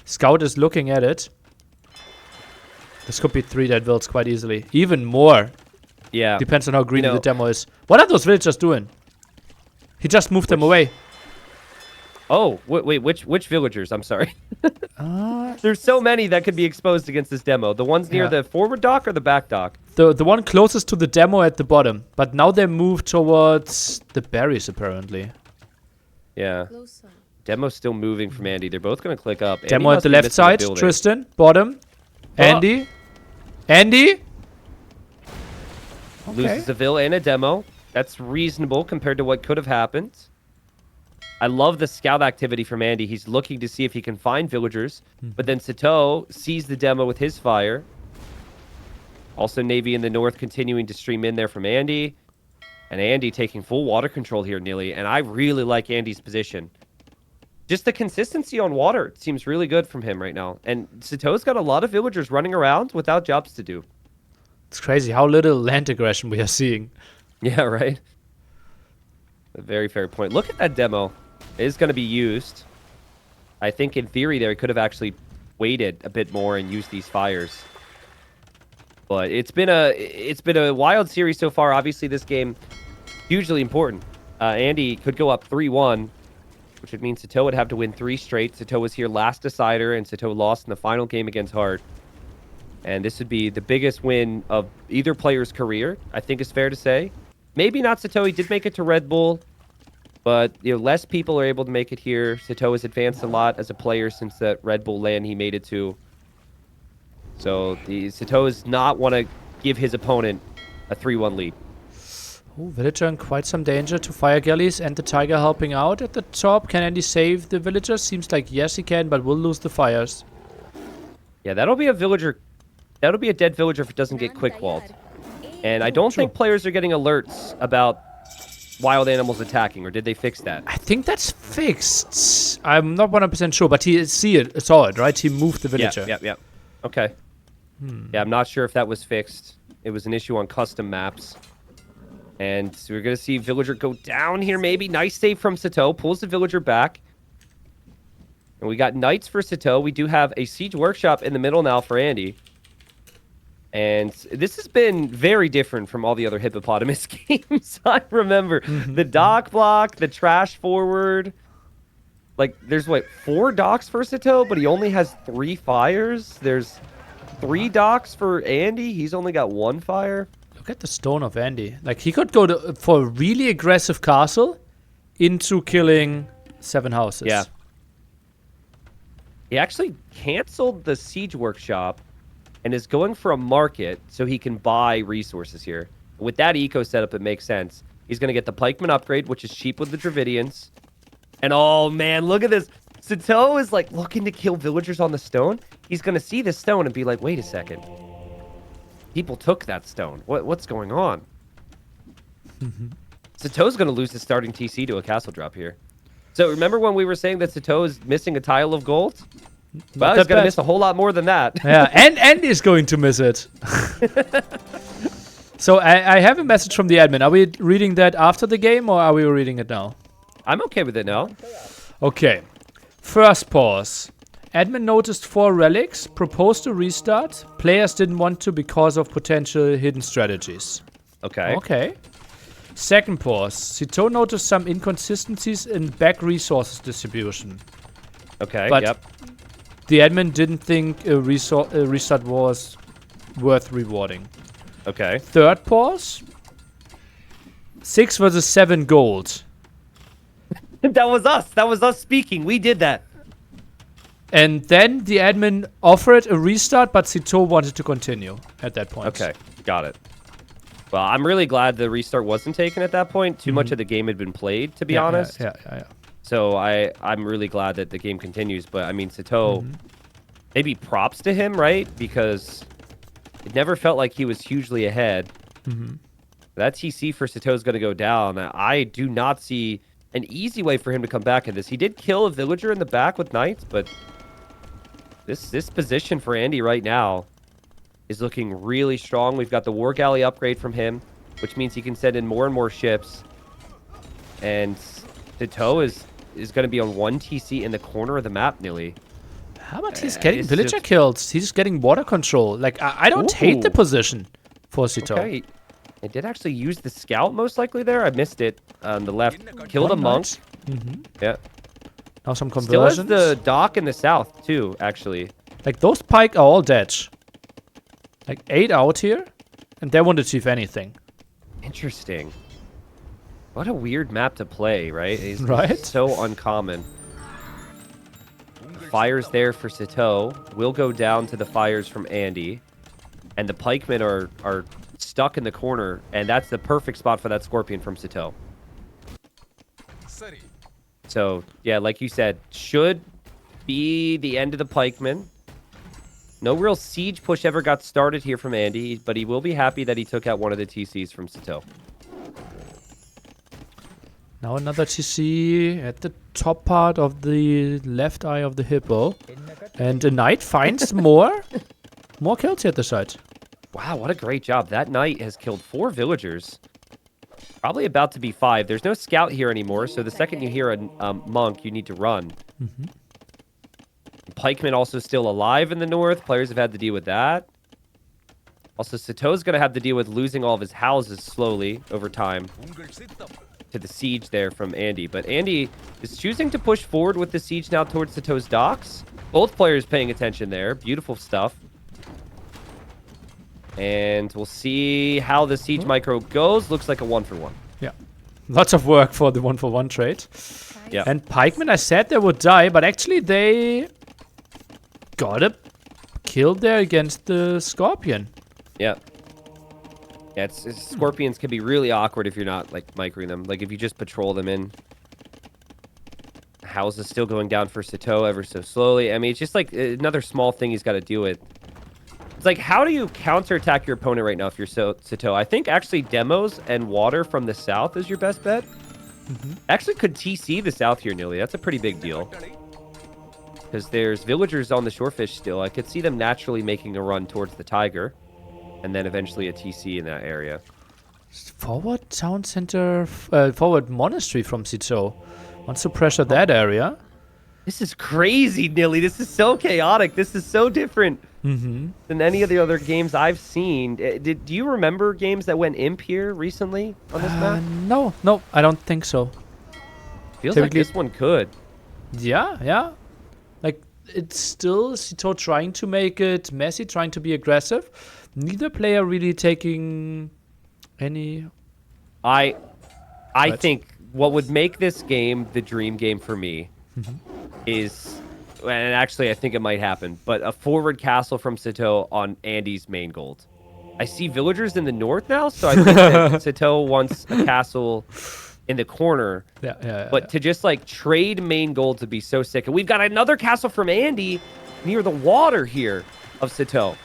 Scout is looking at it. This could be 3 dead vills quite easily. Even more. Yeah. Depends on how greedy the demo is. What are those villagers doing? He just moved them away. Oh, wait, which Villagers? I'm sorry. There's so many that could be exposed against this demo. The ones near the forward dock or the back dock? The one closest to the demo at the bottom. But now they move towards the berries, apparently. Yeah. Demo's still moving from Andy. They're both going to click up. Demo Andy at the must be left missing a side. building. Tristan, bottom. Andy. Andy. Loses a Vill and a demo. That's reasonable compared to what could have happened. I love the scout activity from Andy. He's looking to see if he can find Villagers. But then Sitaux sees the demo with his fire. Also, Navy in the north continuing to stream in there from Andy. And Andy taking full water control here, nearly. And I really like Andy's position. Just the consistency on water seems really good from him right now. And Sitaux's got a lot of Villagers running around without jobs to do. It's crazy how little land aggression we are seeing. Yeah, right? A very fair point. Look at that demo. It is going to be used. I think in theory there, he could have actually waited a bit more and used these fires. But it's been a wild series so far. Obviously, this game hugely important. Andy could go up 3-1, which would mean Sitaux would have to win 3 straight. Sitaux was here last decider, and Sitaux lost in the final game against Hart. And this would be the biggest win of either player's career, I think is fair to say. Maybe not Sitaux. He did make it to Red Bull, but less people are able to make it here. Sitaux has advanced a lot as a player since that Red Bull LAN he made it to. So Sitaux does not want to give his opponent a 3-1 lead. Oh, Villager in quite some danger to fire galleys and the Tiger helping out at the top. Can Andy save the Villagers? Seems like yes he can, but will lose the fires. Yeah, that'll be a Villager. That'll be a dead Villager if it doesn't get quick walled. And I don't think players are getting alerts about wild animals attacking, or did they fix that? I think that's fixed. I'm not 100% sure, but he saw it, right? He moved the Villager. Yeah. Okay. Yeah, I'm not sure if that was fixed. It was an issue on custom maps. And so we're going to see Villager go down here, maybe. Nice save from Sitaux. Pulls the Villager back. And we got Knights for Sitaux. We do have a Siege Workshop in the middle now for Andy. And this has been very different from all the other Hippopotamus games I remember. The dock block, the trash forward. Like, there's, 4 docks for Sitaux, but he only has 3 fires. There's 3 docks for Andy. He's only got 1 fire. Look at the stone of Andy. Like, he could go for a really aggressive castle into killing 7 houses. Yeah. He actually canceled the Siege Workshop and is going for a market so he can buy resources here. With that eco setup, it makes sense. He's going to get the pikeman upgrade, which is cheap with the Dravidians. And oh man, look at this. Sitaux is like looking to kill villagers on the stone. He's going to see the stone and be like, wait a second. People took that stone. What's going on? Sitau's going to lose his starting TC to a castle drop here. So remember when we were saying that Sitaux is missing a tile of gold? Well, he's going to miss a whole lot more than that. Yeah, and Andy is going to miss it. So I have a message from the admin. Are we reading that after the game, or are we reading it now? I'm okay with it now. Okay. First pause. Admin noticed 4 relics, proposed a restart. Players didn't want to because of potential hidden strategies. Okay. Okay. Second pause. Sitaux noticed some inconsistencies in back resources distribution. Okay, But yep. the admin didn't think a restart was worth rewarding. Okay. Third pause. 6 versus 7 gold. That was us. That was us speaking. We did that. And then the admin offered a restart, but Sitaux wanted to continue at that point. Okay, got it. Well, I'm really glad the restart wasn't taken at that point. Too much of the game had been played, to be honest. Yeah. So I'm really glad that the game continues. But, I mean, Sitaux, maybe props to him, right? Because it never felt like he was hugely ahead. That TC for Sitaux is going to go down. I do not see an easy way for him to come back in this. He did kill a villager in the back with knights, but this position for Andy right now is looking really strong. We've got the War Galley upgrade from him, which means he can send in more and more ships. And Sitaux is going to be on 1 TC in the corner of the map, nearly. How about he's getting villager kills? He's getting water control. Like, I don't hate the position for Sitaux. Okay. It did actually use the scout, most likely, there. I missed it on the left. Killed a monk. Yeah. Now some Still conversions. has the dock in the south, too, actually. Like, those pike are all dead. Like, 8 out here, and they won't achieve anything. Interesting. What a weird map to play, right? Right? So uncommon. Fires there for Sitaux. Will go down to the fires from Andy. And the pikemen are stuck in the corner, and that's the perfect spot for that scorpion from Sitaux. So, yeah, like you said, should be the end of the pikemen. No real siege push ever got started here from Andy, but he will be happy that he took out one of the TCs from Sitaux. Now another TC at the top part of the left eye of the hippo. And a knight finds more kills here at the site. Wow, what a great job. That knight has killed 4 villagers. Probably about to be 5. There's no scout here anymore, so the second you hear a monk, you need to run. Pikemen also still alive in the north. Players have had to deal with that. Also, Sitau's going to have to deal with losing all of his houses slowly over time to the siege there from Andy. But Andy is choosing to push forward with the siege now towards Sitau's docks. Both players paying attention there. Beautiful stuff. And we'll see how the siege micro goes. Looks like a 1-for-1. Yeah. Lots of work for the 1-for-1 trade. Yeah. And pikemen, I said they would die, but actually they got a kill there against the scorpion. Yeah. Yeah, scorpions can be really awkward if you're not, like, microing them. Like, if you just patrol them in. House is still going down for Sitaux ever so slowly. I mean, it's just, like, another small thing he's got to deal with. It's like, how do you counterattack your opponent right now if you're Sitaux? I think, actually, demos and water from the south is your best bet. Actually, could TC the south here, nearly. That's a pretty big deal. Because there's villagers on the shorefish still. I could see them naturally making a run towards the tiger. And then eventually a TC in that area. Forward town center, forward monastery from Sitaux. Wants to pressure that area. This is crazy, Nilly. This is so chaotic. This is so different than any of the other games I've seen. Do you remember games that went imp here recently on this map? No, I don't think so. Feels like this one could. Yeah. Like, it's still Sitaux trying to make it messy, trying to be aggressive. Neither player really taking any... I think what would make this game the dream game for me is and actually I think it might happen, but a forward castle from Sitaux on Andy's main gold. I see villagers in the north now, so I think that Sitaux wants a castle in the corner. But to just like trade main gold to be so sick. And we've got another castle from Andy near the water here of Sitaux.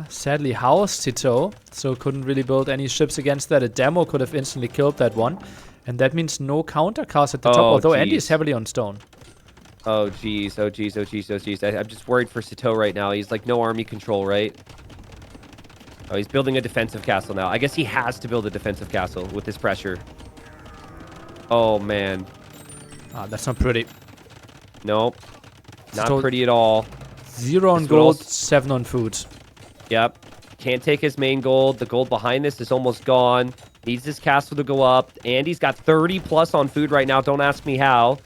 Sadly housed Sitaux, so couldn't really build any ships against that. A demo could have instantly killed that one. And that means no counter cast at the top, although Andy is heavily on stone. Oh, jeez. Oh, jeez. Oh, jeez. Oh, jeez. I'm just worried for Sitaux right now. He's like no army control, right? Oh, he's building a defensive castle now. I guess he has to build a defensive castle with this pressure. Oh, man. That's not pretty. Nope. Not pretty at all. 0 on gold, 7 on food. Yep. Can't take his main gold. The gold behind this is almost gone. Needs this castle to go up. Andy's got 30 plus on food right now. Don't ask me how.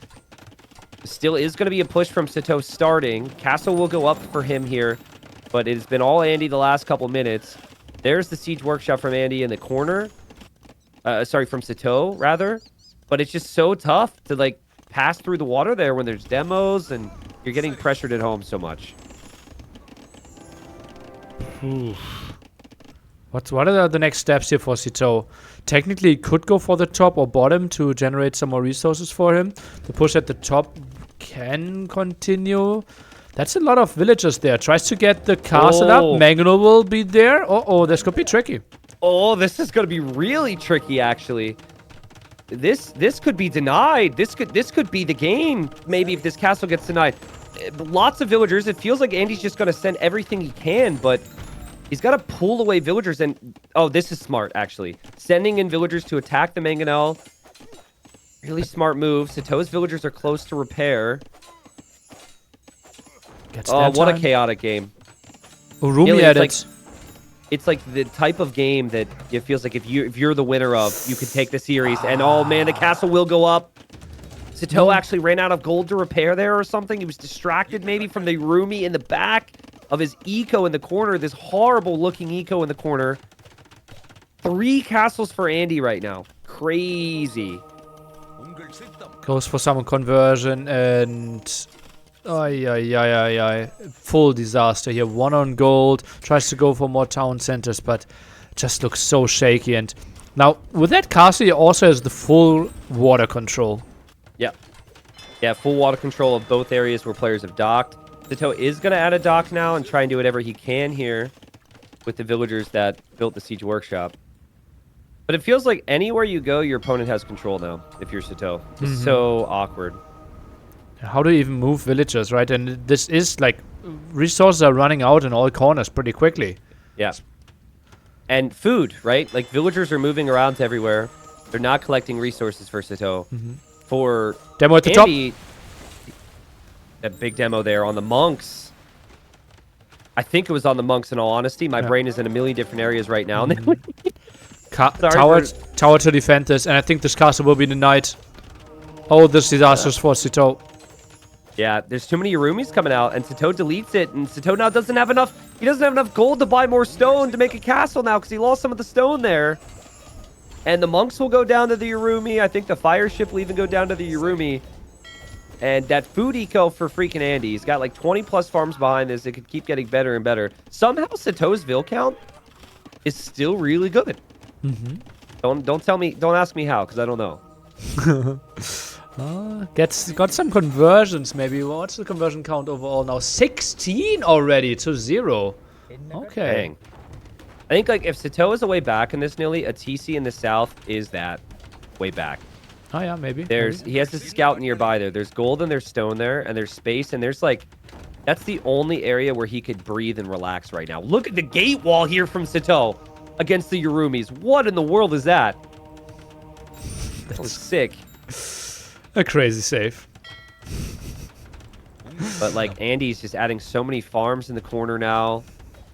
Still is going to be a push from Sitaux starting. Castle will go up for him here. But it's been all Andy the last couple minutes. There's the siege workshop from Andy in the corner. Sorry, from Sitaux, rather. But it's just so tough to, like, pass through the water there when there's demos and you're getting pressured at home so much. What are the next steps here for Sitaux? Technically, he could go for the top or bottom to generate some more resources for him. The push at the top can continue. That's a lot of villagers there. Tries to get the castle up. Mangonel will be there. Oh, this could be tricky. Oh, this is going to be really tricky, actually. This could be denied. This could be the game, maybe, if this castle gets denied. Lots of villagers. It feels like Andy's just going to send everything he can, but he's got to pull away villagers. And oh, this is smart, actually. Sending in villagers to attack the Mangonel. Really smart move. Sitaux's villagers are close to repair. Oh, what a chaotic game. Urumi at it. It's like the type of game that it feels like if you're the winner of, you could take the series. And oh man, the castle will go up. Sitaux actually ran out of gold to repair there or something. He was distracted maybe from the Urumi in the back of his eco in the corner. This horrible looking eco in the corner. 3 castles for Andy right now. Crazy. Goes for some conversion and... Full disaster here. 1 on gold. Tries to go for more town centers, but just looks so shaky. And now, with that castle, he also has the full water control. Yep. Yeah, full water control of both areas where players have docked. Sitaux is going to add a dock now and try and do whatever he can here with the villagers that built the siege workshop. But it feels like anywhere you go, your opponent has control now, if you're Sitaux. It's so awkward. How do you even move villagers, right? And this is like resources are running out in all corners pretty quickly. Yeah. And food, right? Like villagers are moving around to everywhere. They're not collecting resources for Sitaux. For demo at the Andy, top. That big demo there on the monks. I think it was on the monks in all honesty. My brain is in a million different areas right now. Tower to defend this, and I think this castle will be denied. Oh, this disastrous for Sitaux. Yeah, there's too many Urumis coming out, and Sitaux deletes it, and Sitaux now doesn't have enough. He doesn't have enough gold to buy more stone to make a castle now because he lost some of the stone there. And the monks will go down to the Urumi. I think the fire ship will even go down to the Urumi. And that food eco for FreakinAndy, he's got like 20 plus farms behind this. It could keep getting better and better. Somehow Sitaux's vill count is still really good. Don't tell me, don't ask me how, because I don't know. Got some conversions maybe. What's the conversion count overall now? 16 already to 0. Okay. Dang. I think like if Sitaux is a way back in this Nilly, a TC in the south is that way back. Oh yeah, maybe. He has a scout nearby there. There's gold and there's stone there, and there's space, and there's like that's the only area where he could breathe and relax right now. Look at the gate wall here from Sitaux against the Urumis. What in the world is that? That was sick. A crazy save. But like Andy's just adding so many farms in the corner now.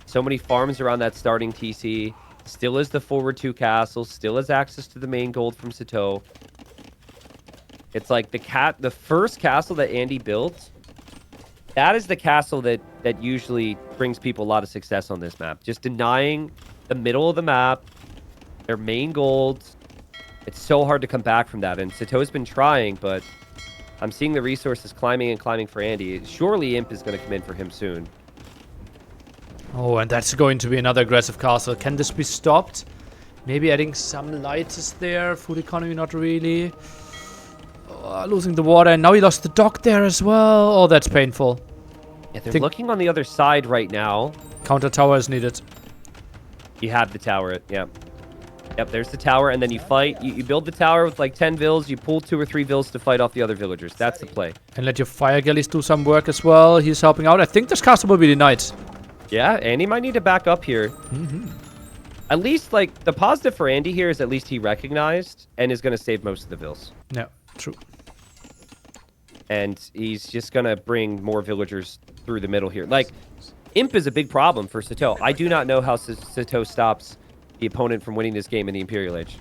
So many farms around that starting TC. Still is the forward 2 castles. Still has access to the main gold from Sitaux. It's like the first castle that Andy built. That is the castle that usually brings people a lot of success on this map. Just denying the middle of the map, their main gold. It's so hard to come back from that. And Sitaux's been trying, but I'm seeing the resources climbing and climbing for Andy. Surely Imp is going to come in for him soon. Oh, and that's going to be another aggressive castle. Can this be stopped? Maybe adding some lights is there. Food economy, not really. Losing the water, and now he lost the dock there as well. Oh, that's painful. Yeah, they're looking on the other side right now. Counter tower is needed. You have the tower, yeah. Yep, there's the tower, and then you fight. You build the tower with like 10 vills. You pull 2 or 3 vills to fight off the other villagers. That's the play. And let your fire galleys do some work as well. He's helping out. I think this castle will be denied. Yeah, Andy might need to back up here. At least, like, the positive for Andy here is at least he recognized and is going to save most of the vills. Yeah, true. And he's just going to bring more villagers through the middle here. Like, Imp is a big problem for Sitaux. I do not know how Sitaux stops the opponent from winning this game in the Imperial Age.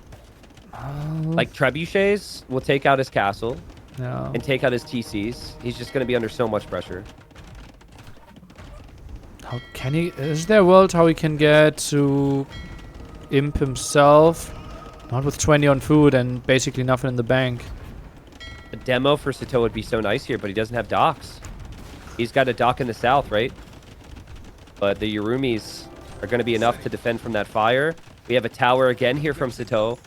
Like, Trebuchets will take out his castle and take out his TCs. He's just going to be under so much pressure. How can he... Is there a world how he can get to Imp himself? Not with 20 on food and basically nothing in the bank. A demo for Sitaux would be so nice here, but he doesn't have docks. He's got a dock in the south, right? But the Yurumis are going to be enough to defend from that fire. We have a tower again here from Sitaux.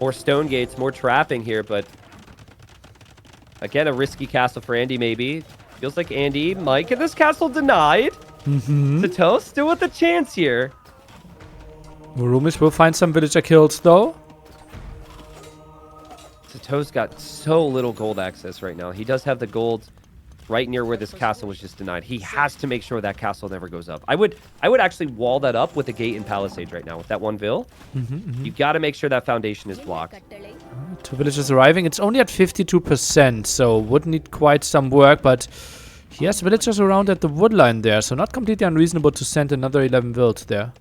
More stone gates, more trapping here, but... Again, a risky castle for Andy, maybe. Feels like Andy might get this castle denied. Sitaux still with a chance here. Yurumis will find some villager kills, though. Sitau's got so little gold access right now. He does have the gold right near where this castle was just denied. He has to make sure that castle never goes up. I would actually wall that up with a gate and palisades right now with that one vill. You've got to make sure that foundation is blocked. 2 villagers arriving. It's only at 52%, so would need quite some work, but he has villagers around at the wood line there, so not completely unreasonable to send another 11 vills there.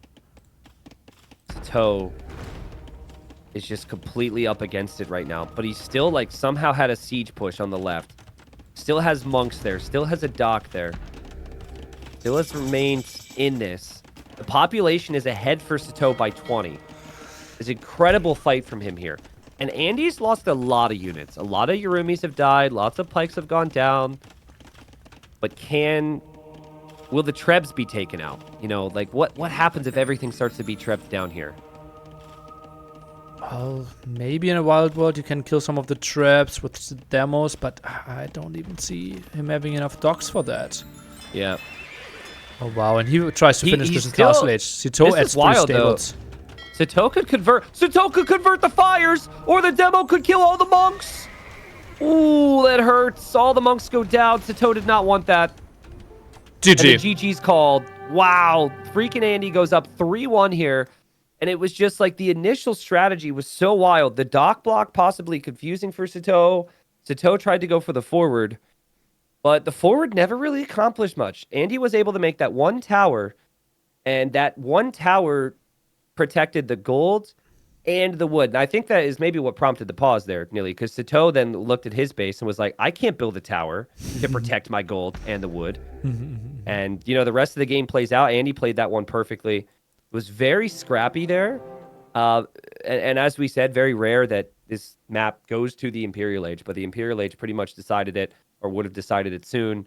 Sitaux is just completely up against it right now, but he's still like somehow had a siege push on the left. Still has monks there, still has a dock there. Still has remained in this. The population is ahead for Sitaux by 20. It's an incredible fight from him here. And Andy's lost a lot of units. A lot of Yurumis have died, lots of pikes have gone down. But will the Trebs be taken out? You know, like what happens if everything starts to be Trebs down here? Well, maybe in a wild world you can kill some of the traps with the demos, but I don't even see him having enough docks for that. Yeah. Oh wow, and he tries to finish this in Castle Age. Sitaux adds 3 stables. Sitaux could convert the fires, or the demo could kill all the monks. Ooh, that hurts. All the monks go down. Sitaux did not want that. GG. And the GG's called. Wow. FreakinAndy goes up 3-1 here. And it was just like the initial strategy was so wild. The dock block possibly confusing for Sitaux. Sitaux tried to go for the forward. But the forward never really accomplished much. Andy was able to make that one tower. And that one tower protected the gold and the wood. And I think that is maybe what prompted the pause there, Nilly. Because Sitaux then looked at his base and was like, I can't build a tower to protect my gold and the wood. And, you know, the rest of the game plays out. Andy played that one perfectly. It was very scrappy there. And as we said, very rare that this map goes to the Imperial Age. But the Imperial Age pretty much decided it, or would have decided it soon.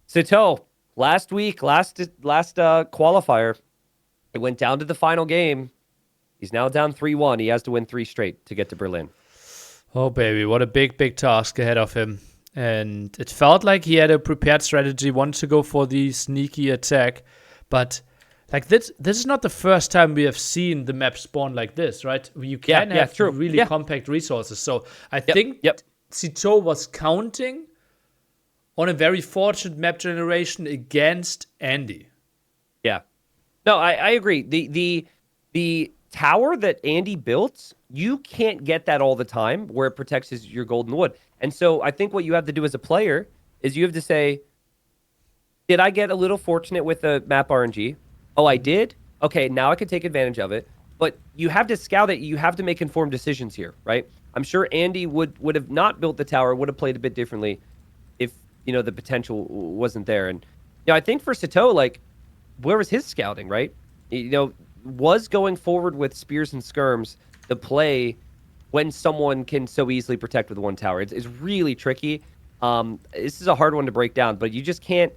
Sitaux, last qualifier, it went down to the final game. He's now down 3-1. He has to win 3 straight to get to Berlin. Oh, baby. What a big task ahead of him. And it felt like he had a prepared strategy, wanted to go for the sneaky attack. But like this is not the first time we have seen the map spawn like this, right? You can have really compact resources. So I think Sitaux was counting on a very fortunate map generation against Andy. Yeah. No, I agree. The tower that Andy built, you can't get that all the time where it protects your golden wood. And so I think what you have to do as a player is you have to say, did I get a little fortunate with the map RNG? Oh, I did? Okay, now I can take advantage of it. But you have to scout it. You have to make informed decisions here, right? I'm sure Andy would have not built the tower, would have played a bit differently if, you know, the potential wasn't there. And, you know, I think for Sitaux, like, where was his scouting, right? You know, was going forward with spears and skirms the play when someone can so easily protect with one tower. It's really tricky. This is a hard one to break down, but you just can't.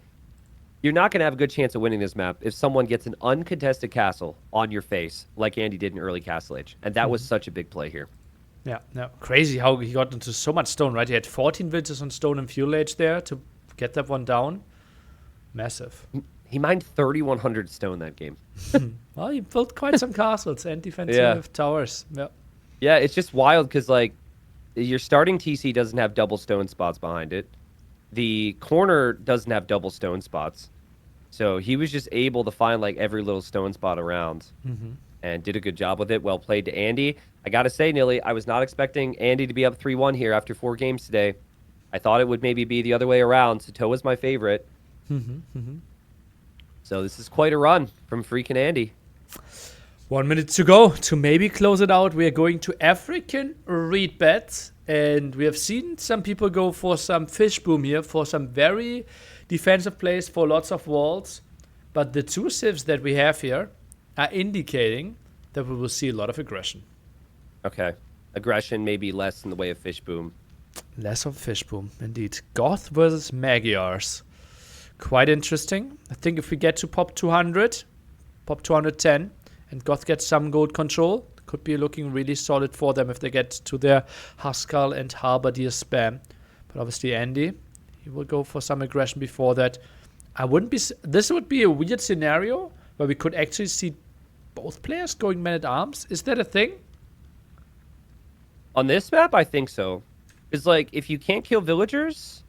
You're not going to have a good chance of winning this map if someone gets an uncontested castle on your face, like Andy did in early Castle Age. And that was such a big play here. Yeah, no, crazy how he got into so much stone, right? He had 14 villages on stone and fuel age there to get that one down. Massive. He mined 3,100 stone that game. Well, he built quite some castles and defensive towers. Yeah. Yeah, it's just wild because, like, your starting TC doesn't have double stone spots behind it. The corner doesn't have double stone spots. So he was just able to find, like, every little stone spot around and did a good job with it. Well played to Andy. I got to say, Nilly, I was not expecting Andy to be up 3-1 here after 4 games today. I thought it would maybe be the other way around. Sitaux was my favorite. So this is quite a run from FreakinAndy. 1 minute to go to maybe close it out. We are going to African read bets. And we have seen some people go for some fish boom here, for some very defensive plays, for lots of walls. But the 2 civs that we have here are indicating that we will see a lot of aggression. Okay. Aggression maybe less in the way of fish boom. Less of fish boom, indeed. Goth versus Magyars. Quite interesting. I think if we get to pop 200, pop 210, and Goth gets some gold control, could be looking really solid for them if they get to their Haskell and Halberdier spam. But obviously Andy, he will go for some aggression before that. This would be a weird scenario where we could actually see both players going man-at-arms. Is that a thing? On this map, I think so. It's like, if you can't kill villagers,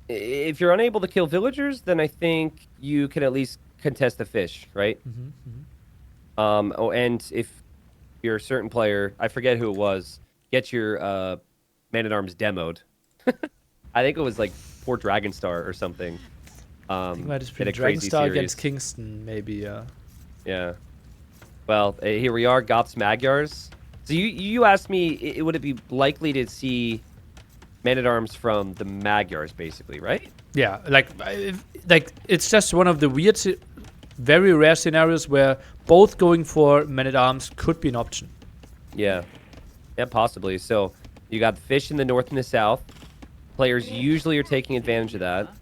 if you're unable to kill villagers, then I think you can at least contest the fish, right? And if you're a certain player, I forget who it was, get your man-at-arms demoed. I think it was like poor Dragonstar or something. I think might have been Dragonstar against Kingston, maybe, yeah. Yeah. Well, here we are, Goths Magyars. So you asked me, would it be likely to see man-at-arms from the Magyars, basically, right? Yeah, like it's just one of the weird, very rare scenarios where both going for man-at-arms could be an option. Yeah. Yeah, possibly. So you got the fish in the north and the south. Players usually are taking advantage of that.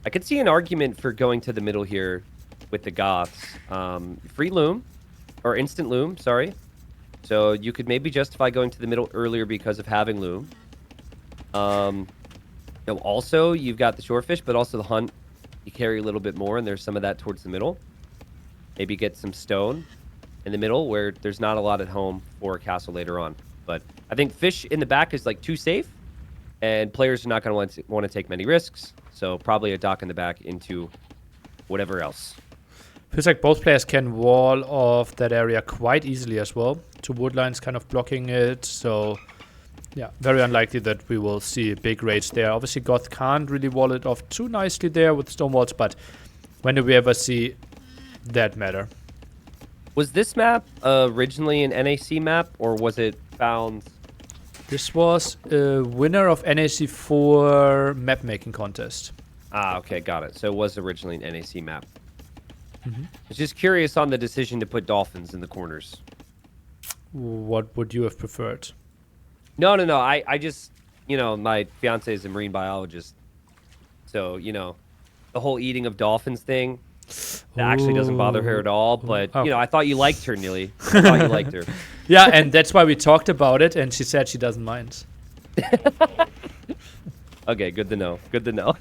I could see an argument for going to the middle here with the Goths. Free loom, or instant loom, sorry. So you could maybe justify going to the middle earlier because of having loom. Also, you've got the shorefish, but also the hunt. You carry a little bit more, and there's some of that towards the middle. Maybe get some stone in the middle where there's not a lot at home for a castle later on. But I think fish in the back is like too safe, and players are not going to want to take many risks. So probably a dock in the back into whatever else. Feels like both players can wall off that area quite easily as well. 2 wood lines kind of blocking it, so yeah, very unlikely that we will see big raids there. Obviously, Goth can't really wall it off too nicely there with stone walls, but when do we ever see that matter? Was this map originally an NAC map, or was it found? This was a winner of NAC 4 map making contest. Ah, okay, got it. So it was originally an NAC map. I was just curious on the decision to put dolphins in the corners. What would you have preferred? No. I just, my fiance is a marine biologist. So, the whole eating of dolphins thing, that actually doesn't bother her at all. But, I thought you liked her, Nilly. I thought you liked her. Yeah, and that's why we talked about it, and she said she doesn't mind. Okay, good to know. Good to know.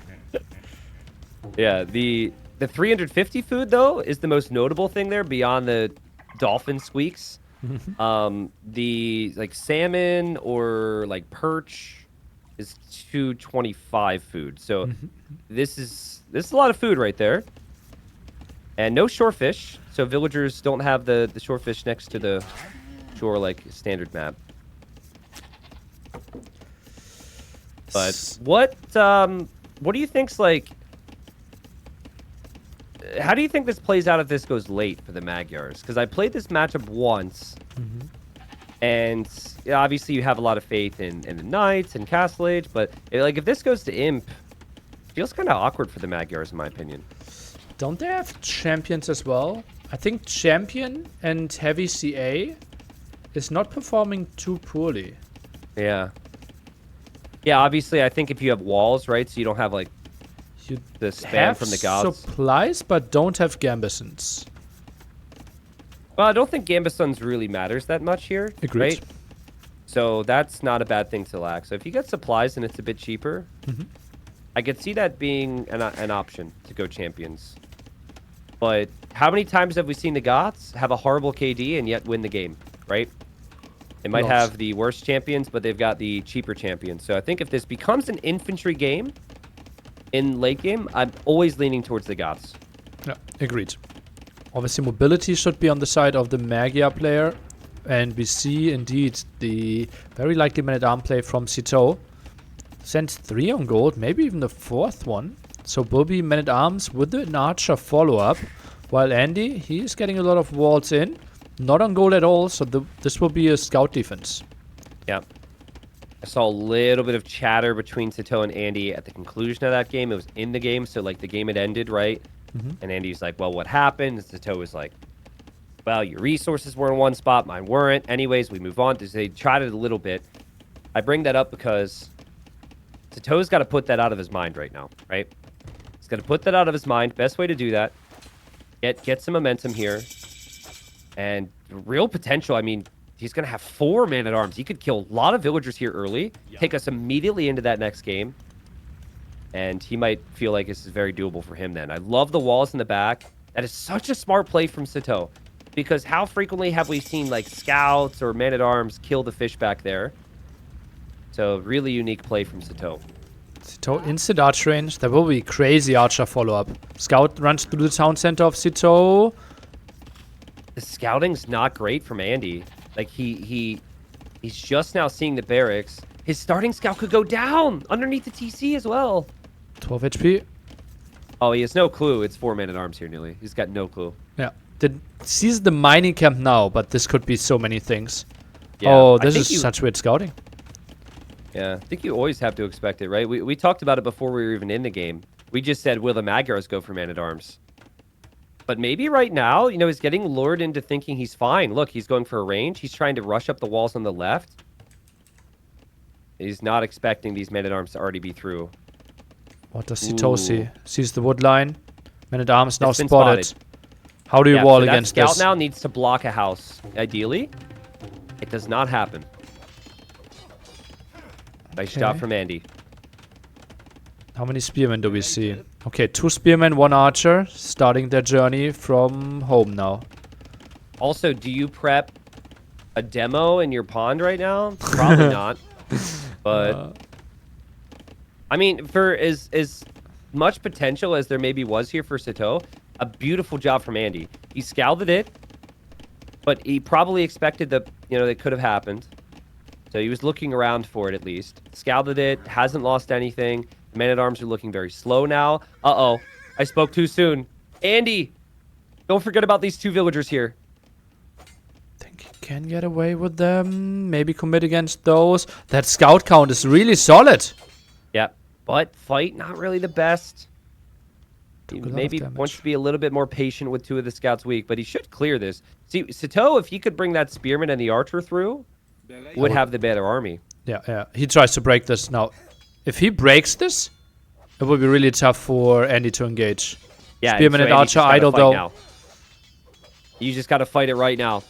Yeah, the 350 food, though, is the most notable thing there beyond the dolphin squeaks. The salmon or perch is 225 food. So this is a lot of food right there. And no shorefish, so villagers don't have the shorefish next to the shore like standard map. But what do you think's how do you think this plays out if this goes late for the Magyars? Because I played this matchup once, and obviously you have a lot of faith in the Knights and Castle Age, but if this goes to Imp, it feels kind of awkward for the Magyars in my opinion. Don't they have champions as well? I think champion and heavy CA is not performing too poorly. Yeah. Yeah, obviously, I think if you have walls, right, so you don't have, like, You the spam have from the gods. supplies, but don't have gambesons. Well, I don't think Gambesons really matters that much here, Agreed. right? So that's not a bad thing to lack. So if you get supplies and it's a bit cheaper, I could see that being an option to go champions. But how many times have we seen the Goths have a horrible KD and yet win the game, right? They might Lots. have the worst champions, but they've got the cheaper champions. So I think if this becomes an infantry game in late game, I'm always leaning towards the Goths. Yeah, agreed. Obviously, mobility should be on the side of the Magia player. And we see, indeed, the very likely man-at-arm play from Sitaux. Sends 3 on gold, maybe even the 4th one. So will be man-at-arms with an archer follow-up. While Andy, he's getting a lot of walls in. Not on gold at all, so this will be a scout defense. Yeah. I saw a little bit of chatter between Sitaux and Andy at the conclusion of that game. It was in the game, so like the game had ended, right? And Andy's like, well, what happened? And Sitaux was like, well, your resources were in one spot, mine weren't. Anyways, we move on. They tried it a little bit. I bring that up because Sitau's got to put that out of his mind right now, right? He's got to put that out of his mind. Best way to do that, get some momentum here. And real potential, I mean, he's going to have 4 man-at-arms. He could kill a lot of villagers here early, take us immediately into that next game. And he might feel like this is very doable for him then. I love the walls in the back. That is such a smart play from Sitaux. Because how frequently have we seen, like, scouts or man-at-arms kill the fish back there? So, really unique play from Sitaux. Sitaux instant arch range. There will be crazy archer follow-up. Scout runs through the town center of Sitaux. The scouting's not great from Andy. Like, he's just now seeing the barracks. His starting scout could go down underneath the TC as well. 12 HP. Oh, he has no clue. It's 4 man-at-arms here, nearly. He's got no clue. Yeah. Sees the mining camp now, but this could be so many things. Yeah, Oh, this is such weird scouting. Yeah, I think you always have to expect it, right? We talked about it before we were even in the game. We just said, will the Magyars go for man-at-arms? But maybe right now, you know, he's getting lured into thinking he's fine. Look, he's going for a range. He's trying to rush up the walls on the left. He's not expecting these men-at-arms to already be through. What does Sitaux see? Sees the wood line. Man-at-arms now It's been spotted. How do you wall so against that scout this? now needs to block a house. Ideally, it does not happen. Nice shot from Andy. How many spearmen do we see? Okay, 2 spearmen, 1 archer, starting their journey from home now. Also, do you prep a demo in your pond right now? Probably not. But I mean, for as much potential as there maybe was here for Sitaux, a beautiful job from Andy. He scalded it, but he probably expected that, you know, that could have happened. So he was looking around for it at least. Scalded it, hasn't lost anything. The men-at-arms are looking very slow now. Uh-oh, I spoke too soon. Andy, don't forget about these 2 villagers here. Think he can get away with them. Maybe commit against those. That scout count is really solid. Yep, but fight not really the best. He Took a lot of maybe damage. wants to be a little bit more patient with 2 of the scouts weak, but he should clear this. See, Sitaux, if he could bring that spearman and the archer through, would have the better army. Yeah. He tries to break this now. If he breaks this, it will be really tough for Andy to engage. Yeah, Spearman and Andy's archer just gotta idle fight though. now. You just got to fight it right now.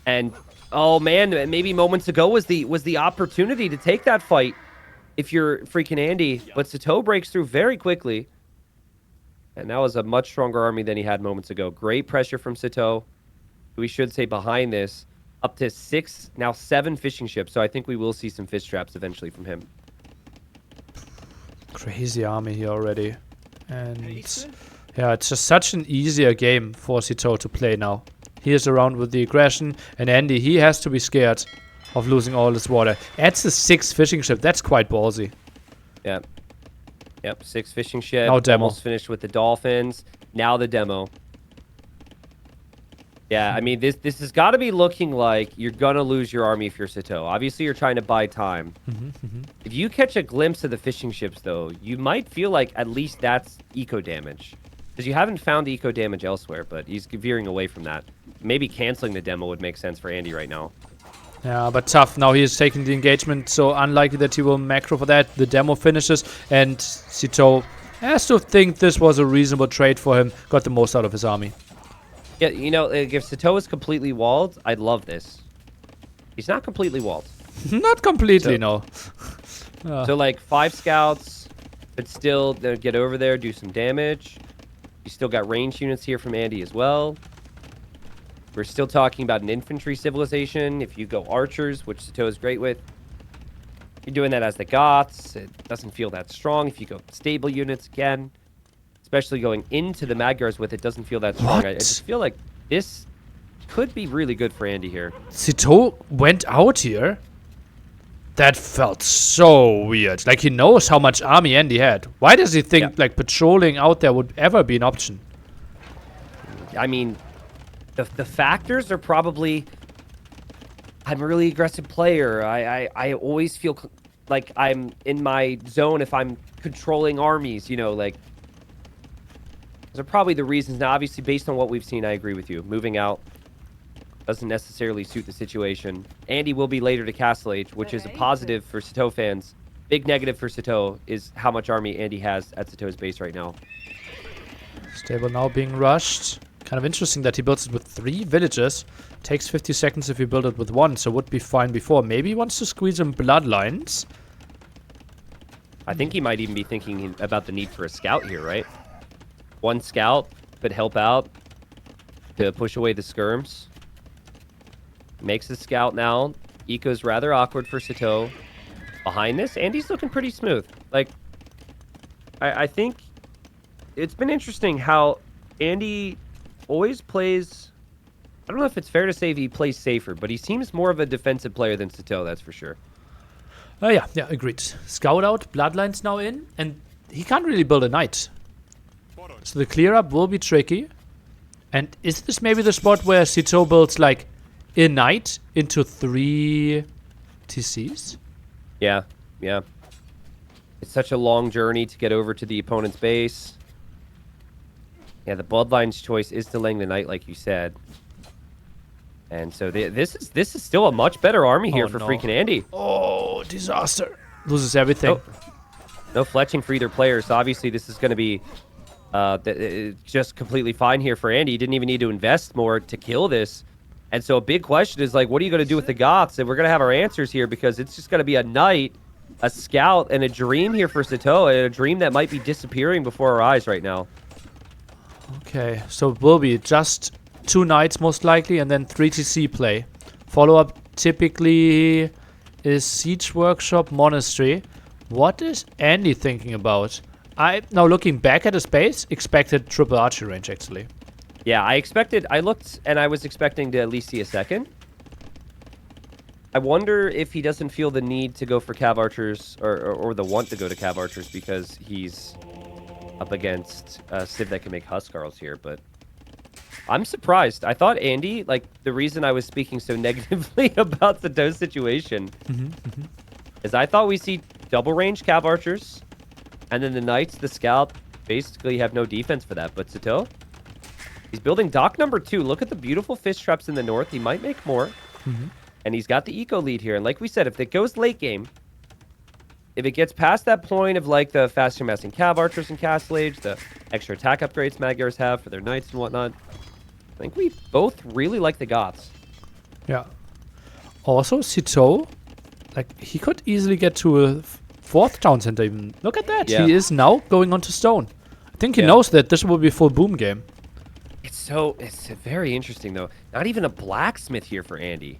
And oh man, maybe moments ago was the opportunity to take that fight if you're freaking Andy, but Sitaux breaks through very quickly. And that was a much stronger army than he had moments ago. Great pressure from Sitaux. We should say behind this, up to 6, now 7 fishing ships. So I think we will see some fish traps eventually from him. Crazy army here already. And yeah, it's just such an easier game for Sitaux to play now. He is around with the aggression, and Andy, he has to be scared of losing all his water. Adds the 6 fishing ship. That's quite ballsy. Yep. Yep, 6 fishing ships. Now demo. Almost finished with the dolphins. Now the demo. Yeah, I mean, this has got to be looking like you're going to lose your army if you're Sitaux. Obviously, you're trying to buy time. If you catch a glimpse of the fishing ships, though, you might feel like at least that's eco damage. Because you haven't found eco damage elsewhere, but he's veering away from that. Maybe canceling the demo would make sense for Andy right now. Yeah, but tough. Now he is taking the engagement, so unlikely that he will macro for that. The demo finishes, and Sitaux has to think this was a reasonable trade for him. Got the most out of his army. Yeah, you know, if Sitaux is completely walled, I'd love this. He's not completely walled. Not completely, no. So, like, 5 scouts, but still get over there, do some damage. You still got range units here from Andy as well. We're still talking about an infantry civilization. If you go archers, which Sitaux is great with, you're doing that as the Goths. It doesn't feel that strong. If you go stable units again, especially going into the Magyars with it, doesn't feel that strong. I just feel like this could be really good for Andy here. Sitaux went out here? That felt so weird. Like, he knows how much army Andy had. Why does he think, like, patrolling out there would ever be an option? I mean, the factors are probably... I'm a really aggressive player. I always feel like I'm in my zone if I'm controlling armies, you know, like... Those are probably the reasons. Now, obviously, based on what we've seen, I agree with you. Moving out doesn't necessarily suit the situation. Andy will be later to Castle Age, which is a positive for Sitaux fans. Big negative for Sitaux is how much army Andy has at Sitaux's base right now. Stable now being rushed. Kind of interesting that he builds it with 3 villages. Takes 50 seconds if you build it with 1, so would be fine before. Maybe he wants to squeeze in bloodlines. I think he might even be thinking about the need for a scout here, right? 1 scout could help out to push away the skirms. Makes a scout now. Eco's rather awkward for Sitaux. Behind this, Andy's looking pretty smooth. Like, I think it's been interesting how Andy always plays... I don't know if it's fair to say he plays safer, but he seems more of a defensive player than Sitaux, that's for sure. Yeah, agreed. Scout out, bloodlines now in, and he can't really build a knight. So the clear up will be tricky. And is this maybe the spot where Sitaux builds, like, a knight into 3 TCs? Yeah. It's such a long journey to get over to the opponent's base. Yeah, the bloodline's choice is delaying the knight, like you said. And so this is still a much better army here for FreakinAndy. Oh, disaster. Loses everything. No fletching for either player, so obviously this is going to be just completely fine here for Andy. He didn't even need to invest more to kill this. And so a big question is, like, what are you going to do with the Goths? And we're going to have our answers here because it's just going to be a knight, a scout, and a dream here for Sitaux. And a dream that might be disappearing before our eyes right now. Okay, so it will be just 2 knights most likely and then 3 TC play. Follow-up typically is Siege Workshop Monastery. What is Andy thinking about? Now looking back at his base, expected triple archery range actually. Yeah, I looked and I was expecting to at least see a second. I wonder if he doesn't feel the need to go for cav archers or the want to go to cav archers because he's up against a civ that can make huskarls here, but I'm surprised. I thought Andy, like, the reason I was speaking so negatively about the Sitaux situation is I thought we see double range cav archers, and then the knights, the scout, basically have no defense for that. But Sitaux, he's building dock number 2. Look at the beautiful fish traps in the north. He might make more. And he's got the eco lead here. And like we said, if it goes late game, if it gets past that point of, like, the faster massing cav archers in Castle Age, the extra attack upgrades Magyars have for their knights and whatnot, I think we both really like the Goths. Yeah. Also, Sitaux, like, he could easily get to a 4th town center even. Look at that. Yeah. He is now going on to stone. I think he knows that this will be a full boom game. It's very interesting, though. Not even a blacksmith here for Andy.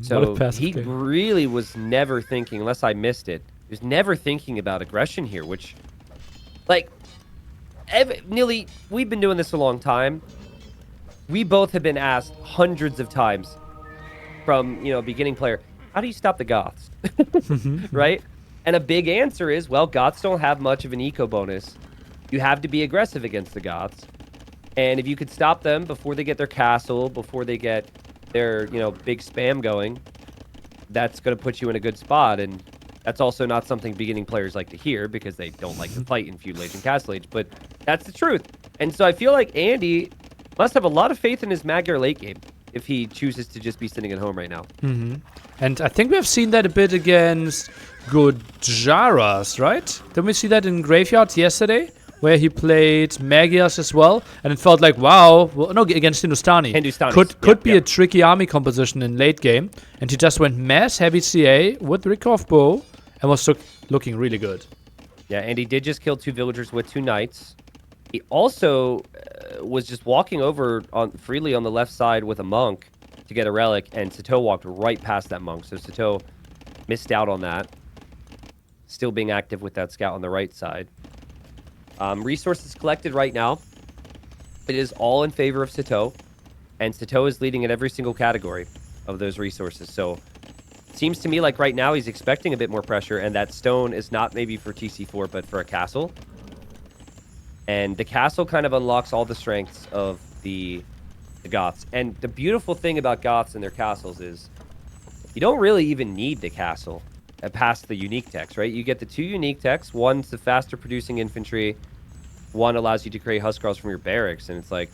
So he really was never thinking, unless I missed it, he was never thinking about aggression here, which, like, nearly, we've been doing this a long time. We both have been asked hundreds of times from, you know, a beginning player, how do you stop the Goths? Right? And a big answer is, well, Goths don't have much of an eco bonus. You have to be aggressive against the Goths. And if you could stop them before they get their castle, before they get their, you know, big spam going, that's going to put you in a good spot. And that's also not something beginning players like to hear because they don't like to fight in Feudal Age and Castle Age, but that's the truth. And so I feel like Andy must have a lot of faith in his Magyar late game. if he chooses to just be sitting at home right now. And I think we have seen that a bit against Gujaras, right? Didn't we see that in Graveyards yesterday? Where he played Magyars as well, and it felt like, wow, well, no, against Hindustani. Could be a tricky army composition in late game, and he just went mass heavy CA with recurve bow, and was looking really good. Yeah, and he did just kill 2 villagers with 2 knights. He also was just walking over freely on the left side with a monk to get a relic, and Sitaux walked right past that monk, so Sitaux missed out on that. Still being active with that scout on the right side. Resources collected right now. It is all in favor of Sitaux, and Sitaux is leading in every single category of those resources. So it seems to me like right now he's expecting a bit more pressure, and that stone is not maybe for TC4, but for a castle. And the castle kind of unlocks all the strengths of the Goths. And the beautiful thing about Goths and their castles is you don't really even need the castle past the unique techs, right? You get the 2 unique techs. One's the faster producing infantry. One allows you to create Huskarls from your barracks. And it's like,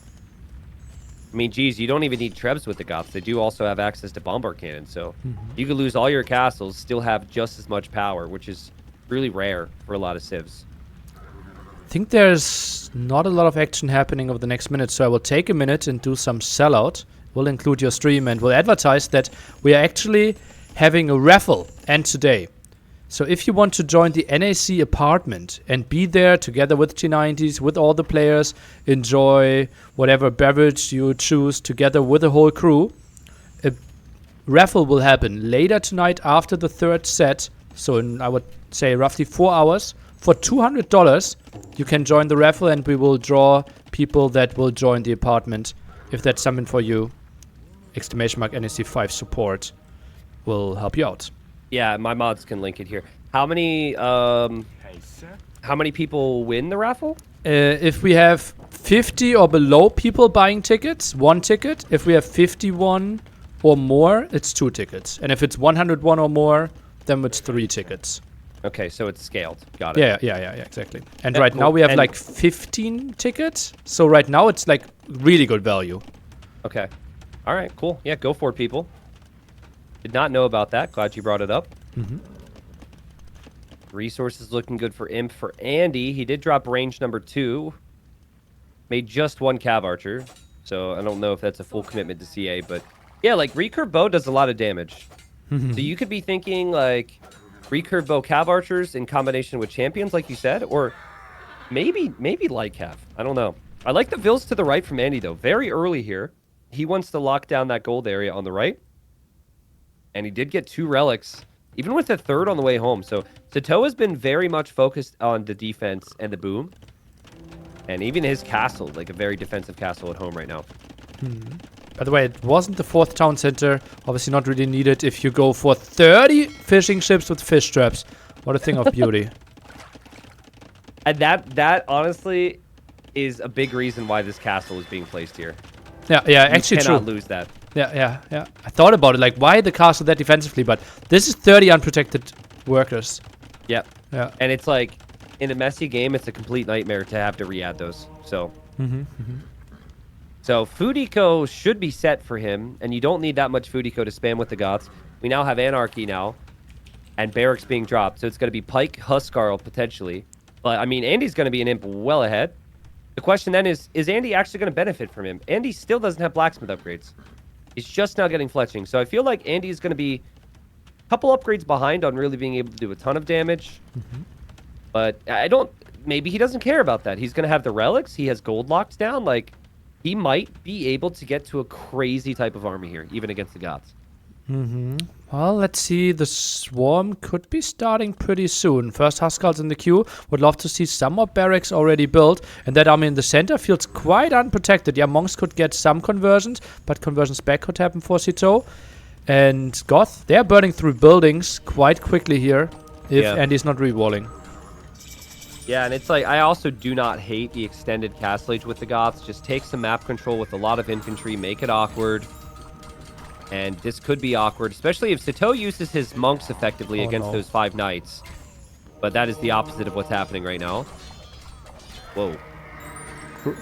I mean, geez, you don't even need Trebs with the Goths. They do also have access to bombard cannons. So you could lose all your castles, still have just as much power, which is really rare for a lot of civs. I think there's not a lot of action happening over the next minute, so I will take a minute and do some sellout. We'll include your stream and we'll advertise that we are actually having a raffle end today. So if you want to join the NAC apartment and be there together with T90s, with all the players, enjoy whatever beverage you choose together with the whole crew, a raffle will happen later tonight after the 3rd set. So in, I would say, roughly 4 hours. For $200, you can join the raffle, and we will draw people that will join the apartment. If that's something for you, !NAC5 support will help you out. Yeah, my mods can link it here. How many people win the raffle? If we have 50 or below people buying tickets, 1 ticket. If we have 51 or more, it's 2 tickets. And if it's 101 or more, then it's 3 tickets. Okay, so it's scaled. Got it. Yeah, exactly. And right now we have like 15 tickets. So right now it's like really good value. Okay. All right, cool. Yeah, go for it, people. Did not know about that. Glad you brought it up. Resources looking good for Imp. For Andy, he did drop range number 2. Made just 1 Cav Archer. So I don't know if that's a full commitment to CA, but yeah, like recurve bow does a lot of damage. So you could be thinking like recurve bow Cav Archers in combination with champions, like you said, or maybe light Cav. I don't know. I like the Vills to the right from Andy, though. Very early here. He wants to lock down that gold area on the right. And he did get 2 relics, even with the 3rd on the way home. So Sitaux has been very much focused on the defense and the boom. And even his castle, like a very defensive castle at home right now. By the way, it wasn't the 4th town center. Obviously not really needed if you go for 30 fishing ships with fish traps. What a thing of beauty. And that honestly is a big reason why this castle is being placed here. Yeah, actually true. You cannot lose that. Yeah. I thought about it, like, why the castle that defensively? But this is 30 unprotected workers. Yep. Yeah. And it's like, in a messy game, it's a complete nightmare to have to re-add those. So, So food eco should be set for him, and you don't need that much food eco to spam with the Goths. We now have Anarchy now, and Barracks being dropped. So it's going to be Pike, Huskarl, potentially. But, I mean, Andy's going to be an Imp well ahead. The question then is Andy actually going to benefit from him? Andy still doesn't have blacksmith upgrades. He's just now getting fletching. So I feel like Andy is going to be a couple upgrades behind on really being able to do a ton of damage. But I don't... Maybe he doesn't care about that. He's going to have the relics. He has gold locked down. Like, he might be able to get to a crazy type of army here, even against the Goths. Well, let's see. The swarm could be starting pretty soon. First Huskarls in the queue. Would love to see some more barracks already built. And that army in the center feels quite unprotected. Yeah, monks could get some conversions, but conversions back could happen for Sitaux. And Goth, they're burning through buildings quite quickly here if Andy's not rewalling. Yeah, and it's like, I also do not hate the extended castle age with the Goths. Just take some map control with a lot of infantry, make it awkward. And this could be awkward, especially if Sitaux uses his monks effectively against those 5 knights. But that is the opposite of what's happening right now. Whoa.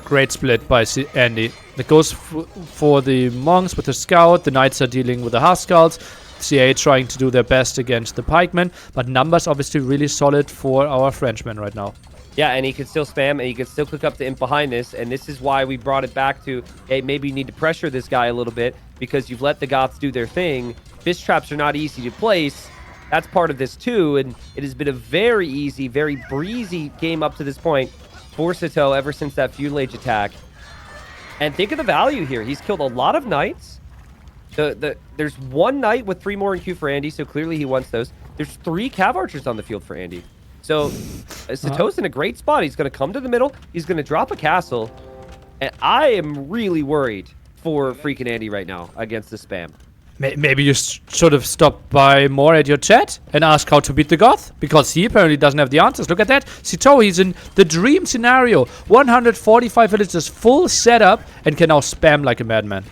Great split by Andy. It goes for the monks with the scout. The knights are dealing with the Huskarls. CA trying to do their best against the pikemen, but numbers obviously really solid for our Frenchman right now. Yeah, and he can still spam, and he can still click up the imp behind this, and this is why we brought it back to, hey, maybe you need to pressure this guy a little bit, because you've let the Goths do their thing. Fish traps are not easy to place. That's part of this too, and it has been a very easy, very breezy game up to this point for Sitaux ever since that Feudal Age attack. And think of the value here. He's killed a lot of knights. There's one knight with 3 more in queue for Andy, so clearly he wants those. There's 3 cav archers on the field for Andy. So Sitaux in a great spot. He's going to come to the middle. He's going to drop a castle. And I am really worried for FreakinAndy right now against the spam. Maybe you should have stopped by more at your chat and asked how to beat the Goth, because he apparently doesn't have the answers. Look at that. Sitaux, he's in the dream scenario. 145 villagers, full setup, and can now spam like a madman.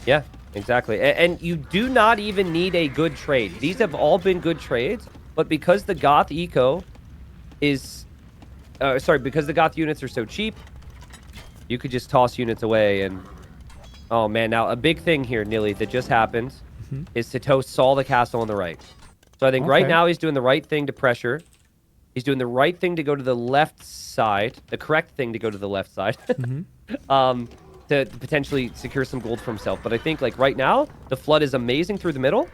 Yeah, exactly. And you do not even need a good trade. These have all been good trades, but because the Goth eco is... because the Goth units are so cheap, you could just toss units away and... Oh, man. Now, a big thing here, Nilly, that just happened is Sitaux saw the castle on the right. So I think right now he's doing the right thing to pressure. He's doing the right thing to go to the left side. The correct thing to go to the left side. To potentially secure some gold for himself. But I think, like, right now, the flood is amazing through the middle.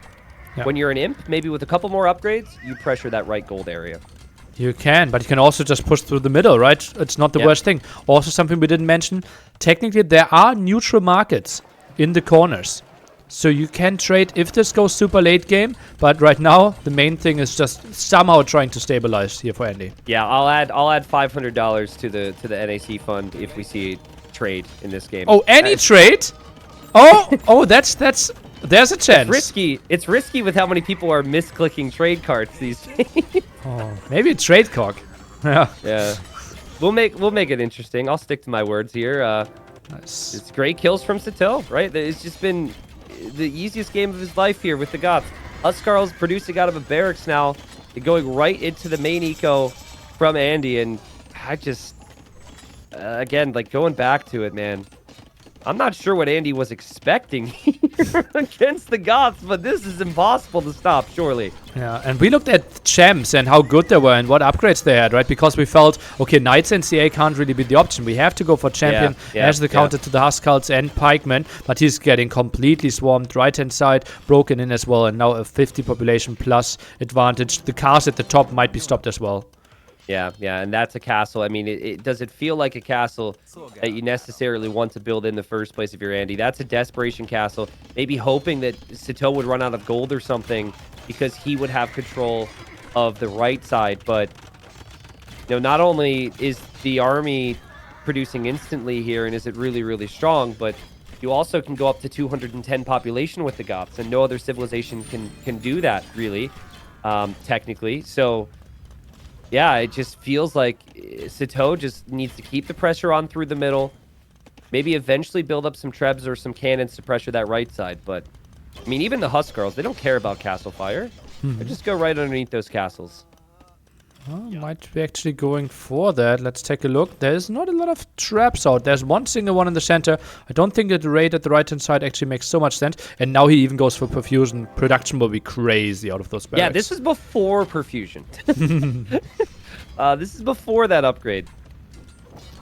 Yep. When you're an imp, maybe with a couple more upgrades, you pressure that right gold area. You can, but you can also just push through the middle, right? It's not the worst thing. Also, something we didn't mention, technically there are neutral markets in the corners. So you can trade if this goes super late game, but right now the main thing is just somehow trying to stabilize here for Andy. Yeah, I'll add $500 to the NAC fund if we see a trade in this game. Oh, any trade? Oh, there's a chance. It's risky with how many people are misclicking trade cards these days. Oh, maybe a trade cock. Yeah. We'll make it interesting. I'll stick to my words here. Nice. It's great kills from Sitaux, right? It's just been the easiest game of his life here with the Goths. Huskarls producing out of a barracks now, going right into the main eco from Andy, and I just again, like, going back to it, man. I'm not sure what Andy was expecting here against the Goths, but this is impossible to stop, surely. Yeah, and we looked at champs and how good they were and what upgrades they had, right? Because we felt, okay, Knights and CA can't really be the option. We have to go for champion as the counter to the Huskarls and pikemen, but he's getting completely swarmed right-hand side, broken in as well, and now a 50 population plus advantage. The cars at the top might be stopped as well. Yeah, and that's a castle. I mean, does it feel like a castle that you necessarily want to build in the first place if you're Andy? That's a desperation castle. Maybe hoping that Sitaux would run out of gold or something because he would have control of the right side. But, you know, not only is the army producing instantly here and is it really, really strong, but you also can go up to 210 population with the Goths, and no other civilization can do that, really, technically. So... yeah, it just feels like Sitaux just needs to keep the pressure on through the middle. Maybe eventually build up some trebs or some cannons to pressure that right side. But, I mean, even the Huskarls, they don't care about castle fire. They just go right underneath those castles. Well, might be actually going for that. Let's take a look. There's not a lot of traps out. There's one single one in the center. I don't think that the raid at the right-hand side actually makes so much sense. And now he even goes for perfusion. Production will be crazy out of those barracks. Yeah, this is before perfusion. This is before that upgrade.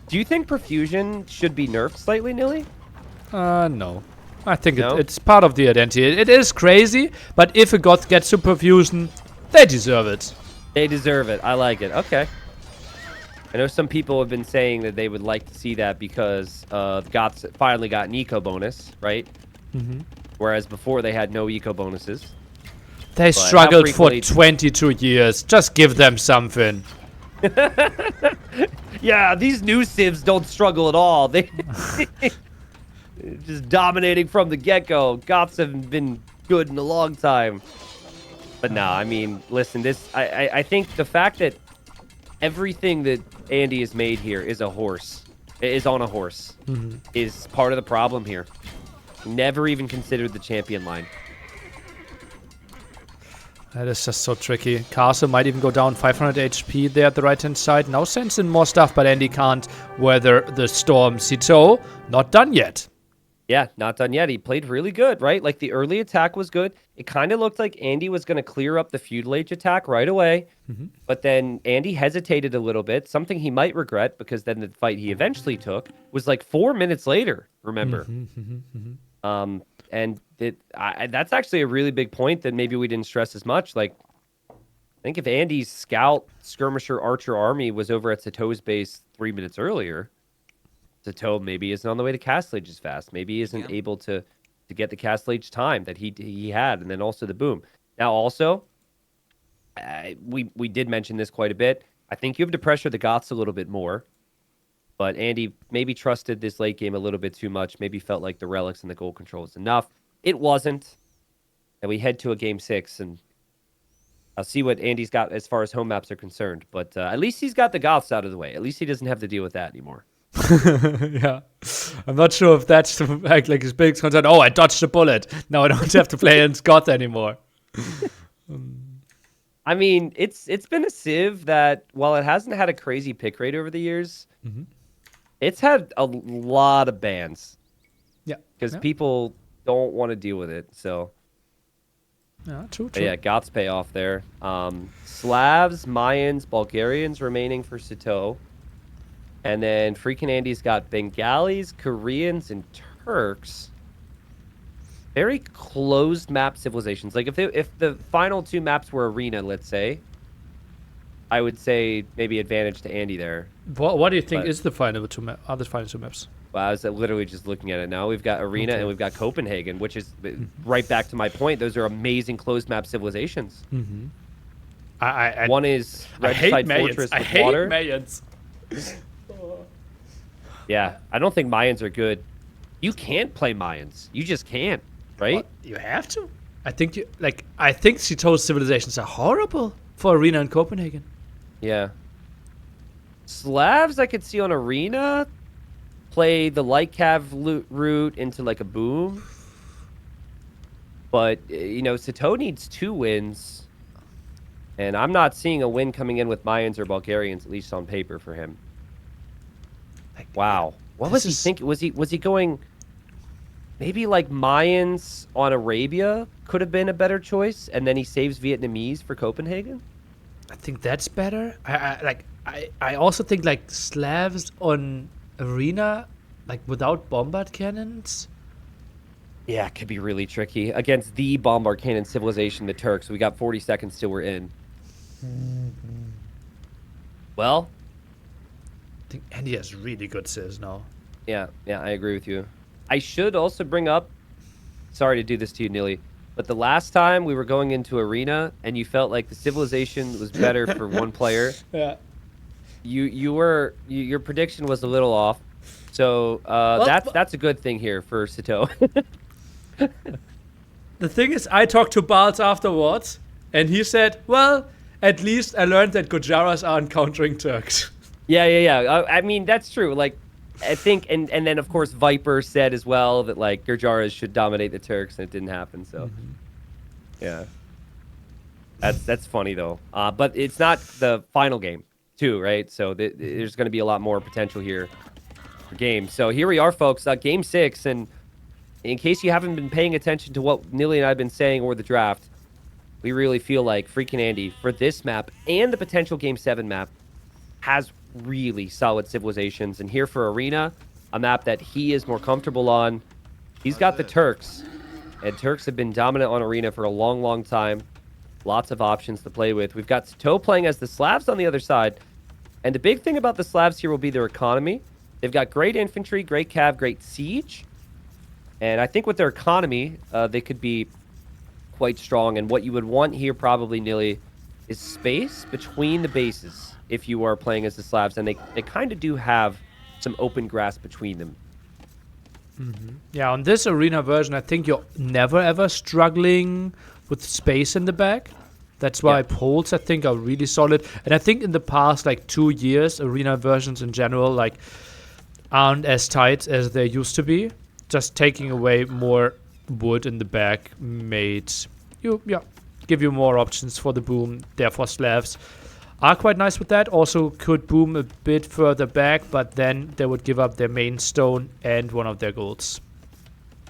Do you think perfusion should be nerfed slightly, Nilly? No. I think it's part of the identity. It is crazy, but if a god gets to perfusion, they deserve it. They deserve it. I like it. Okay. I know some people have been saying that they would like to see that because the Goths finally got an eco bonus, right? Whereas before they had no eco bonuses. They struggled for 22 years. Just give them something. Yeah, these new civs don't struggle at all. They just dominating from the get-go. Goths haven't been good in a long time. But no, I mean, listen, I think the fact that everything that Andy has made here is on a horse, is part of the problem here. Never even considered the champion line. That is just so tricky. Castle might even go down 500 HP there at the right-hand side. Now sends in more stuff, but Andy can't weather the storm. Sitaux, not done yet. Yeah, not done yet. He played really good, right? Like, the early attack was good. It kind of looked like Andy was going to clear up the feudal age attack right away. But then Andy hesitated a little bit, something he might regret, because then the fight he eventually took was like 4 minutes later, remember? And that's actually a really big point that maybe we didn't stress as much. Like, I think if Andy's scout, skirmisher, archer army was over at Sitaux's base 3 minutes earlier, Sitaux maybe isn't on the way to Castle Age as fast. Maybe he isn't able to get the Castle Age time that he had, and then also the boom. Now, also, we did mention this quite a bit. I think you have to pressure the Goths a little bit more. But Andy maybe trusted this late game a little bit too much. Maybe felt like the relics and the gold control was enough. It wasn't. And we head to a game 6, and I'll see what Andy's got as far as home maps are concerned. But at least he's got the Goths out of the way. At least he doesn't have to deal with that anymore. Yeah. I'm not sure if that's like his biggest concern. Oh, I dodged a bullet. Now I don't have to play against Goth anymore. I mean, it's been a civ that, while it hasn't had a crazy pick rate over the years, it's had a lot of bans. Yeah. Because people don't want to deal with it. So, yeah, true. but yeah, Goths pay off there. Slavs, Mayans, Bulgarians remaining for Sitaux. And then FreakinAndy's got Bengalis, Koreans, and Turks. Very closed map civilizations. Like, if the final 2 maps were arena, let's say, I would say maybe advantage to Andy there. What do you think is the final 2 maps? Are the final 2 maps? Well, I was literally just looking at it now. We've got arena and we've got Copenhagen, which is right back to my point. Those are amazing closed map civilizations. One is Regicide Fortress with water. I hate Mayans. Yeah, I don't think Mayans are good. You can't play Mayans. You just can't, right? What? You have to. I think Sitaux's civilizations are horrible for arena in Copenhagen. Yeah. Slavs I could see on arena play the light cav route into like a boom. But Sitaux needs 2 wins. And I'm not seeing a win coming in with Mayans or Bulgarians, at least on paper for him. Wow. What was he thinking? Was he going maybe like Mayans on Arabia could have been a better choice, and then he saves Vietnamese for Copenhagen? I think that's better. I also think like Slavs on arena, like without bombard cannons. Yeah, it could be really tricky against the bombard cannon civilization, the Turks. We got 40 seconds till we're in. Well, I think Andy has really good civs now. Yeah, I agree with you. I should also bring up, sorry to do this to you, Nilly, but the last time we were going into arena and you felt like the civilization was better for one player. Yeah. Your prediction was a little off. So that's a good thing here for Sitaux. The thing is, I talked to Balz afterwards, and he said, well, at least I learned that Gujaras aren't countering Turks. Yeah. I mean, that's true. Like, I think, and then, of course, Viper said as well that, like, Gujaras should dominate the Turks, and it didn't happen, so. Yeah. That's funny, though. But it's not the final game, too, right? So there's going to be a lot more potential here for games. So here we are, folks. Game 6, and in case you haven't been paying attention to what Nilly and I have been saying or the draft, we really feel like FreakinAndy, for this map and the potential Game 7 map, has really solid civilizations. And here for Arena, a map that he is more comfortable on, he's got the Turks. And Turks have been dominant on Arena for a long, long time. Lots of options to play with. We've got Sitaux playing as the Slavs on the other side. And the big thing about the Slavs here will be their economy. They've got great infantry, great cav, great siege. And I think with their economy, they could be quite strong. And what you would want here probably, Nilly, is space between the bases if you are playing as the Slavs. And they kind of do have some open grass between them. Yeah, on this arena version, I think you're never ever struggling with space in the back. That's why poles, I think, are really solid. And I think in the past, like 2 years, arena versions in general, like, aren't as tight as they used to be. Just taking away more wood in the back made you, give you more options for the boom. Therefore, Slavs are quite nice with that. Also could boom a bit further back, but then they would give up their main stone and one of their golds.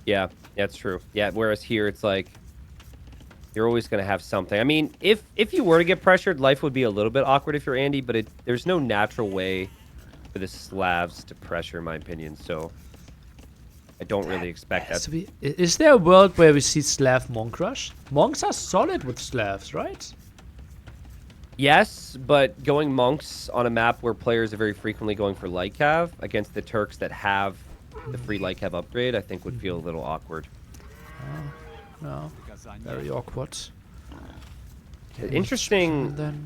Yeah, that's true. Yeah, whereas here it's like you're always going to have something. I mean, if you were to get pressured, life would be a little bit awkward if you're Andy, but there's no natural way for the Slavs to pressure, in my opinion. So I don't really expect that. Is there a world where we see Slav Monk rush? Monks are solid with Slavs, right? Yes, but going monks on a map where players are very frequently going for light cav against the Turks that have the free light cav upgrade, I think would feel a little awkward. No, very awkward. Interesting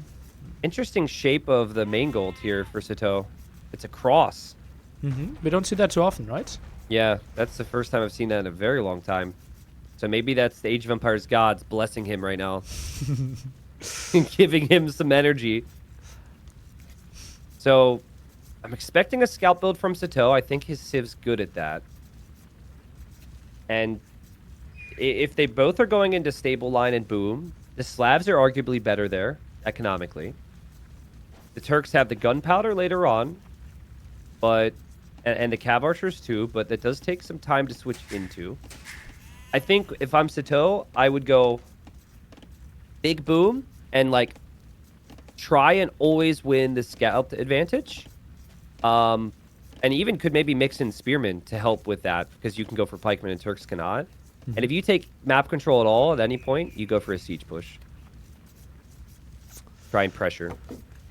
shape of the main gold here for Sitaux. It's a cross. We don't see that too often, right? Yeah, that's the first time I've seen that in a very long time. So maybe that's the Age of Empires gods blessing him right now. Giving him some energy. So I'm expecting a scalp build from Sitaux. I think his Civ's good at that. And if they both are going into stable line and boom, the Slavs are arguably better there economically. The Turks have the gunpowder later on, but and the cav archers too, but that does take some time to switch into. I think if I'm Sitaux, I would go big boom and like try and always win the scalp advantage. And even could maybe mix in spearmen to help with that, because you can go for pikemen and Turks cannot. And if you take map control at all at any point, you go for a siege push. Try and pressure.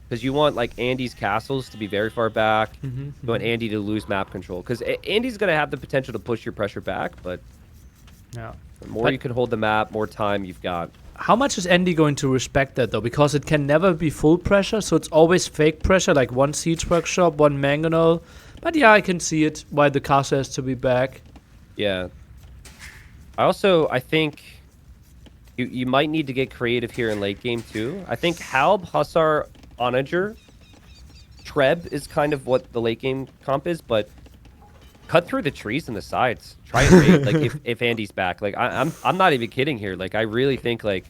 Because you want like Andy's castles to be very far back. You want Andy to lose map control. Because Andy's going to have the potential to push your pressure back, but the more you can hold the map, more time you've got. How much is Andy going to respect that, though? Because it can never be full pressure, so it's always fake pressure, like one siege workshop, one mangonel. But yeah, I can see it, why the castle has to be back. Yeah. I think you might need to get creative here in late game, too. I think Halb, Hussar, Onager, Treb is kind of what the late game comp is, but cut through the trees and the sides. Try and raid, like if Andy's back. Like I'm not even kidding here. Like I really think like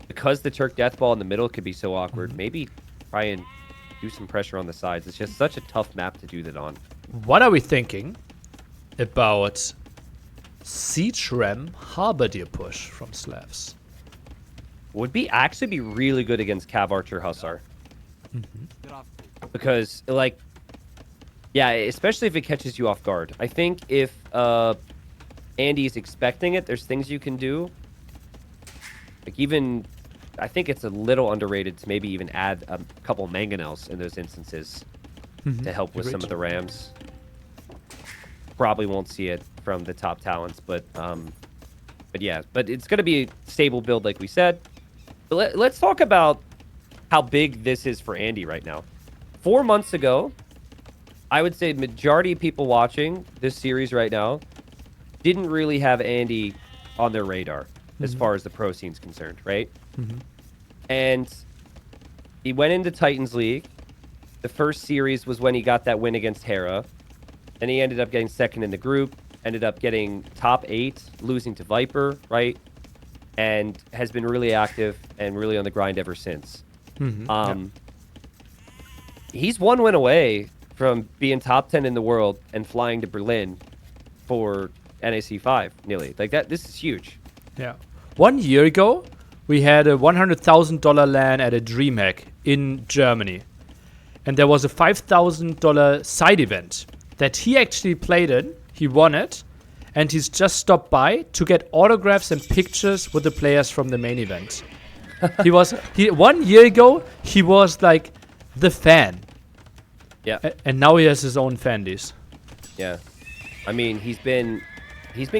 because the Turk death ball in the middle could be so awkward, maybe try and do some pressure on the sides. It's just such a tough map to do that on. What are we thinking about Siege Ram Halberdier push from Slavs? Would actually be really good against Cav Archer Hussar. Because like yeah, especially if it catches you off guard. I think if Andy's expecting it, there's things you can do. Like even, I think it's a little underrated to maybe even add a couple mangonels in those instances to help with some of the rams. Probably won't see it from the top talents, but yeah, but it's going to be a stable build like we said. But let's talk about how big this is for Andy right now. 4 months ago, I would say majority of people watching this series right now didn't really have Andy on their radar as far as the pro scene's concerned, right? And he went into Titans League. The first series was when he got that win against Hera. And he ended up getting second in the group, ended up getting top 8, losing to Viper, right? And has been really active and really on the grind ever since. He's one win away from being top 10 in the world and flying to Berlin for NAC 5, nearly. Like that, this is huge. Yeah. 1 year ago, we had a $100,000 LAN at a DreamHack in Germany. And there was a $5,000 side event that he actually played in. He won it. And he's just stopped by to get autographs and pictures with the players from the main event. 1 year ago, he was like the fan. Yeah. And now he has his own fandies. Yeah. I mean, he's been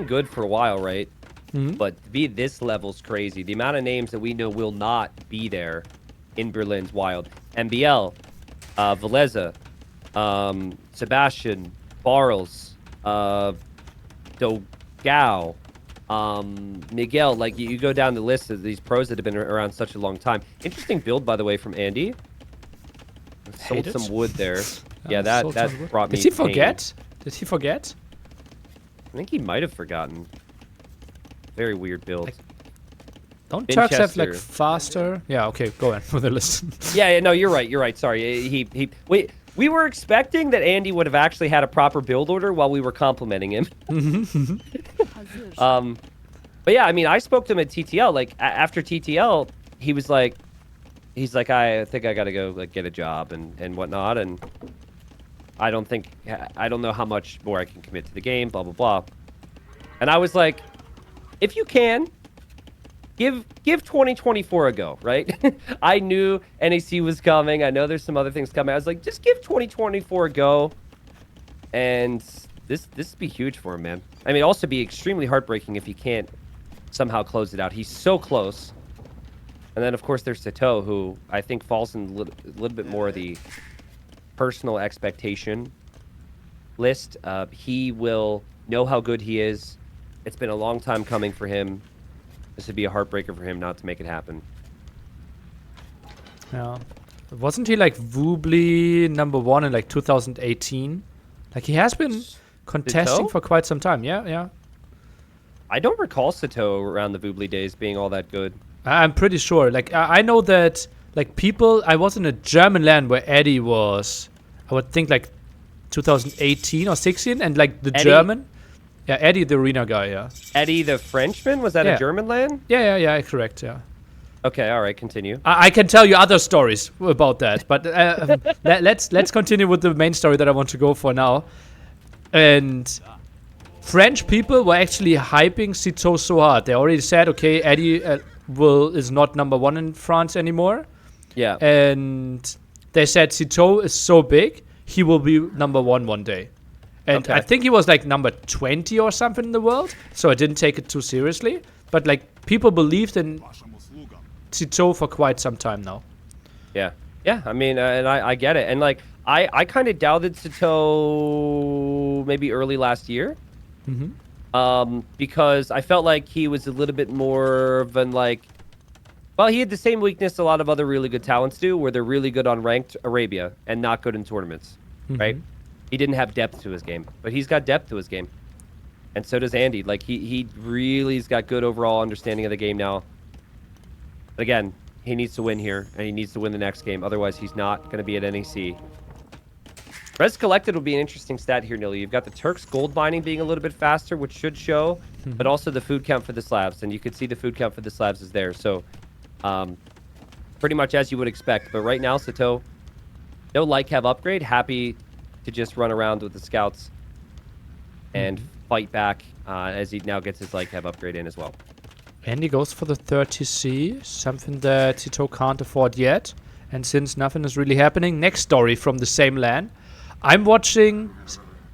good for a while, right? But to be this level's crazy. The amount of names that we know will not be there in Berlin's wild. MBL, Veleza, Sebastian, Barles, Dogao, Miguel. Like, you go down the list of these pros that have been around such a long time. Interesting build, by the way, from Andy. Sold some wood there. Yeah, that brought me Did he forget? Did he forget? I think he might have forgotten. Very weird build. Don't Turks have like Winchester. faster? Yeah, okay, go on with the list. Yeah, no, you're right. Sorry. We were expecting that Andy would have actually had a proper build order while we were complimenting him. But yeah, I mean, I spoke to him at TTL. Like after TTL, he's like, I think I gotta go like get a job and whatnot, and I don't know how much more I can commit to the game, blah blah blah. And I was like, if you can, give 2024 a go, right? I knew NAC was coming. I know there's some other things coming. I was like, just give 2024 a go, and this would be huge for him, man. I mean, also be extremely heartbreaking if he can't somehow close it out. He's so close. And then, of course, there's Sitaux, who I think falls in a little bit more of the personal expectation list. He will know how good he is. It's been a long time coming for him. This would be a heartbreaker for him not to make it happen. Yeah. Wasn't he like Woobly #1 in like 2018? Like he has been contesting Sitaux? for quite some time. Yeah. I don't recall Sitaux around the Voobly days being all that good. I'm pretty sure. Like I know that like people. I was in a German land where Eddie was. I would think like 2018 or 16, and like the Eddie? German. Yeah, Eddie, the arena guy. Yeah. Eddie the Frenchman? Was that Yeah. a German land? Yeah. Correct. Yeah. Okay, all right, continue. I can tell you other stories about that, but let's continue with the main story that I want to go for now. And French people were actually hyping Sitaux so hard. They already said, okay, Eddie is not #1 in France anymore. Yeah. And they said Sitaux is so big, he will be #1 one day. And Okay. I think he was like number 20 or something in the world, so I didn't take it too seriously. But like people believed in Sitaux for quite some time now. Yeah. I mean, and I get it. And like, I kind of doubted Sitaux maybe early last year. Because I felt like he was a little bit more of an like, well, he had the same weakness a lot of other really good talents do, where they're really good on ranked Arabia and not good in tournaments, right? He didn't have depth to his game, but he's got depth to his game. And so does Andy. Like, he really's got good overall understanding of the game now. But again, he needs to win here, and he needs to win the next game. Otherwise, he's not going to be at NEC. Res collected will be an interesting stat here, Nilly. You've got the Turks gold mining being a little bit faster, which should show, but also the food count for the slabs. And you can see the food count for the slabs is there. So, pretty much as you would expect. But right now, Sitaux, no have upgrade. Happy to just run around with the scouts and fight back as he now gets his have upgrade in as well. Andy goes for the 30C, something that Sitaux can't afford yet. And since nothing is really happening, next story from the same LAN. I'm watching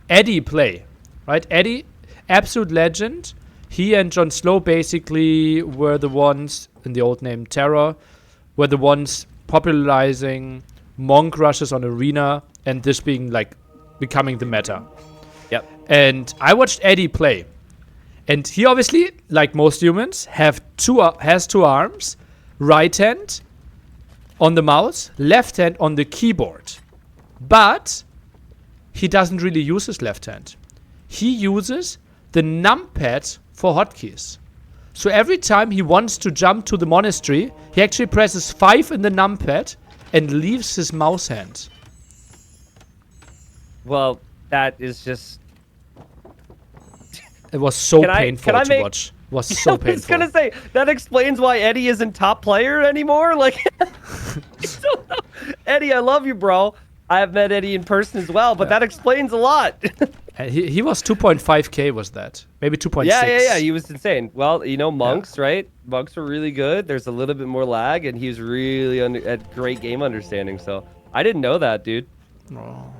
Eddie play, right? Eddie, absolute legend. He and John Slow basically were the ones, in the old name Terror, were the ones popularizing monk rushes on arena and this being like becoming the meta. Yep. And I watched Eddie play. And he obviously, like most humans, has two arms, right hand on the mouse, left hand on the keyboard. But he doesn't really use his left hand. He uses the numpad for hotkeys. So every time he wants to jump to the monastery, he actually presses 5 in the numpad and leaves his mouse hand. Well, that is just... It was so painful to watch. It was so painful. I was gonna say, that explains why Eddie isn't top player anymore. Like, Eddie, I love you, bro. I have met Eddie in person as well, but that explains a lot. He was 2.5k, was that? Maybe 2.6. Yeah. He was insane. Well, you know, monks, right? Monks were really good. There's a little bit more lag, and he was really at great game understanding. So I didn't know that, dude. Oh.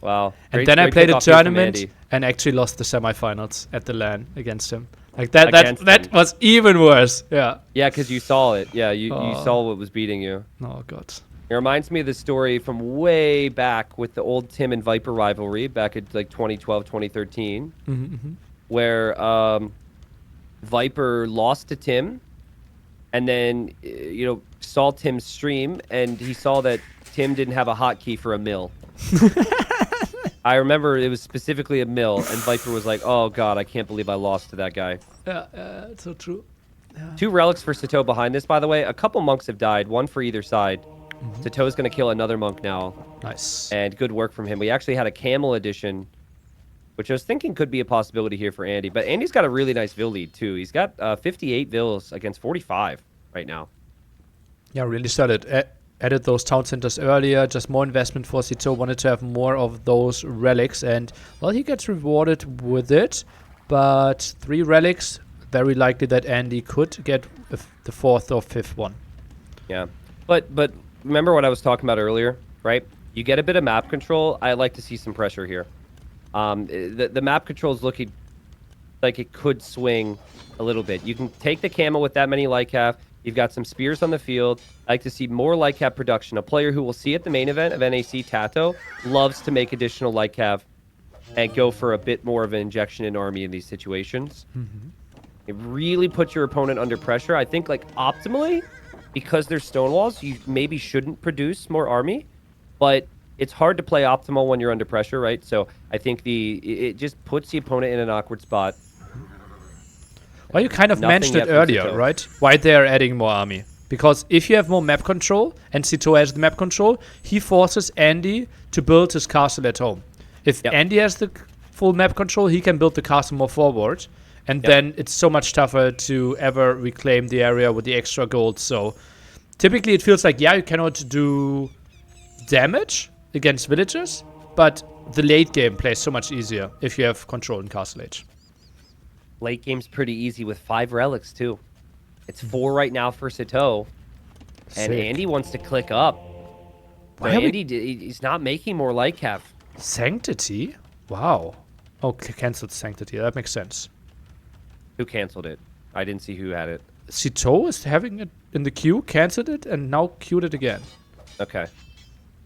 Wow. And then I played a tournament and actually lost the semifinals at the LAN against him. Like that was even worse. Yeah. Yeah, because you saw it. Yeah, you saw what was beating you. Oh god. It reminds me of the story from way back with the old Tim and Viper rivalry back at like 2012, 2013, where Viper lost to Tim, and then saw Tim's stream, and he saw that Tim didn't have a hotkey for a mill. I remember it was specifically a mill, and Viper was like, "Oh God, I can't believe I lost to that guy." Yeah, it's so true. 2 relics for Sitaux behind this, by the way. A couple monks have died, 1 for either side. Sitau's going to kill another monk now. Nice. And good work from him. We actually had a camel edition, which I was thinking could be a possibility here for Andy. But Andy's got a really nice Vil lead, too. He's got 58 Vils against 45 right now. Yeah, really started. Added those town centers earlier. Just more investment for Sitaux. Wanted to have more of those relics. And, well, he gets rewarded with it. But 3 relics, very likely that Andy could get the 4th or 5th one. Yeah. But remember what I was talking about earlier, right? You get a bit of map control. I like to see some pressure here. The map control is looking like it could swing a little bit. You can take the camo with that many light cap. You've got some spears on the field. I like to see more light cap production. A player who we'll see at the main event of NAC, Tato, loves to make additional light cap and go for a bit more of an injection in army in these situations. It really puts your opponent under pressure. I think, like, optimally, because there's stonewalls, you maybe shouldn't produce more army, but it's hard to play optimal when you're under pressure, right? So I think it just puts the opponent in an awkward spot. Well, you kind of mentioned it earlier, right? Why they're adding more army. Because if you have more map control, and Sitaux has the map control, he forces Andy to build his castle at home. If Andy has the full map control, he can build the castle more forward. And then it's so much tougher to ever reclaim the area with the extra gold. So typically it feels like, yeah, you cannot do damage against villagers, but the late game plays so much easier if you have control in Castle Age. Late game's pretty easy with 5 relics, too. It's 4 right now for Sitaux. And Andy wants to click up. But Andy, he's not making more light cap. Sanctity? Wow. Oh, cancelled Sanctity. That makes sense. Who canceled it? I didn't see who had it. Sitaux is having it in the queue, canceled it, and now queued it again. Okay.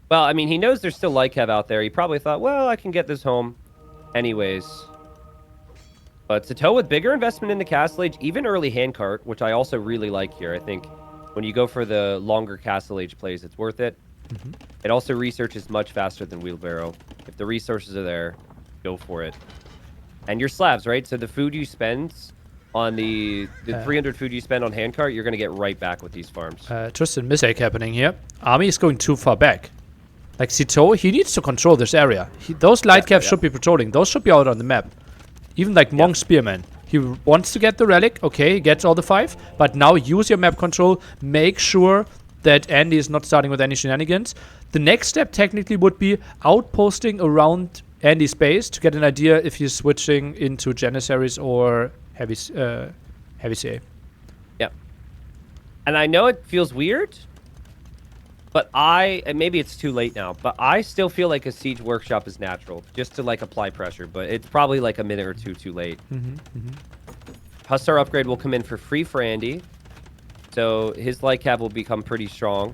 Well, I mean, he knows there's still light cap out there. He probably thought, well, I can get this home anyways. But Sitaux with bigger investment in the Castle Age, even early handcart, which I also really like here. I think when you go for the longer Castle Age plays, it's worth it. It also researches much faster than wheelbarrow. If the resources are there, go for it. And your slabs, right? So the food you spend on the 300 food you spend on handcart, you're going to get right back with these farms. Just a mistake happening here. Army is going too far back. Like Sitaux, he needs to control this area. Those light caps should be patrolling. Those should be out on the map. Even like Monk Spearman. He wants to get the relic. Okay, he gets all the 5. But now use your map control. Make sure that Andy is not starting with any shenanigans. The next step technically would be outposting around Andy's base to get an idea if he's switching into Janissaries or heavy CA. Yeah. And I know it feels weird, but and maybe it's too late now, but I still feel like a siege workshop is natural, just to like apply pressure, but it's probably like a minute or two too late. Hussar upgrade will come in for free for Andy, so his light cap will become pretty strong.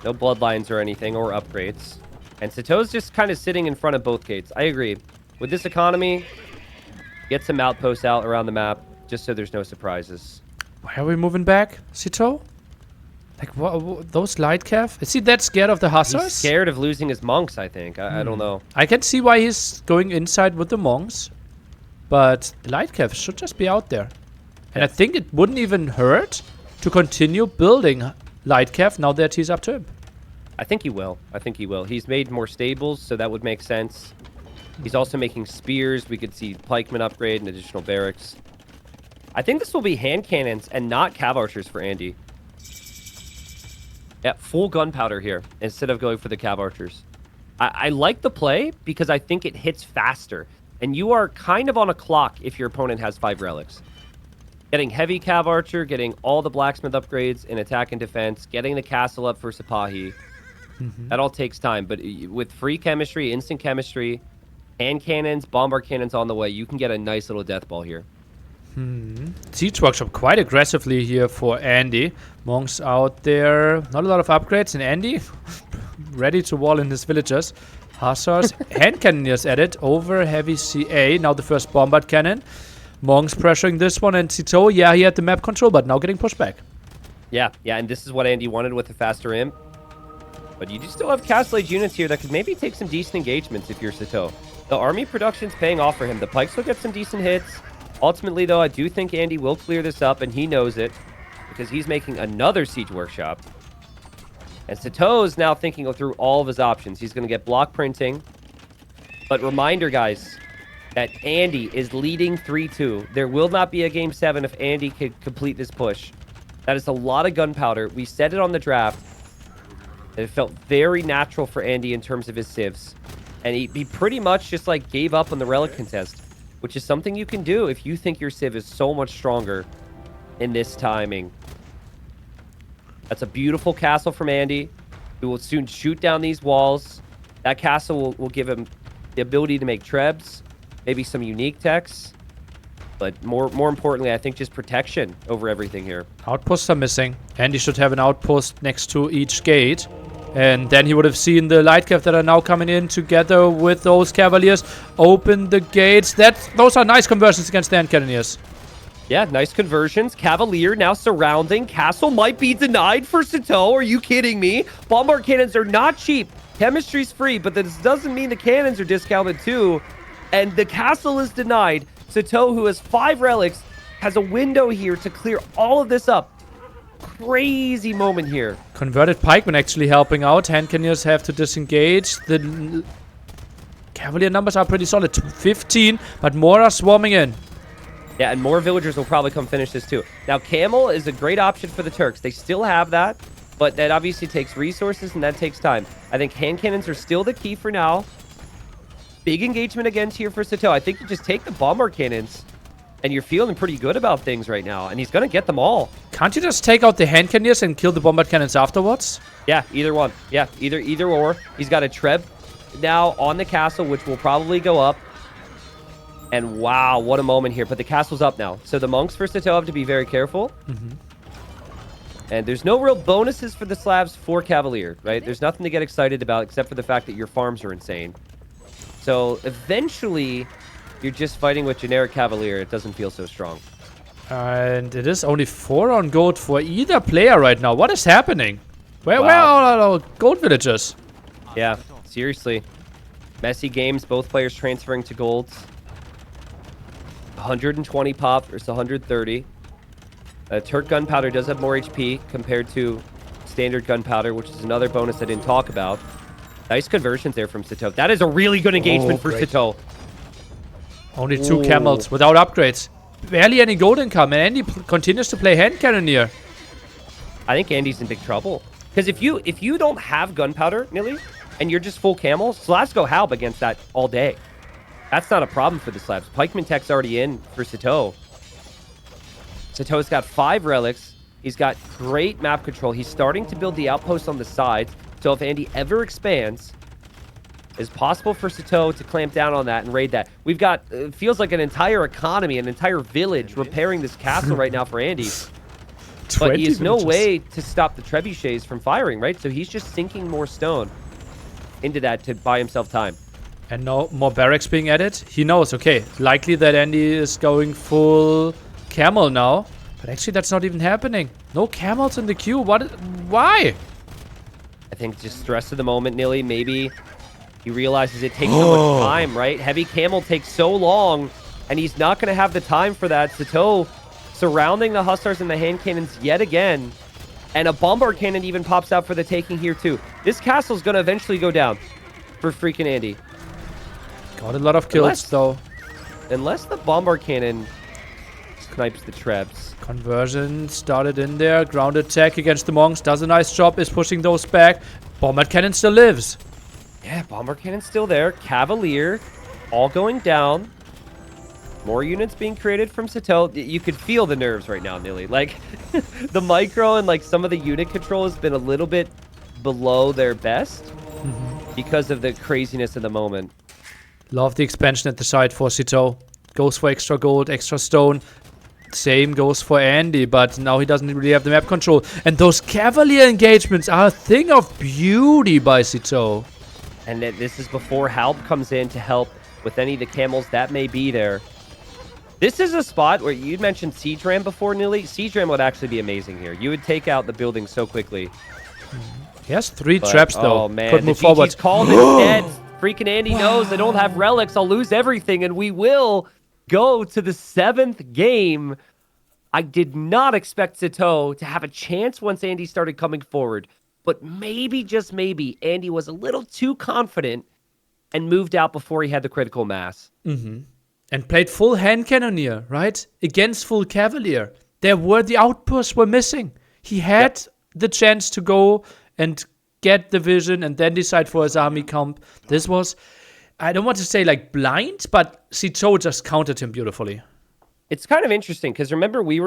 No bloodlines or anything, or upgrades. And Sitau's just kind of sitting in front of both gates. I agree. With this economy, get some outposts out around the map, just so there's no surprises. Why are we moving back, Sitaux? Like, what, those light calf? Is he that scared of the hussars? He's scared of losing his monks, I think. I don't know. I can see why he's going inside with the monks. But the light calf should just be out there. And I think it wouldn't even hurt to continue building light calf now that he's up to him. I think he will. I think he will. He's made more stables, so that would make sense. He's also making spears. We could see pikemen upgrade and additional barracks. I think this will be hand cannons and not cav archers for Andy. Yeah, full gunpowder here instead of going for the cav archers. I like the play because I think it hits faster. And you are kind of on a clock if your opponent has 5 relics. Getting heavy cav archer, getting all the blacksmith upgrades in attack and defense, getting the castle up for Sipahi. That all takes time. But with free chemistry, instant chemistry, hand cannons, bombard cannons on the way, you can get a nice little death ball here. Siege workshop quite aggressively here for Andy. Monks out there. Not a lot of upgrades. And Andy ready to wall in his villagers. Hussars. Hand cannoneers added over heavy CA. Now the first bombard cannon. Monks pressuring this one. And Sitaux, yeah, he had the map control, but now getting pushed back. Yeah, and this is what Andy wanted with the faster imp. But you do still have Castle Age units here that could maybe take some decent engagements if you're Sitaux. The army production's paying off for him. The pikes will get some decent hits. Ultimately, though, I do think Andy will clear this up, and he knows it because he's making another siege workshop. And Sitaux is now thinking through all of his options. He's going to get block printing. But reminder, guys, that Andy is leading 3-2. There will not be a Game 7 if Andy can complete this push. That is a lot of gunpowder. We said it on the draft. It felt very natural for Andy in terms of his civs. And he pretty much just like gave up on the relic contest, which is something you can do if you think your civ is so much stronger in this timing. That's a beautiful castle from Andy, who will soon shoot down these walls. That castle will give him the ability to make trebs, maybe some unique techs. But more importantly, I think just protection over everything here. Outposts are missing. Andy should have an outpost next to each gate. And then he would have seen the light cav that are now coming in together with those cavaliers. Open the gates. Those are nice conversions against the hand cannoneers. Yeah, nice conversions. Cavalier now surrounding. Castle might be denied for Sitaux. Are you kidding me? Bombard cannons are not cheap. Chemistry's free, but this doesn't mean the cannons are discounted too. And the castle is denied. Sitaux, who has 5 relics, has a window here to clear all of this up. Crazy moment here. Converted pikemen actually helping out. Hand cannoneers have to disengage. The cavalier numbers are pretty solid. 15, but more are swarming in. Yeah, and more villagers will probably come finish this too. Now, Camel is a great option for the Turks. They still have that, but that obviously takes resources and that takes time. I think hand cannons are still the key for now. Big engagement against here for Sitaux. I think you just take the bombard cannons and you're feeling pretty good about things right now. And he's going to get them all. Can't you just take out the hand cannoneers and kill the bombard cannons afterwards? Yeah, either one. Yeah, either or. He's got a Treb now on the castle, which will probably go up. And wow, what a moment here. But the castle's up now. So the monks for Sitaux have to be very careful. And there's no real bonuses for the Slavs for Cavalier, right? There's nothing to get excited about except for the fact that your farms are insane. So eventually, you're just fighting with generic Cavalier. It doesn't feel so strong. And it is only 4 on gold for either player right now. What is happening? Where are all our gold villagers? Yeah, seriously. Messy games, both players transferring to golds. 120 pop versus 130. Turk gunpowder does have more HP compared to standard gunpowder, which is another bonus I didn't talk about. Nice conversions there from Sitaux. That is a really good engagement for Sitaux. Only 2 camels without upgrades. Barely any gold income, and Andy continues to play hand cannoneer. I think Andy's in big trouble. Because if you don't have gunpowder, Nilly, and you're just full camel, Slavs go halb against that all day. That's not a problem for the Slavs. Pikeman tech's already in for Sitaux. Sitaux's got 5 relics. He's got great map control. He's starting to build the outposts on the sides. So if Andy ever expands, it's possible for Sitaux to clamp down on that and raid that. We've got, it feels like an entire economy, an entire village repairing this castle right now for Andy. But he has no way to stop the trebuchets from firing, right? So he's just sinking more stone into that to buy himself time. And no more barracks being added. He knows, okay, likely that Andy is going full camel now. But actually, that's not even happening. No camels in the queue. Why? I think just stress of the moment, Nilly. Maybe he realizes it takes so much time, right? Heavy camel takes so long, and he's not going to have the time for that. Sitaux surrounding the hussars and the hand cannons yet again. And a bombard cannon even pops out for the taking here, too. This castle's going to eventually go down for FreakinAndy. Got a lot of kills, though. Unless the bombard cannon snipes the trebs. Conversion started in there. Ground attack against the monks. Does a nice job. Is pushing those back. Bombard cannon still lives. Yeah, bombard cannon's still there. Cavalier all going down. More units being created from Sitaux. You could feel the nerves right now, Nilly. Like, the micro and like some of the unit control has been a little bit below their best because of the craziness of the moment. Love the expansion at the side for Sitaux. Goes for extra gold, extra stone. Same goes for Andy, but now he doesn't really have the map control. And those cavalier engagements are a thing of beauty by Sitaux. And this is before Halp comes in to help with any of the camels that may be there. This is a spot where you'd mentioned Siege Ram before, Nilly. Siege Ram would actually be amazing here. You would take out the building so quickly. He has 3 traps, though. Oh, man. Could move forward. Called instead. FreakinAndy knows I don't have relics. I'll lose everything, and we will. go to the 7th game. I did not expect Sitaux to have a chance once Andy started coming forward. But maybe, just maybe, Andy was a little too confident and moved out before he had the critical mass. And played full hand cannoneer, right? Against full cavalier. The outposts were missing. He had the chance to go and get the vision and then decide for his army comp. This was, I don't want to say like blind, but Sitaux just countered him beautifully. It's kind of interesting because remember I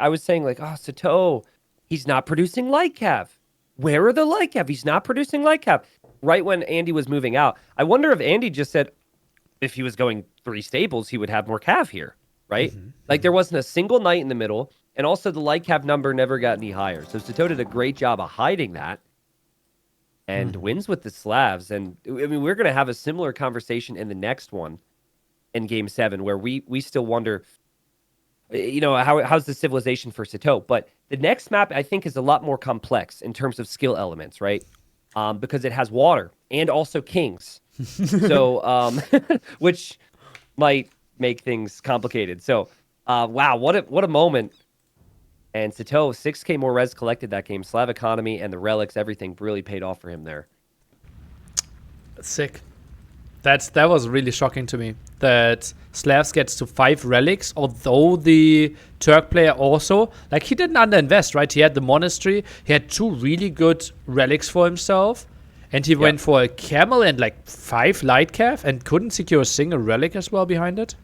was saying like, oh, Sitaux, he's not producing light cav. Where are the light cav? He's not producing light cav. Right when Andy was moving out. I wonder if Andy just said if he was going 3 stables, he would have more cav here, right? Like there wasn't a single knight in the middle. And also the light cav number never got any higher. So Sitaux did a great job of hiding that and wins with the Slavs. And I mean, we're going to have a similar conversation in the next one in game 7 where we still wonder, you know, how's the civilization for Sitaux? But the next map, I think, is a lot more complex in terms of skill elements, right? Because it has water and also kings. So, which might make things complicated. So, wow, what a moment. And Sitaux, 6K more res collected that game. Slav economy and the relics, everything really paid off for him there. Sick. That was really shocking to me. That Slavs gets to 5 relics, although the Turk player also, like, he didn't underinvest, right? He had the monastery, he had 2 really good relics for himself, and he went for a camel and like 5 light cav and couldn't secure a single relic as well behind it.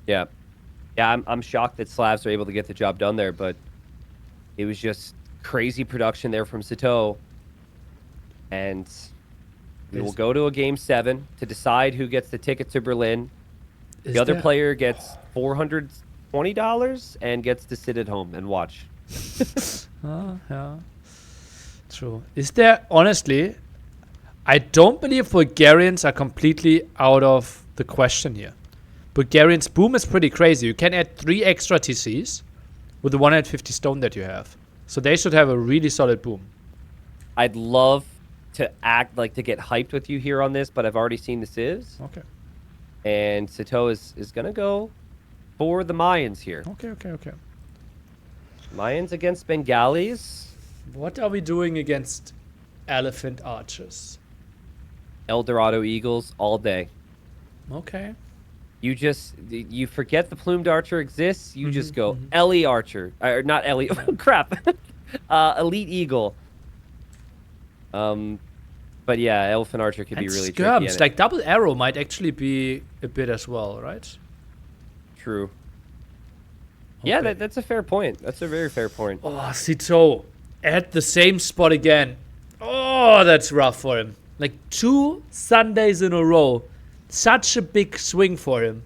Yeah. Yeah, I'm shocked that Slavs are able to get the job done there, but it was just crazy production there from Sitaux. And we will go to a game 7 to decide who gets the ticket to Berlin. The other player gets $420 and gets to sit at home and watch. Yeah. True. Is there, honestly, I don't believe Bulgarians are completely out of the question here. Bulgarians' boom is pretty crazy. You can add 3 extra TCs with the 150 stone that you have. So they should have a really solid boom. I'd love to get hyped with you here on this, but I've already seen this is. Okay. And Sitaux is going to go for the Mayans here. Okay. Mayans against Bengalis. What are we doing against elephant archers? El Dorado Eagles all day. Okay. You forget the plumed archer exists. You just go Ellie Archer, or not Ellie. Crap, Elite Eagle. But yeah, Elephant Archer could be really tricky. Like double arrow might actually be a bit as well, right? True. Okay. Yeah, that's a fair point. That's a very fair point. Oh, Sitaux at the same spot again. Oh, that's rough for him. Like 2 Sundays in a row. Such a big swing for him.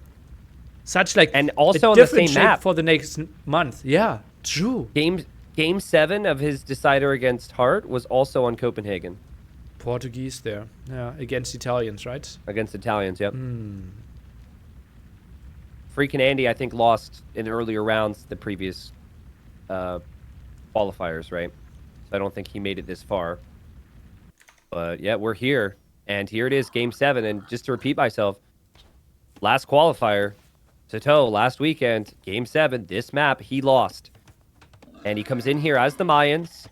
Such like and also a on the different same shape map for the next month. Yeah, true. Game 7 of his decider against Hart was also on Copenhagen. Portuguese there. Yeah, against Italians, right? Against Italians, yep. FreakinAndy, I think, lost in earlier rounds the previous qualifiers, right? So I don't think he made it this far. But yeah, we're here. And here it is, game 7. And just to repeat myself, last qualifier, Sitaux, last weekend, game 7, this map, he lost. And he comes in here as the Mayans.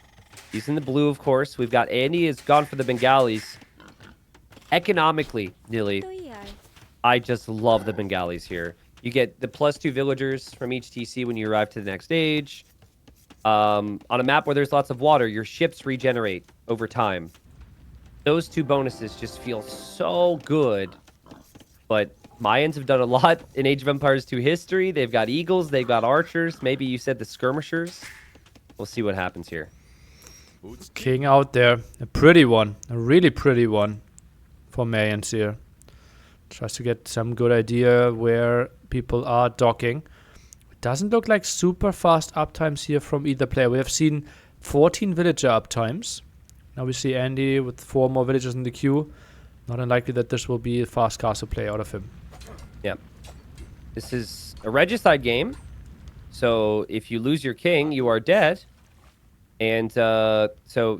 He's in the blue, of course. We've got Andy has gone for the Bengalis. Economically, Nilly, I just love the Bengalis here. You get the +2 villagers from each TC when you arrive to the next stage. On a map where there's lots of water, your ships regenerate over time. Those 2 bonuses just feel so good. But Mayans have done a lot in Age of Empires 2 history. They've got eagles, they've got archers. Maybe you said the skirmishers. We'll see what happens here. King out there. A pretty one. A really pretty one for Mayans here. Tries to get some good idea where people are docking. It doesn't look like super fast uptimes here from either player. We have seen 14 villager uptimes. Now we see Andy with 4 more villagers in the queue. Not unlikely that this will be a fast castle play out of him. Yeah. This is a regicide game. So if you lose your king, you are dead. And so,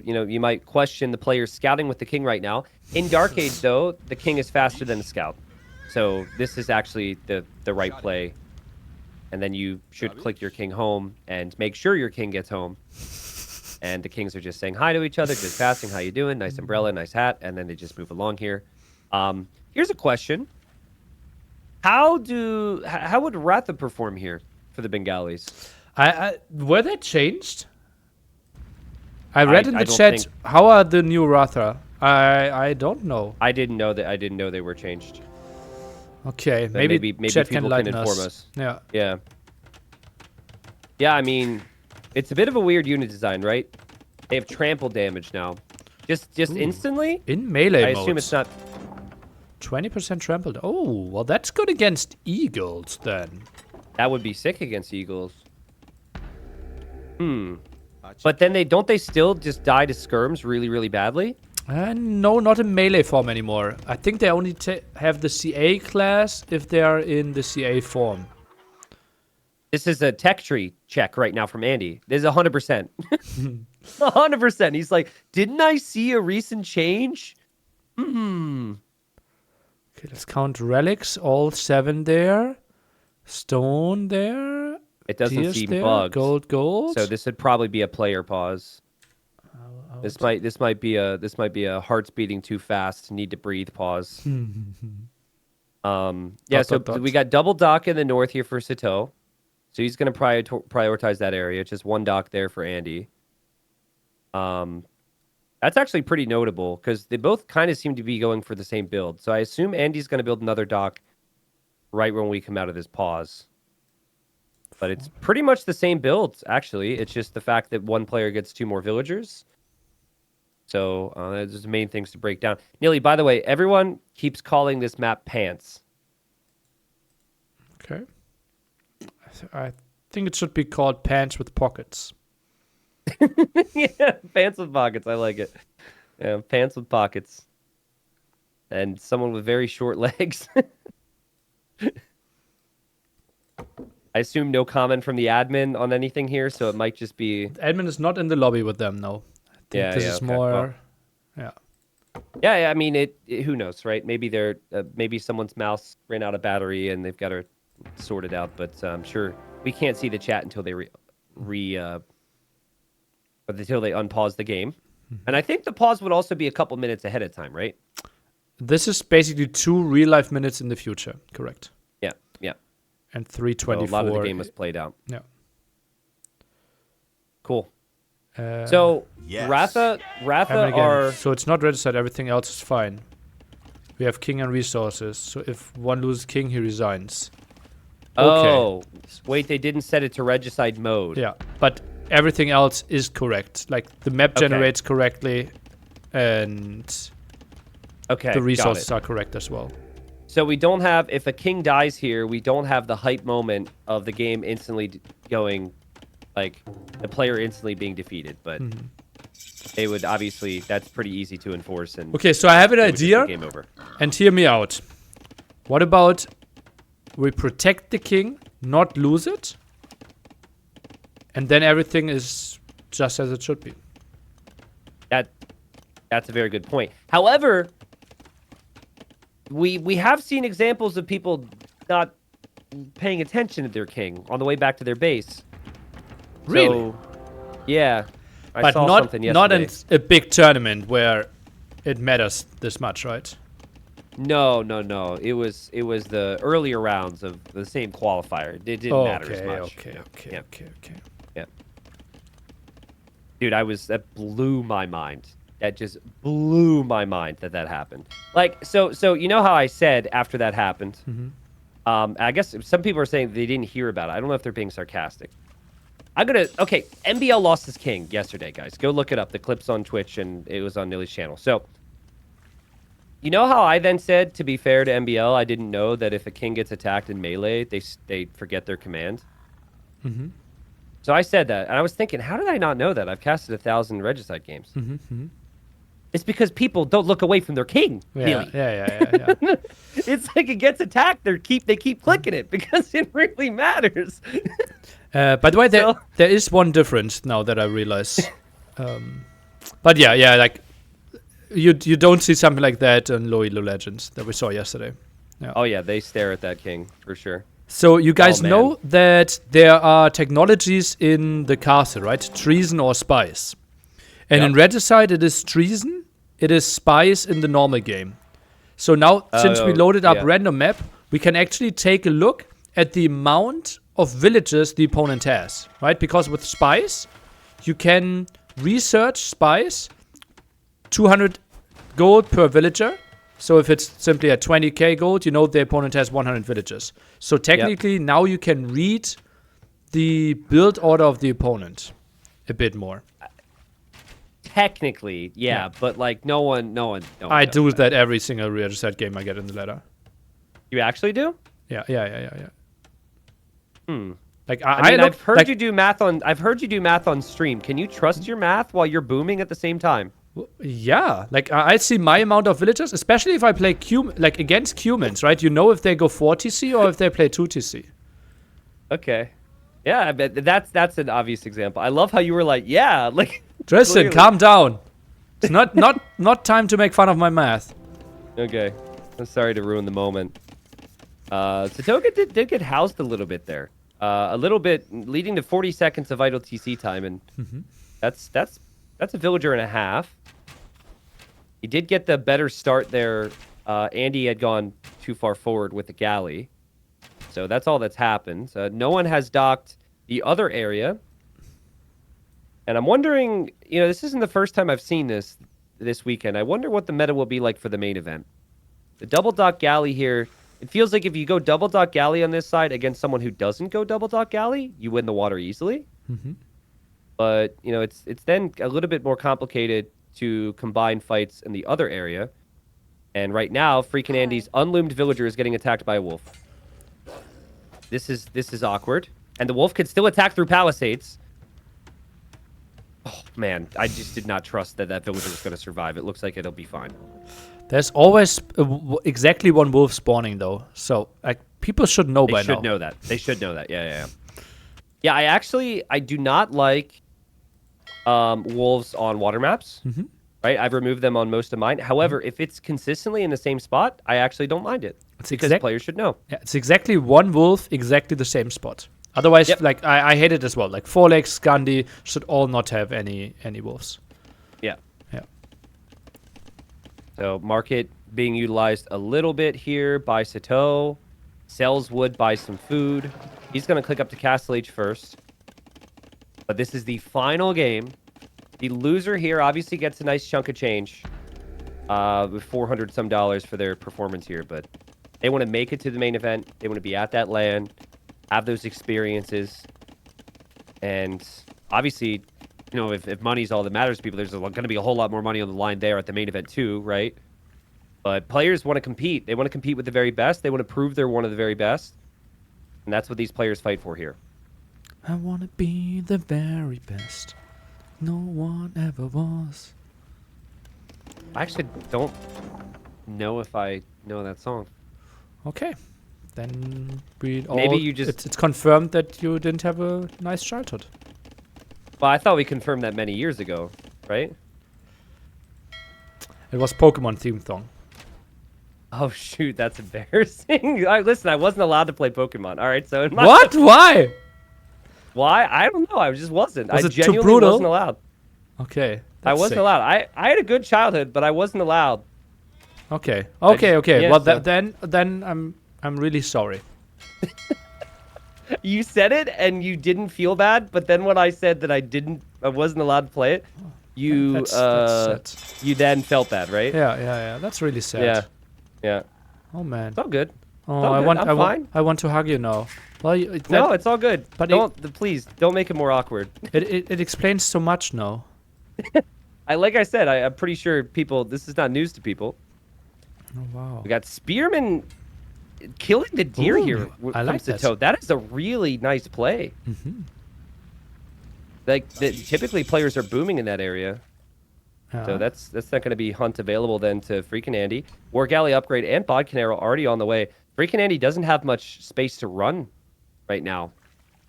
you know, you might question the player's scouting with the king right now. In Dark Age, though, the king is faster than the scout. So this is actually the right play. And then you should click your king home and make sure your king gets home. And the kings are just saying hi to each other, just passing, how you doing? Nice umbrella, nice hat. And then they just move along here. Here's a question. How would Ratha perform here for the Bengalis? Were they changed? I read in the chat, how are the new Ratha? I don't know. I didn't know they were changed. Okay, So maybe chat people can can inform us. Yeah. Yeah. Yeah, I mean, it's a bit of a weird unit design, right? They have trample damage now. Just instantly? In melee I mode. assume it's not... 20% trampled. Oh, well that's good against eagles then. That would be sick against eagles. But then don't they still just die to skirms really, really badly? No, not in melee form anymore. I think they only have the CA class if they are in the CA form. This is a tech tree check right now from Andy. This is 100%. 100%. He's like, didn't I see a recent change? Okay, let's count relics. All 7 there. Stone there. It doesn't Tears seem there. bugged. Gold. So this would probably be a player pause. This might be a hearts beating too fast, need to breathe pause. Yeah, so we got double dock in the north here for Sitaux. So he's going to prioritize that area. Just one dock there for Andy. That's actually pretty notable because they both kind of seem to be going for the same build. So I assume Andy's going to build another dock right when we come out of this pause. But it's pretty much the same build, actually. It's just the fact that one player gets 2 more villagers. So those are the main things to break down. Neely, by the way, everyone keeps calling this map Pants. Okay. I think it should be called Pants with Pockets. Yeah, Pants with Pockets. I like it. Yeah, Pants with Pockets. And someone with very short legs. I assume no comment from the admin on anything here, so it might just be... The admin is not in the lobby with them, no. I think this is more... Well, yeah, I mean, who knows, right? Maybe maybe someone's mouse ran out of battery and they've got to sort it out, but I'm sure we can't see the chat until they until they unpause the game. And I think the pause would also be a couple minutes ahead of time, right? This is basically 2 real-life minutes in the future, correct? Yeah, yeah. And 3:24. So a lot of the game was played out. Yeah. Cool. So Yes. Ratha are... So it's not registered, everything else is fine. We have king and resources, so if one loses king, he resigns. Okay. Oh, wait, they didn't set it to regicide mode. Yeah, but everything else is correct. Like, the map generates correctly, and the resources are correct as well. So we don't have, if a king dies here, we don't have the hype moment of the game instantly going, like, the player instantly being defeated, but they would obviously, that's pretty easy to enforce. And okay, so I have an idea, game over. And hear me out. What about we protect the king, not lose it, and then everything is just as it should be? That's a very good point. However, we have seen examples of people not paying attention to their king on the way back to their base. Really? So, yeah. But not in a big tournament where it matters this much, right? No. It was the earlier rounds of the same qualifier. It didn't matter as much. Okay. Yeah. Dude, that blew my mind. That just blew my mind that happened. Like, so you know how I said after that happened? I guess some people are saying they didn't hear about it. I don't know if they're being sarcastic. Okay, MBL lost his king yesterday, guys. Go look it up. The clip's on Twitch, and it was on Nilly's channel. So, you know how I then said, to be fair to MBL, I didn't know that if a king gets attacked in melee, they forget their command? So I said that, and I was thinking, how did I not know that? I've casted 1,000 Regicide games. It's because people don't look away from their king. Yeah. It's like it gets attacked, they keep clicking it because it really matters. By the way, there is one difference now that I realize. But yeah, like you don't see something like that in Low Elo Legends that we saw yesterday. Yeah. Oh yeah, they stare at that king for sure. So you guys man. know that there are technologies in the castle, right? Treason or spice. And in Yep. Regicide, it is treason. It is spice in the normal game. So now, since we loaded up yeah. random map, we can actually take a look at the amount of villages the opponent has, right? Because with spice, you can research spice, 200 gold per villager. So if it's simply at 20k gold, you know the opponent has 100 villages. So technically, now you can read the build order of the opponent a bit more. Technically, yeah, but like no one. I does do that every single Regicide game I get in the ladder. You actually do? Yeah. Like I mean, look, I've heard like, you do math on. I've heard you do math on stream. Can you trust your math while you're booming at the same time? Yeah, like I see my amount of villagers, especially if I play like against humans, right? You know if they go 4 TC or if they play 2 TC. Okay. Yeah, I bet that's an obvious example. I love how you were like, yeah, like. Tristan, clearly. calm down. It's not time to make fun of my math. Okay. I'm sorry to ruin the moment. Sitaux did get housed a little bit there. A little bit, leading to 40 seconds of idle TC time, and that's a villager and a half. He did get the better start there. Andy had gone too far forward with the galley. So that's all that's happened. No one has docked the other area. And I'm wondering, this isn't the first time I've seen this weekend. I wonder what the meta will be like for the main event. The double dock galley here, it feels like if you go double dock galley on this side against someone who doesn't go double dock galley, you win the water easily. But, it's then a little bit more complicated to combine fights in the other area. And right now, FreakinAndy's unloomed villager is getting attacked by a wolf. This is awkward. And the wolf can still attack through palisades. Oh, man, I just did not trust that villager was going to survive. It looks like it'll be fine. There's always exactly one wolf spawning, though. So people should know by now. They should know that. They should know that. Yeah. Yeah, I do not like wolves on water maps. Right? I've removed them on most of mine. However, if it's consistently in the same spot, I actually don't mind it. Because players should know. Yeah, it's exactly one wolf, exactly the same spot. Otherwise, I hate it as well. Like Fourlegs, Scandi should all not have any wolves. Yeah. So market being utilized a little bit here by Sitaux. Sells wood, buys some food. He's going to click up to Castle Age first. But this is the final game. The loser here obviously gets a nice chunk of change. With $400 some for their performance here. But they want to make it to the main event. They want to be at that land. Have those experiences. And obviously, if money's all that matters to people, there's going to be a whole lot more money on the line there at the main event too, right? But players want to compete. They want to compete with the very best. They want to prove they're one of the very best. And that's what these players fight for here. I want to be the very best. No one ever was. I actually don't know if I know that song. Okay. Then we all... Maybe you just... It's confirmed that you didn't have a nice childhood. Well, I thought we confirmed that many years ago, right? It was Pokemon theme song. Oh, shoot, that's embarrassing. Listen, I wasn't allowed to play Pokemon. All right, so... What? Why? Why? I don't know. I just wasn't. Was I it too genuinely brutal? wasn't allowed. Okay. I wasn't allowed. I had a good childhood, but I wasn't allowed. Okay. Yeah, well, so- then I'm really sorry. You said it and you didn't feel bad, but then when I said that I wasn't allowed to play it, That's sad. you then felt bad, right? Yeah. That's really sad. Yeah. Oh man. It's all good. Oh, all good. I'm fine. I want to hug you now. Well, No, it's all good. but Please don't make it more awkward. it explains so much now. Like I said, I'm pretty sure this is not news to people. Oh wow. We got Spearman killing the deer here. I like that. Sitaux. That is a really nice play. Typically players are booming in that area. So that's not going to be hunt available then to FreakinAndy. War Galley upgrade and Bodcanero already on the way. FreakinAndy doesn't have much space to run right now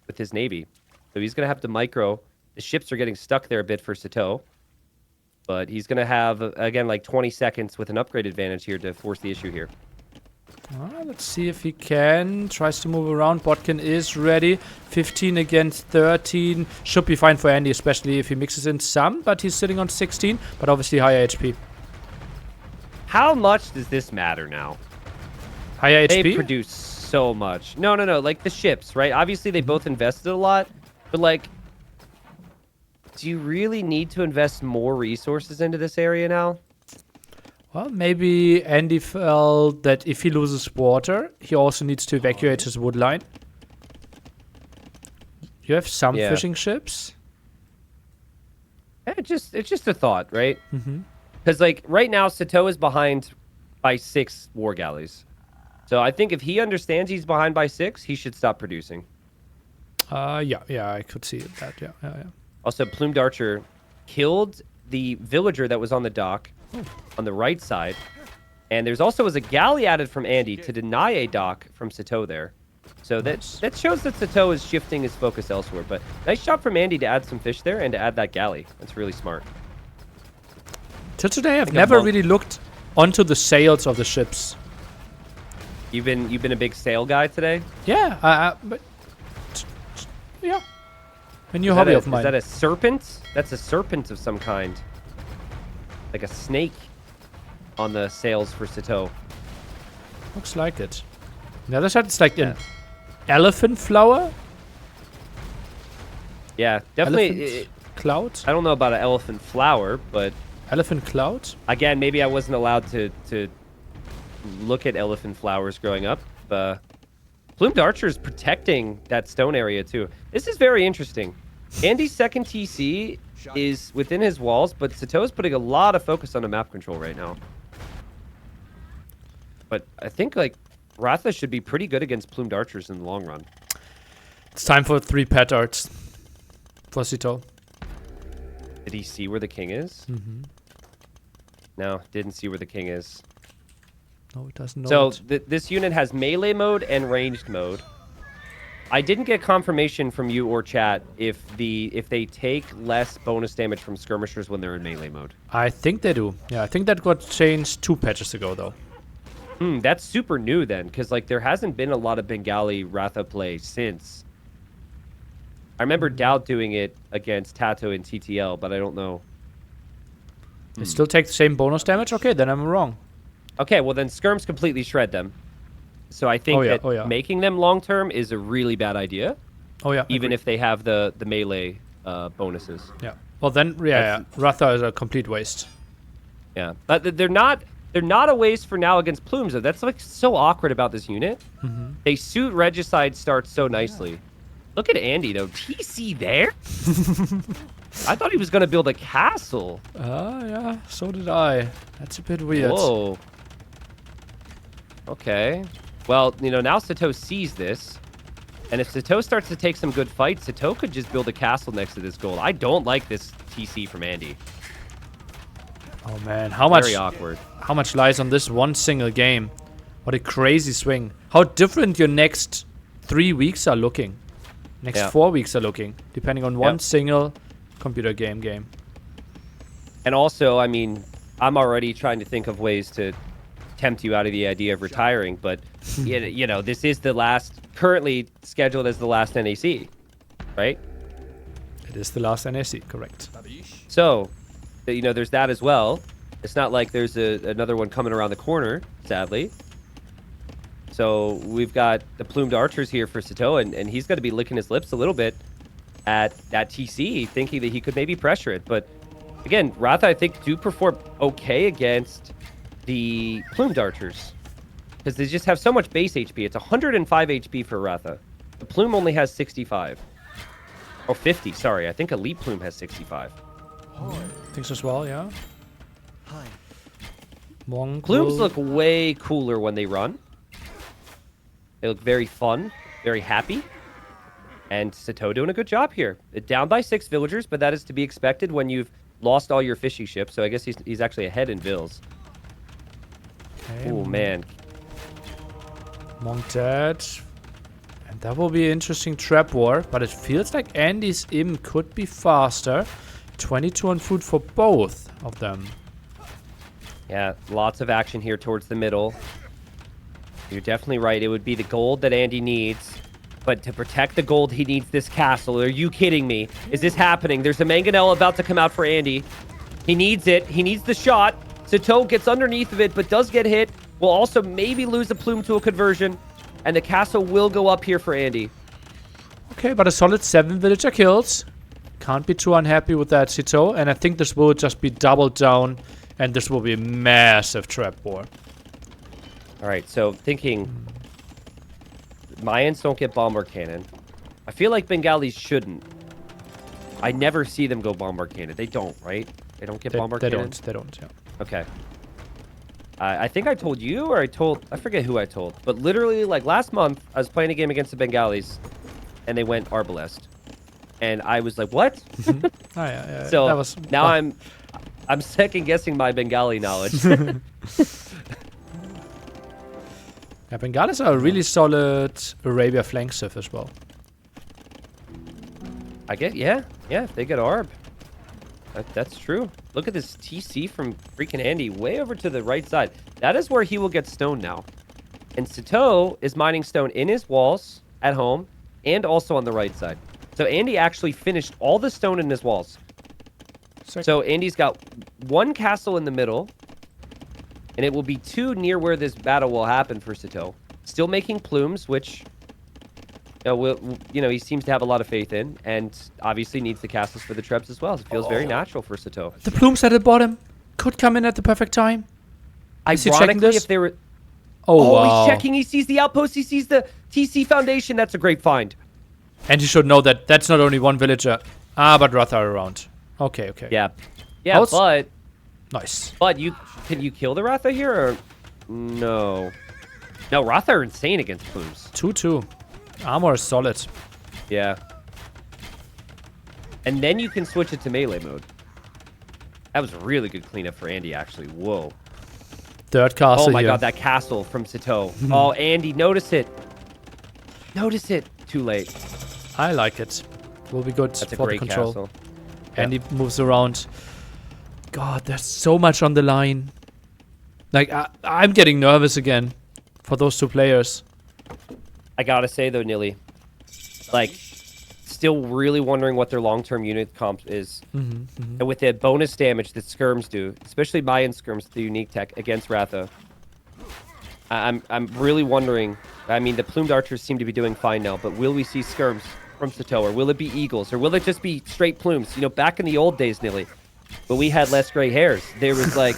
with his navy. So he's going to have to micro. The ships are getting stuck there a bit for Sitaux. But he's going to have, again, like 20 seconds with an upgrade advantage here to force the issue here. Let's see if he can. Tries to move around. Botkin is ready. 15 against 13. Should be fine for Andy, especially if he mixes in some. But he's sitting on 16. But obviously higher HP. How much does this matter now? Higher They HP? produce so much. No. Like the ships, right? Obviously, they both invested a lot. But, like, do you really need to invest more resources into this area now? Well, maybe Andy felt that if he loses water, he also needs to evacuate his wood line. You have some fishing ships? It's just a thought, right? Mm-hmm. Because, like, right now, Sitaux is behind by 6 war galleys. So I think if he understands he's behind by 6, he should stop producing. Yeah, I could see that, yeah. Also, Plumed Archer killed the villager that was on the dock on the right side. And there's also was a galley added from Andy to deny a dock from Sitaux there. So that shows that Sitaux is shifting his focus elsewhere. But nice job from Andy to add some fish there and to add that galley. That's really smart. Till today, I've never really looked onto the sails of the ships. You've been a big sail guy today? Yeah, but yeah, a new hobby of mine. Is that a serpent? That's a serpent of some kind, like a snake on the sails for Sitaux. Looks like it. On the other side, it's like an elephant flower. Yeah, definitely. Elephant cloud. I don't know about an elephant flower, but elephant cloud. Again, maybe I wasn't allowed to look at elephant flowers growing up. Plumed Archer is protecting that stone area too. This is very interesting. Andy's second TC is within his walls, but Sitaux is putting a lot of focus on the map control right now. But I think like Ratha should be pretty good against Plumed Archers in the long run. It's time for 3 petards for Sitaux. Did he see where the king is? Mm-hmm. No, didn't see where the king is. No, it doesn't know. So this unit has melee mode and ranged mode. I didn't get confirmation from you or chat if they take less bonus damage from skirmishers when they're in melee mode. I think they do. Yeah, I think that got changed 2 patches ago though. That's super new then, because like there hasn't been a lot of Bengali Ratha play since. I remember Dowd doing it against Tato in TTL, but I don't know. They still take the same bonus damage? Okay, then I'm wrong. Okay, well then skirms completely shred them. So I think that making them long term is a really bad idea. Oh yeah. Even if they have the melee bonuses. Yeah. Well then, yeah. Ratha is a complete waste. Yeah, but they're not a waste for now against Plumes though. That's like so awkward about this unit. Mm-hmm. They suit Regicide starts so nicely. Look at Andy though. TC there? I thought he was gonna build a castle. Yeah, so did I. That's a bit weird. Whoa. Okay. Well, now Sitaux sees this. And if Sitaux starts to take some good fights, Sitaux could just build a castle next to this gold. I don't like this TC from Andy. Oh man, how much? Very awkward. How much lies on this one single game? What a crazy swing. How different your next 3 weeks are looking. Next 4 weeks are looking, depending on one single computer game. And also, I mean, I'm already trying to think of ways to tempt you out of the idea of retiring, but this is the last, currently scheduled as the last NAC, right? It is the last NAC, correct. So, there's that as well. It's not like there's another one coming around the corner, sadly. So we've got the Plumed Archers here for Sitaux, and he's going to be licking his lips a little bit at that TC, thinking that he could maybe pressure it. But again, Ratha, I think, do perform okay against the Plumed Archers because they just have so much base HP. It's 105 HP for Ratha. The Plume only has 65. Oh, 50, sorry. I think Elite Plume has 65. Thinks as well, yeah. Plumes look way cooler when they run. They look very fun, very happy. And Sitaux doing a good job here. Down by 6 villagers, but that is to be expected when you've lost all your fishing ships. So I guess he's actually ahead in vills. Oh, man. Monk dead. And that will be an interesting trap war. But it feels like Andy's Im could be faster. 22 on food for both of them. Yeah, lots of action here towards the middle. You're definitely right. It would be the gold that Andy needs. But to protect the gold, he needs this castle. Are you kidding me? Is this happening? There's a mangonel about to come out for Andy. He needs it. He needs the shot. Sitaux gets underneath of it, but does get hit. Will also maybe lose a plume to a conversion. And the castle will go up here for Andy. Okay, but a solid 7 villager kills. Can't be too unhappy with that, Sitaux. And I think this will just be doubled down. And this will be a massive trap war. All right, so thinking... Mayans don't get bombard cannon. I feel like Bengalis shouldn't. I never see them go bombard cannon. They don't, right? They don't get bombard cannon? They don't, yeah. Okay. I think I told you or I forget who I told. But literally, like last month, I was playing a game against the Bengalis. And they went arbalest. And I was like, what? Oh, yeah. So that was, now I'm second guessing my Bengali knowledge. Yeah, Bengalis are a really solid Arabia flank surf as well. I get, yeah, if they get ARB. That's true. Look at this TC from FreakinAndy way over to the right side. That is where he will get stone now. And Sitaux is mining stone in his walls at home and also on the right side. So Andy actually finished all the stone in his walls. So Andy's got one castle in the middle. And it will be 2 near where this battle will happen for Sitaux. Still making plumes, which he seems to have a lot of faith in. And obviously needs the castles for the trebs as well. It feels very natural for Sitaux. The plumes at the bottom could come in at the perfect time. Ironically, if they were... Oh, wow. He's checking. He sees the outpost. He sees the TC Foundation. That's a great find. And you should know that that's not only one villager. But Ratha are around. Okay. Yeah, but... Nice. But can you kill the Ratha here or no? No, Ratha are insane against plumes. 2-2. Armor is solid. Yeah. And then you can switch it to melee mode. That was a really good cleanup for Andy, actually. Whoa. Third castle. Oh my god, that castle from Sitaux. Oh, Andy, notice it. Notice it. Too late. I like it. Will be good That's a for great the control. castle. Andy moves around. God, there's so much on the line. Like, I'm getting nervous again for those 2 players. I gotta say, though, Nilly, like, still really wondering what their long-term unit comp is. And with the bonus damage that skirms do, especially Mayan skirms, the unique tech against Ratha, I'm really wondering. I mean, the plumed archers seem to be doing fine now, but will we see skirms from Sitaux, or will it be eagles, or will it just be straight plumes? You know, back in the old days, Nilly, but we had less gray hairs. There was like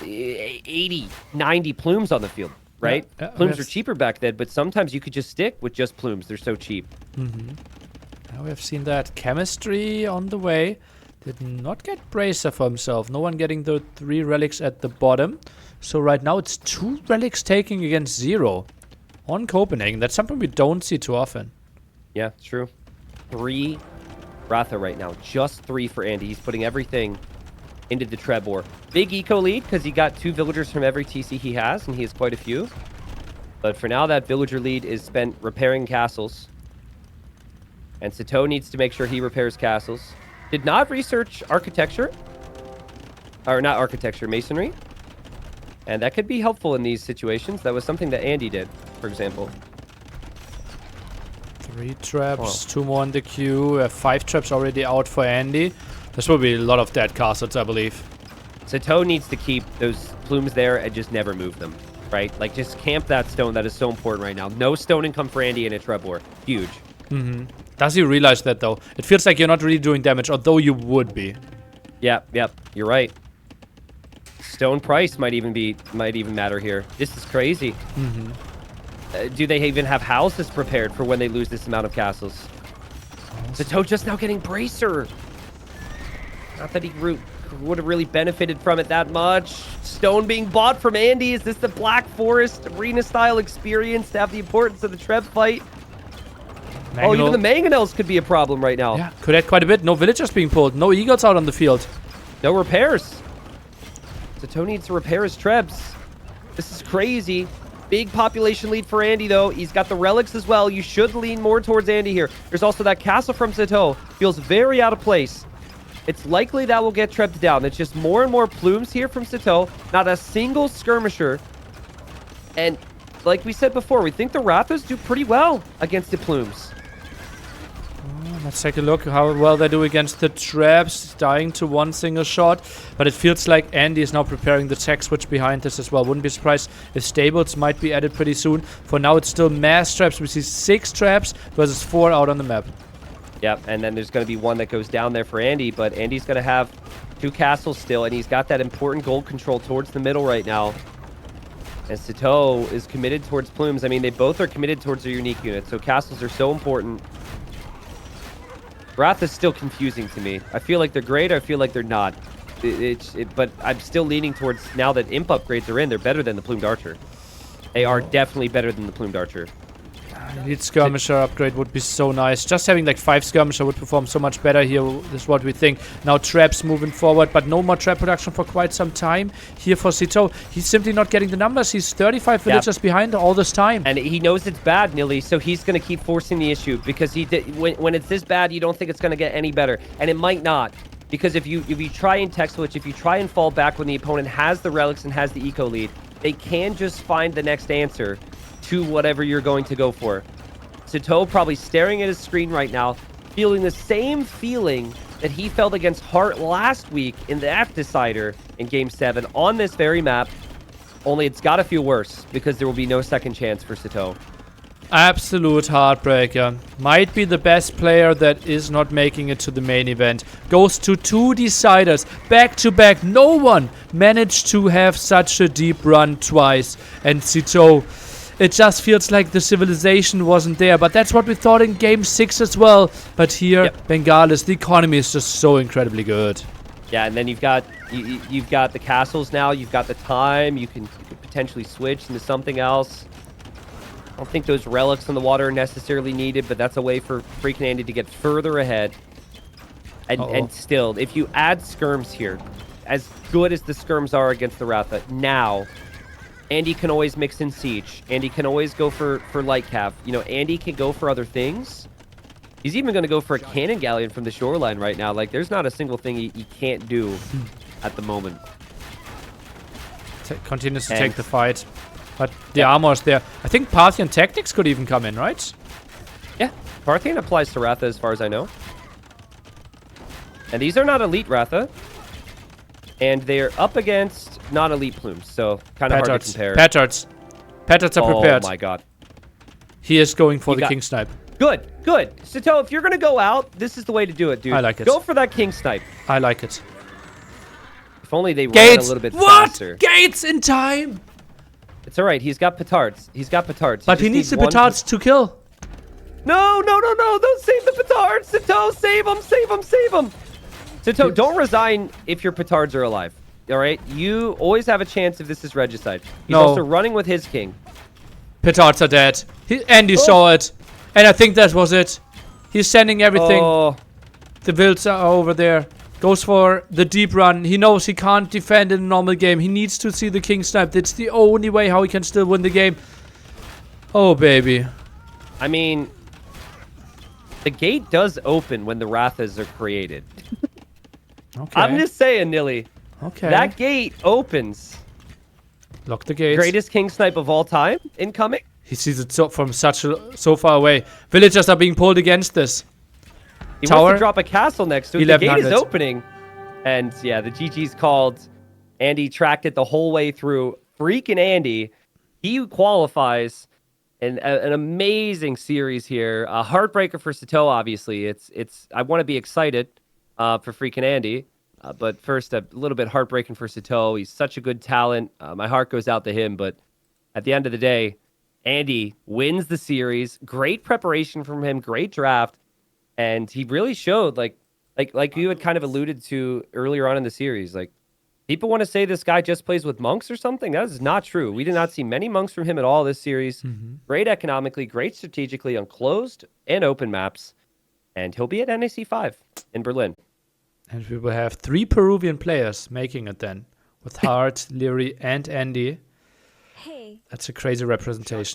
80, 90 plumes on the field, right? Yeah, plumes were cheaper back then, but sometimes you could just stick with just plumes. They're so cheap. Now we have seen that. Chemistry on the way. Did not get Bracer for himself. No one getting the 3 relics at the bottom. So right now it's 2 relics taking against 0 on Copenhagen. That's something we don't see too often. Yeah, it's true. 3 Ratha right now. Just 3 for Andy. He's putting everything into the Trebor. Big eco lead because he got 2 villagers from every TC he has, and he has quite a few. But for now, that villager lead is spent repairing castles. And Sitaux needs to make sure he repairs castles. Did not research architecture. Or not architecture, masonry. And that could be helpful in these situations. That was something that Andy did, for example. 3 traps, 2 more in the queue. 5 traps already out for Andy. This will be a lot of dead castles, I believe. Sitaux needs to keep those plumes there and just never move them, right? Like, just camp that stone. That is so important right now. No stone income for Andy in a Trebor. Huge. Does he realize that, though? It feels like you're not really doing damage, although you would be. Yep. You're right. Stone price might even matter here. This is crazy. Do they even have houses prepared for when they lose this amount of castles? Sitaux just now getting Bracer. Not that he would have really benefited from it that much. Stone being bought from Andy. Is this the Black Forest arena-style experience to have the importance of the Treb fight? Oh, even the mangonels could be a problem right now. Yeah, could add quite a bit. No villagers being pulled. No eagles out on the field. No repairs. Sitaux needs to repair his Trebs. This is crazy. Big population lead for Andy, though. He's got the relics as well. You should lean more towards Andy here. There's also that castle from Sitaux. Feels very out of place. It's likely that will get Trebbed down. It's just more and more plumes here from Sitaux. Not a single skirmisher. And, like we said before, we think the Rathas do pretty well against the Plumes. Let's take a look how well they do against the traps, dying to one single shot. But it feels like Andy is now preparing the tech switch behind this as well. Wouldn't be surprised if stables might be added pretty soon. For now, it's still mass traps. We see 6 traps versus 4 out on the map. Yep, and then there's going to be one that goes down there for Andy, but Andy's going to have 2 castles still, and he's got that important gold control towards the middle right now. And Sitaux is committed towards Plumes. I mean, they both are committed towards their unique units, so castles are so important. Wrath is still confusing to me. I feel like they're great, I feel like they're not. But I'm still leaning towards, now that imp upgrades are in, they're better than the Plumed Archer. They are definitely better than the Plumed Archer. Elite Skirmisher upgrade would be so nice. Just having like 5 Skirmisher would perform so much better here. This is what we think. Now traps moving forward, but no more trap production for quite some time here for Sitaux. He's simply not getting the numbers. He's 35 villagers behind all this time. And he knows it's bad, Nilly, so he's going to keep forcing the issue because when it's this bad, you don't think it's going to get any better. And it might not. Because if you try and tech switch, if you try and fall back when the opponent has the relics and has the eco lead, they can just find the next answer to whatever you're going to go for. Sitaux probably staring at his screen right now, feeling the same feeling that he felt against Hart last week in the F Decider in Game 7 on this very map. Only it's got to feel worse because there will be no second chance for Sitaux. Absolute heartbreaker. Might be the best player that is not making it to the main event. Goes to 2 deciders back to back. No one managed to have such a deep run twice. And Sitaux, it just feels like the civilization wasn't there. But that's what we thought in Game 6 as well. But here, Bengalis, the economy is just so incredibly good. Yeah, and then you've got the castles now. You've got the time. You can potentially switch into something else. I don't think those relics in the water are necessarily needed, but that's a way for FreakinAndy to get further ahead. And still, if you add skirms here, as good as the skirms are against the Ratha, now Andy can always mix in siege. Andy can always go for light cav. You know, Andy can go for other things. He's even going to go for a cannon galleon from the shoreline right now. Like, there's not a single thing he can't do at the moment. Continues to take the fight. But the armor's there. I think Parthian Tactics could even come in, right? Yeah, Parthian applies to Ratha as far as I know. And these are not elite Ratha. And they're up against non-elite Plumes, so kind of hard to compare. Petards are prepared. Oh my god. He is going for the King Snipe. Good, good. Sitaux, if you're going to go out, this is the way to do it, dude. I like it. Go for that King Snipe. I like it. If only they ran a little bit faster. What? Gates in time! It's alright, he's got petards. He's got petards. But he needs the petards to kill. No, no, no, no. Don't save the petards. Sitaux, save him, save him, save him. Sitaux, don't resign if your petards are alive. Alright? You always have a chance if this is regicide. He's also running with his king. Petards are dead. Andy saw it. And I think that was it. He's sending everything. The wilds are over there. Goes for the deep run. He knows he can't defend in a normal game. He needs to see the King Snipe. That's the only way how he can still win the game. Oh, baby. I mean, the gate does open when the Rathas are created. Okay. I'm just saying, Nilly. Okay. That gate opens. Lock the gates. Greatest King Snipe of all time incoming. He sees it from so far away. Villagers are being pulled against this. He wants to drop a castle next to it. The gate is opening. And yeah, the GG's called. Andy tracked it the whole way through. FreakinAndy, he qualifies. And an amazing series here. A heartbreaker for Sitaux, obviously. I want to be excited for FreakinAndy. But first, a little bit heartbreaking for Sitaux. He's such a good talent. My heart goes out to him. But at the end of the day, Andy wins the series. Great preparation from him. Great draft. And he really showed, like you had kind of alluded to earlier on in the series, like, people want to say this guy just plays with monks or something. That is not true. We did not see many monks from him at all this series. Great economically, great strategically on closed and open maps. And he'll be at NAC 5 in Berlin. And we will have 3 Peruvian players making it then. With Hart, Leary, and Andy. That's a crazy representation.